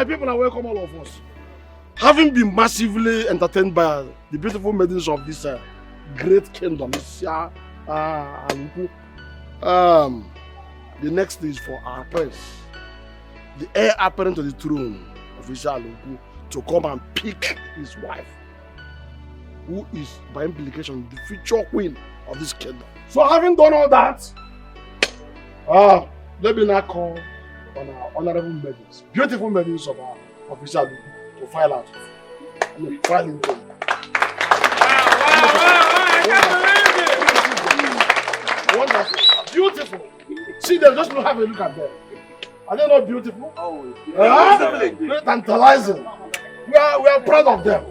my people are welcome, all of us. Having been massively entertained by the beautiful maidens of this great kingdom, the next is for our prince, the heir apparent to the throne of Ishaluku, to come and pick his wife, who is, by implication, the future queen of this kingdom. So having done all that, let me now call on our honorable maidens, beautiful maidens of our official to file out. I mean, file in them. Wonderful, beautiful. See them, just have a look at them. Are they not beautiful? Oh, very tantalizing. We are proud of them.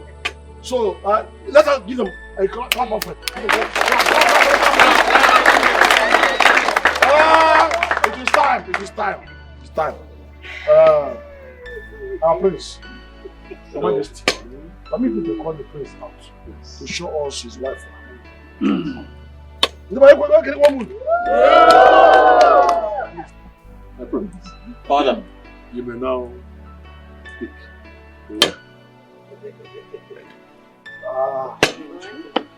So let us give them a clap of it. It is time. Our prince, Your Majesty, permit me to call the prince out to show us his wife. Father, you may now speak.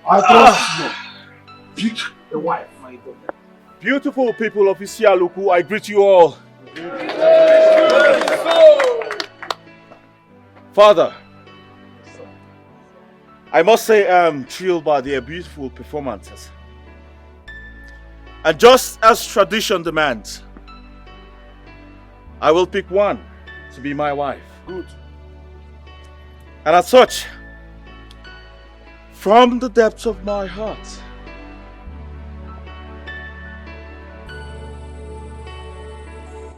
I trust you. Pick the wife, my daughter. Beautiful people of Isialuku, I greet you all. Father, I must say I'm thrilled by their beautiful performances. And just as tradition demands, I will pick one to be my wife. Good. And as such, from the depths of my heart,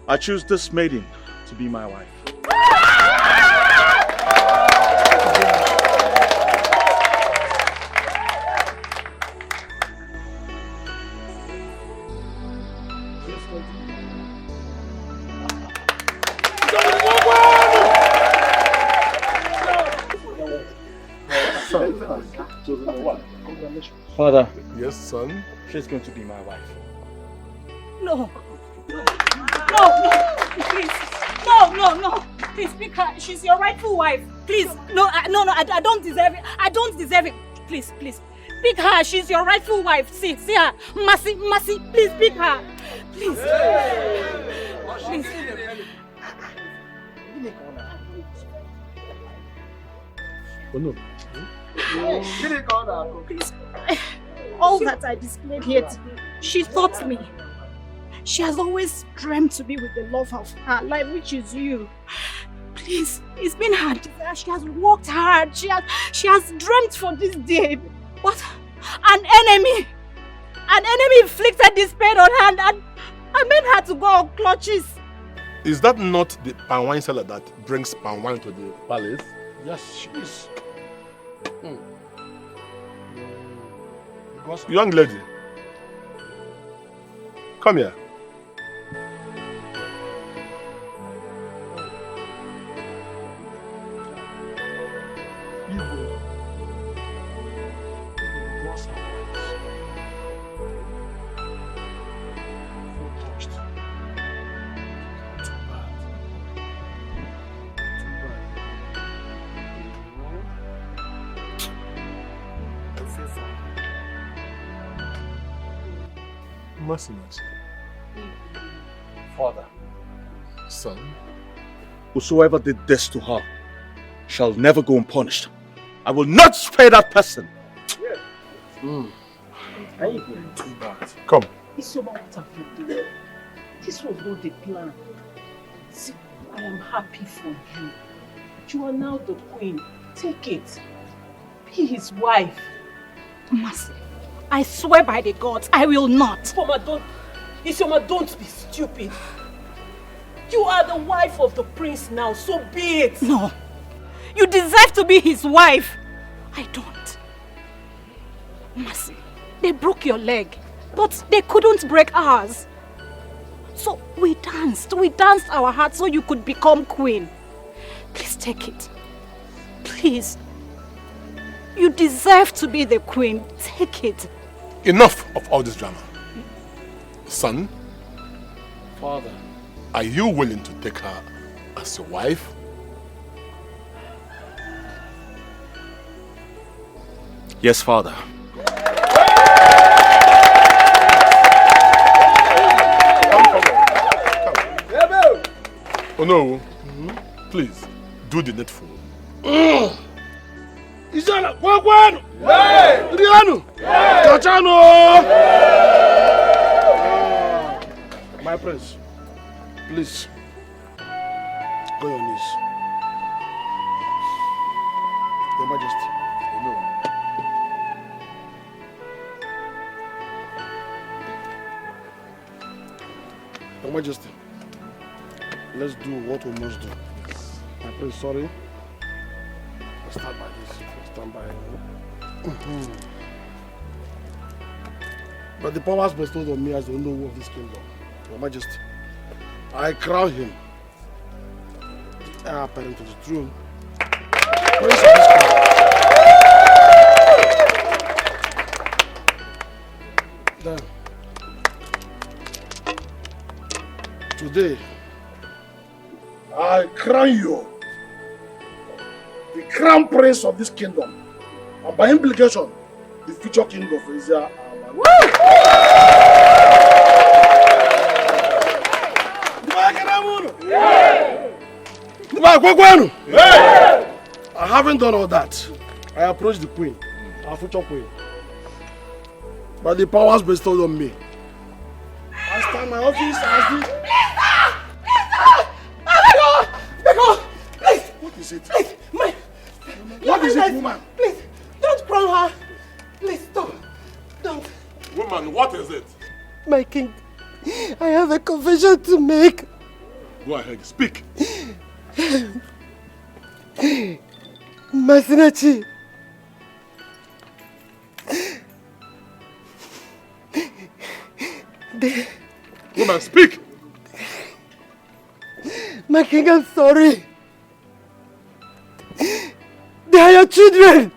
I choose this maiden to be my wife. Father. Yes, son? She's going to be my wife. No. Please. No. Please pick her. She's your rightful wife. Please. No, I don't deserve it. I don't deserve it. Please. Pick her. She's your rightful wife. See her. Mercy. Please pick her. Please. Please. Oh, no. Please. All that I displayed here today, she taught me. She has always dreamt to be with the love of her life, which is you. Please, it's been her desire. She has worked hard. She has dreamt for this day. But an enemy inflicted this pain on her, and I made her to go on clutches. Is that not the palm wine seller that brings palm wine to the palace? Yes, she is. Young lady, come here. Father, son, whosoever did this to her shall never go unpunished. I will not spare that person. Come. Isioma, what have you done? This was not the plan. See, I am happy for you. You are now the queen. Take it. Be his wife. Mercy. I swear by the gods, I will not. Isioma, don't be stupid. You are the wife of the prince now, so be it. No. You deserve to be his wife. I don't. Mercy, they broke your leg, but they couldn't break ours. So we danced our hearts so you could become queen. Please take it. Please. You deserve to be the queen. Take it. Enough of all this drama. Son, Father, are you willing to take her as your wife? Yes, Father. Oh no, please, do the needful. Isana, Kwanu! Rianu! Chachano! My prince, please, go on your knees. Your Majesty. Your Majesty, let's do what we must do. My prince, sorry. Let's start by this. Stand by. But the powers bestowed on me as the owner of this kingdom, Your Majesty, I crown him the heir apparent to the throne. Prince of this kingdom. Then, today, I crown you the crown prince of this kingdom, and by implication, the future king of Asia. Having done all that, I approached the queen, our future queen. But the powers bestowed on me, I stand my office as the... What is it? Please, What is it, woman? Please, don't crown her. Please, stop. Don't. Woman, what is it? My king, I have a confession to make. Go ahead, speak. Masinachi. Woman, speak. My king, I'm sorry. They are your children.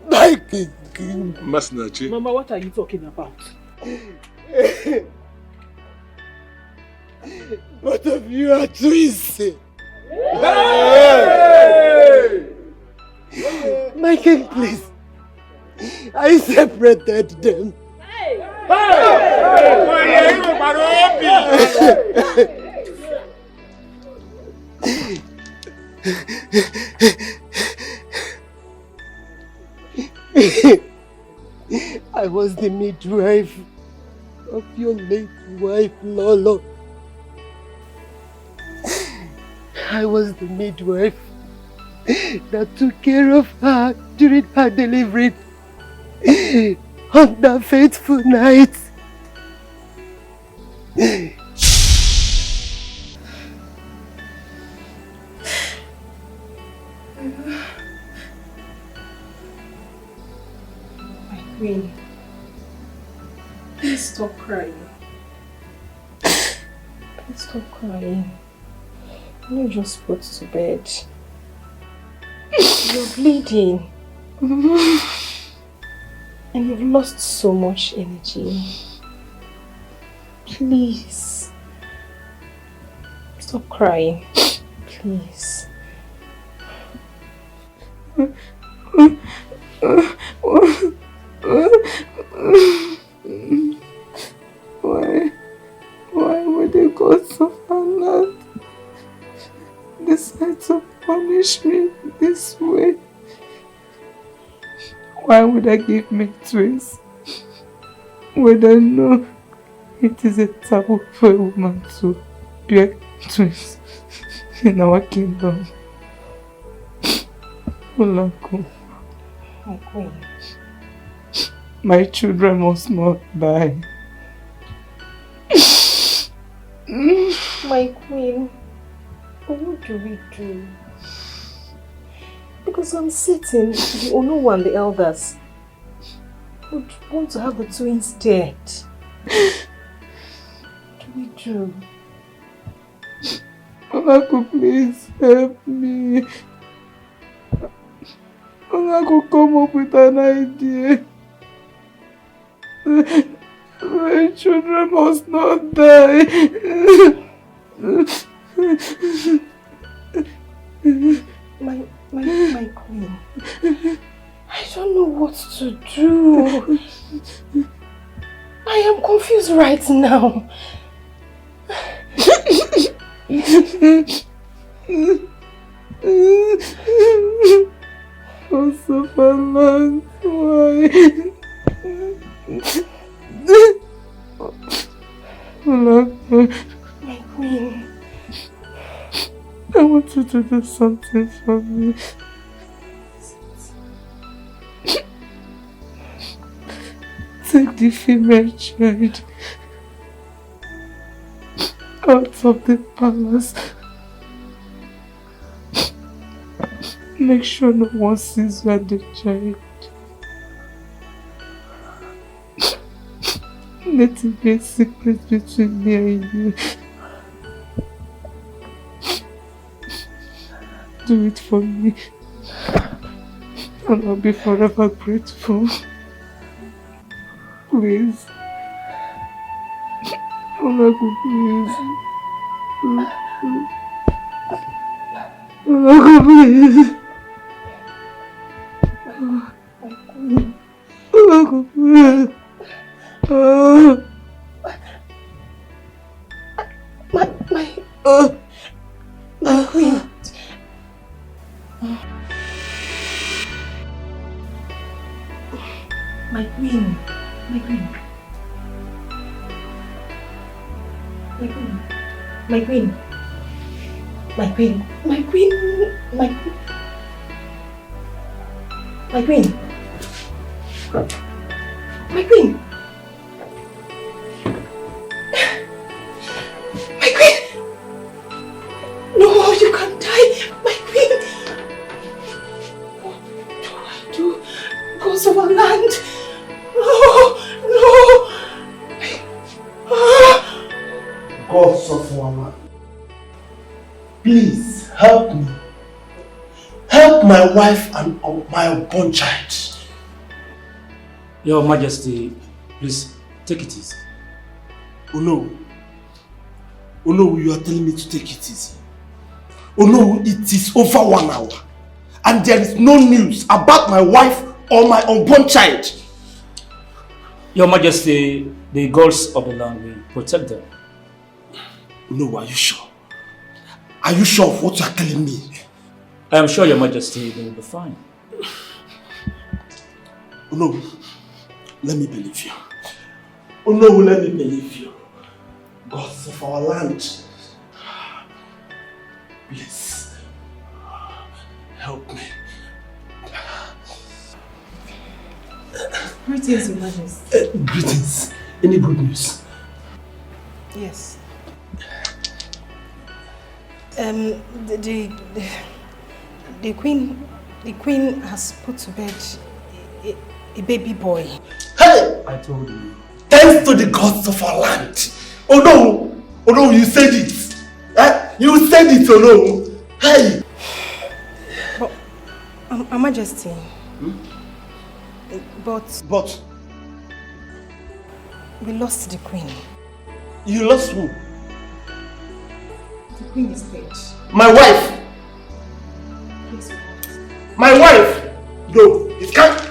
My king. Masinachi. Mama, what are you talking about? Both of you are twins. My king, please. I separated them. I was the midwife of your late wife, Lolo. I was the midwife that took care of her during her delivery on that fateful night. My queen, please stop crying. Please stop crying. You just put to bed. You're bleeding. And you've lost so much energy. Please. Stop crying. Please. Why would the gods of our land decide to punish me this way? Why would I give me twins when I know it is a taboo for a woman to bear twins in our kingdom? Olanko, My queen. my children must not die. My queen, what do we do? Because I'm certain the Onu and the elders would want to have the twins dead. What do we do? Olanko, please help me. Olanko, come up with an idea. My children must not die. My Queen, I don't know what to do. I am confused right now. Sabotage, why? My queen, I want you to do something for me. Take the female child out of the palace. Make sure no one sees you and the child. Let it be a secret between me and you. Do it for me, and I'll be forever grateful. Please. Olago, please. Olago, please. Olago, please. My queen. My queen. My queen. My queen. My queen. My queen. My queen. My queen. My queen. My queen. My queen. No, you can't die. My queen. What do I do? Gods of our land. No. Gods of our land, please help me. Help my wife and my unborn child. Your Majesty, please take it easy. Oh no, you are telling me to take it easy. Oh no, it is over 1 hour and there is no news about my wife or my unborn child. Your Majesty, the gods of the land will protect them. No, are you sure? Are you sure of what you are telling me? I am sure, Your Majesty, they will be fine. Oh no, let me believe you. Oh no, let me believe you. Gods of our land, please help me. Greetings, Your Majesty. Greetings. Any good news? Yes. The queen has put to bed a baby boy. Hey! I told you. Thanks to the gods of our land. Oh no, you said it. You said it, oh no. Hey! But, Her Majesty. But? We lost the queen. You lost who? The queen is dead. My wife! Yes, my wife! No, it can't.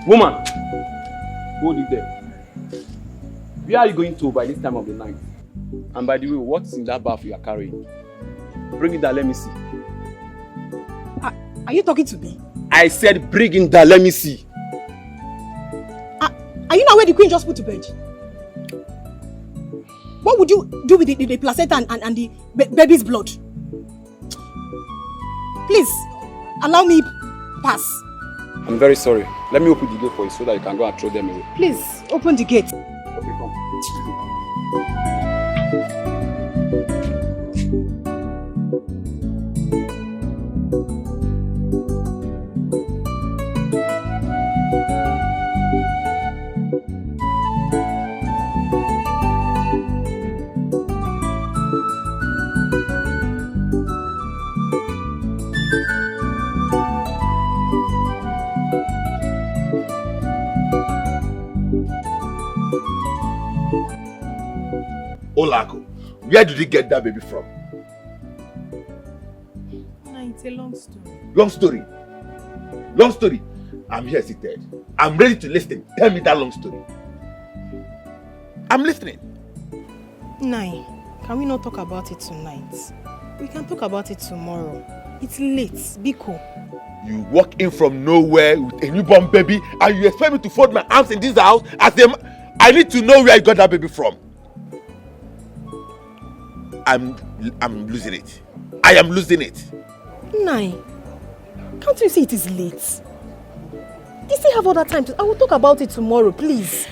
Woman, hold it there. Where are you going to by this time of the night? And by the way, what's in that bath you are carrying? Bring it down, let me see. Are you talking to me? I said bring it down, let me see. Are you not where the queen just put to bed? What would you do with the placenta and the baby's blood? Please, allow me pass. I'm very sorry. Let me open the gate for you so that you can go and throw them away. Please, open the gate. Okay, come. Olako, where did you get that baby from? No, it's a long story. Long story. Long story. I'm here seated. I'm ready to listen. Tell me that long story. I'm listening. Nai, can we not talk about it tonight? We can talk about it tomorrow. It's late, Biko. You walk in from nowhere with a newborn baby and you expect me to fold my arms in this house as a I need to know where you got that baby from. I'm losing it. I am losing it. Nai, can't you see it is late? You still have all that time. I will talk about it tomorrow, please.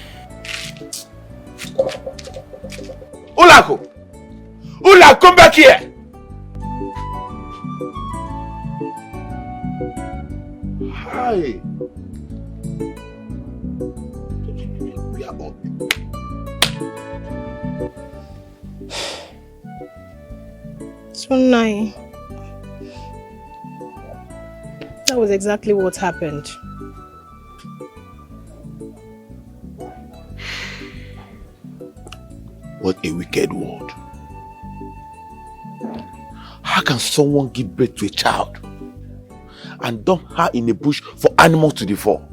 Olako! Ola, come back here! Hi. We are all. So Nai, that was exactly what happened. What a wicked world. How can someone give birth to a child and dump her in a bush for animals to devour?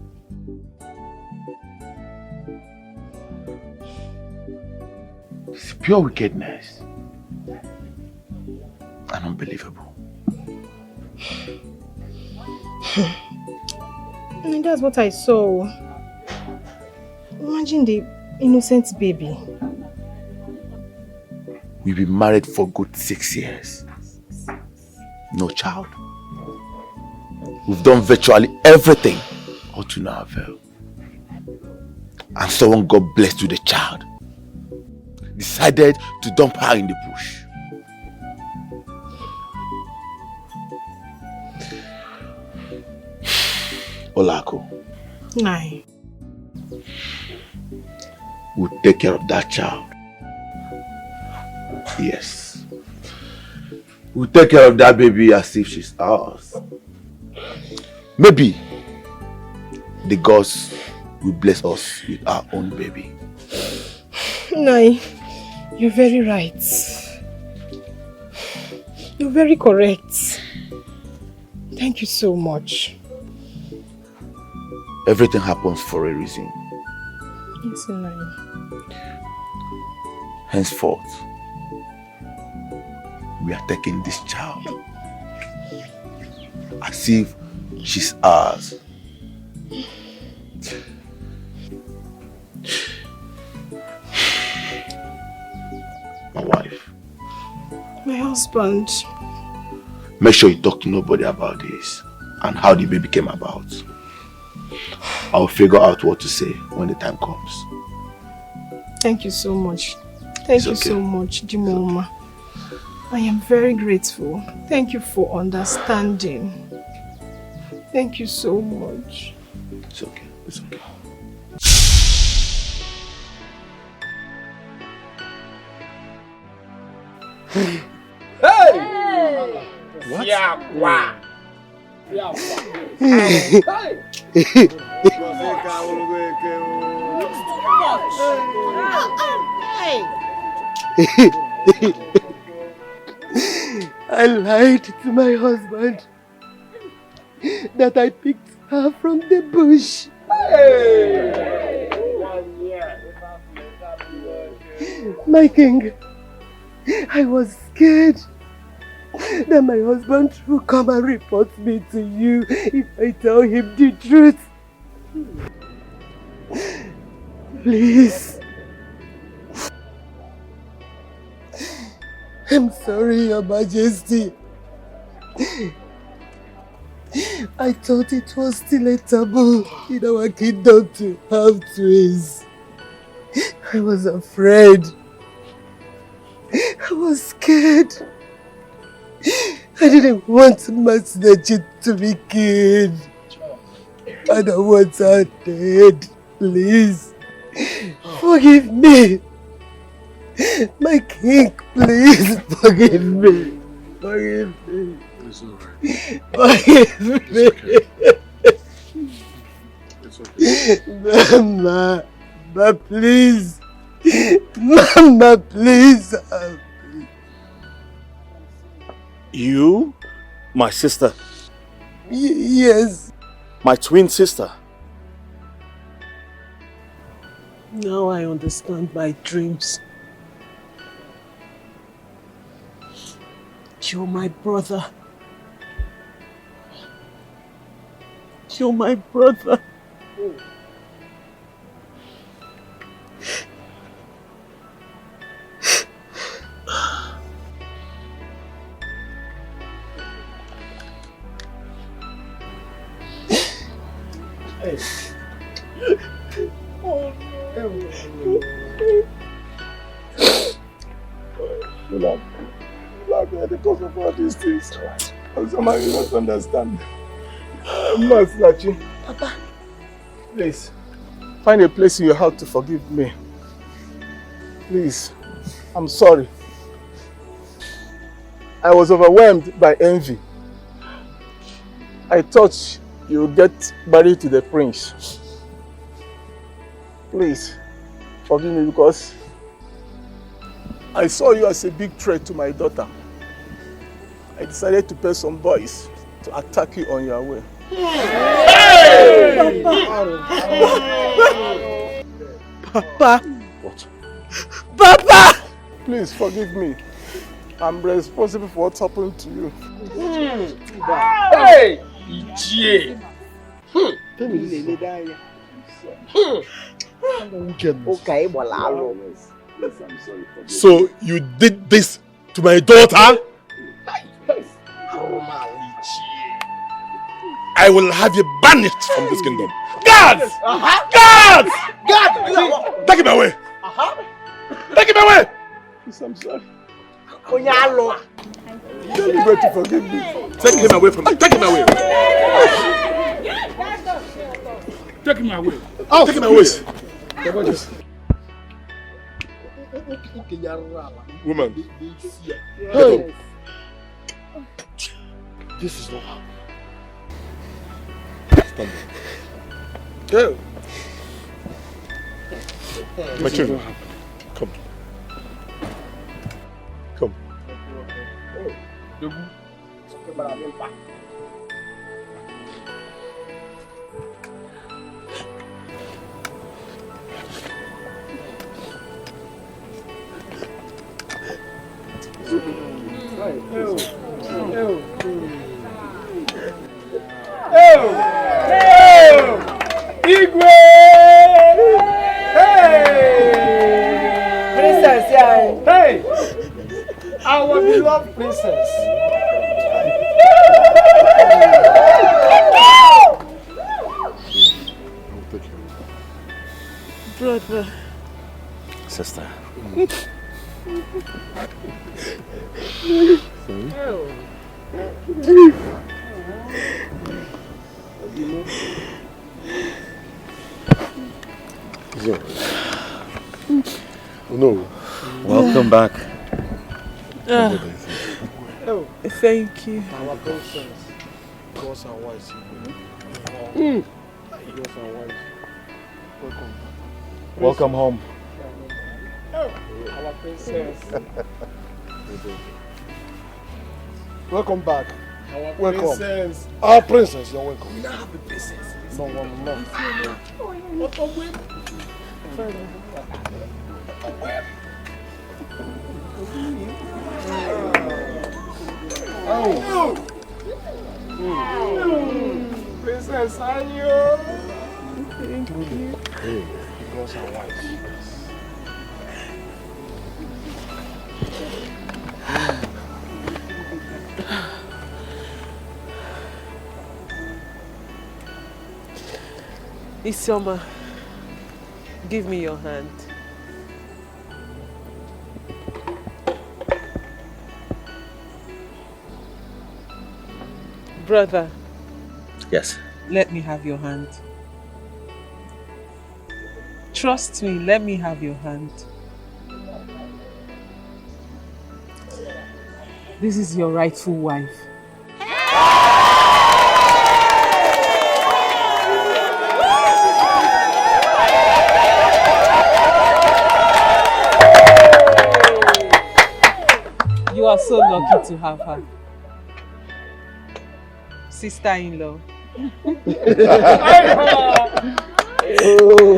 It's pure wickedness and unbelievable. And that's what I saw. Imagine the innocent baby. We've been married for good 6 years. No child. We've done virtually everything, all to no avail. And someone got blessed with a child. Decided to dump her in the bush. Olako. Nai. We'll take care of that child. Yes. We'll take care of that baby as if she's ours. Maybe the gods will bless us with our own baby. Nai, you're very right. You're very correct. Thank you so much. Everything happens for a reason. Yes, Nai. Henceforth, we are taking this child as if she's ours. My wife. My husband. Make sure you talk to nobody about this and how the baby came about. I'll figure out what to say when the time comes. Thank you so much. Thank you so much, Jimoma. I am very grateful. Thank you for understanding. Thank you so much. It's okay. It's okay. Hey! What? Yeah, wow. Yeah, I lied to my husband that I picked her from the bush. My king, I was scared that my husband will come and report me to you if I tell him the truth. Please. I'm sorry, Your Majesty. I thought it was still a taboo in our kingdom to have twins. I was afraid. I was scared. I didn't want Masinachi to be killed. I don't want her dead. Please, forgive me. My king, please forgive me. Forgive me. It's alright. Forgive me. It's okay. Mama. But please, Mama, please. You? My sister? Yes. My twin sister? Now I understand my dreams. You're my brother. You're my brother. Oh no. Because of all these things, somehow you don't understand. Papa, please, find a place in your heart to forgive me. Please, I'm sorry. I was overwhelmed by envy. I thought you would get married to the prince. Please, forgive me because I saw you as a big threat to my daughter. I decided to pay some boys to attack you on your way. Hey! Papa! What? Papa! Please forgive me. I'm responsible for what's happened to you. Hey! Ichie! So you did this to my daughter? I will have you banished from this kingdom. Guards! Guards! Take him away! Take him away! Please, I'm sorry. Tell me to forgive me. Take him away from me. Take him away. Take him away. Oh, take him away. Woman. Hey. This is not how. Stand up. My children, come. Come. Igwe! Hey! Princess, yeah. Hey! Our beloved princess. Brother. Sister. No. Welcome back. Oh, thank you. Our princess. Girls and wives. Girls and wives. Welcome. Welcome home. Our princess. Welcome back. Our princess. Our princess, you're welcome. We don't have a princess. No. Oh. Princess Anyo. Thank you. Girls and wives. Isioma, give me your hand. Brother. Yes. Let me have your hand. Trust me, let me have your hand. This is your rightful wife. You are so lucky to have her. Sister-in-law.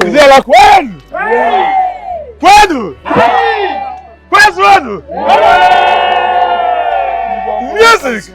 Dizela quando? Quando? Quando? Music!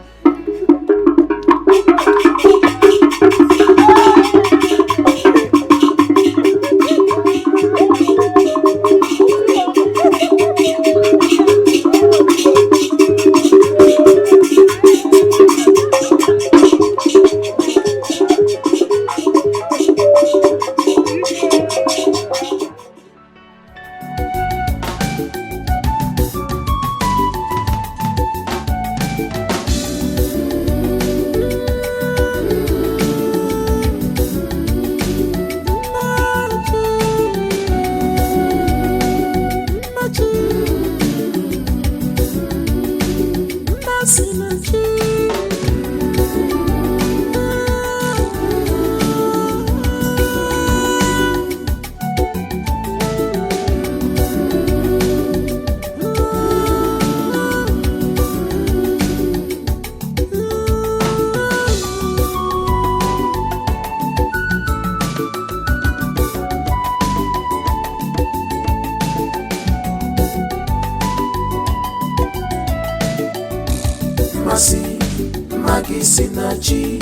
Sinachi,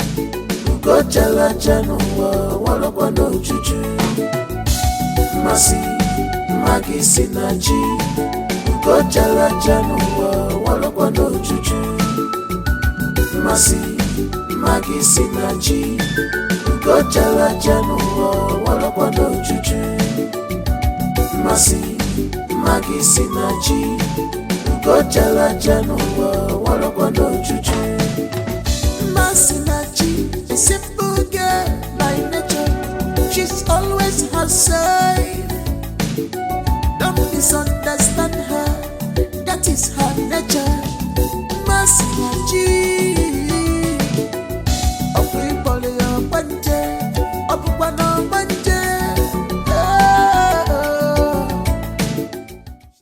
Ugo Jala Janua, Walakwano Juju. Masi, Magi Sinachi, Ugo Jala Janua, Walakwano Juju. Masi, Magi Sinachi, Ugo Jala Janua, Walakwano Juju. Masi, Magi Sinachi, Ugo Jala Janua, Walakwano Juju.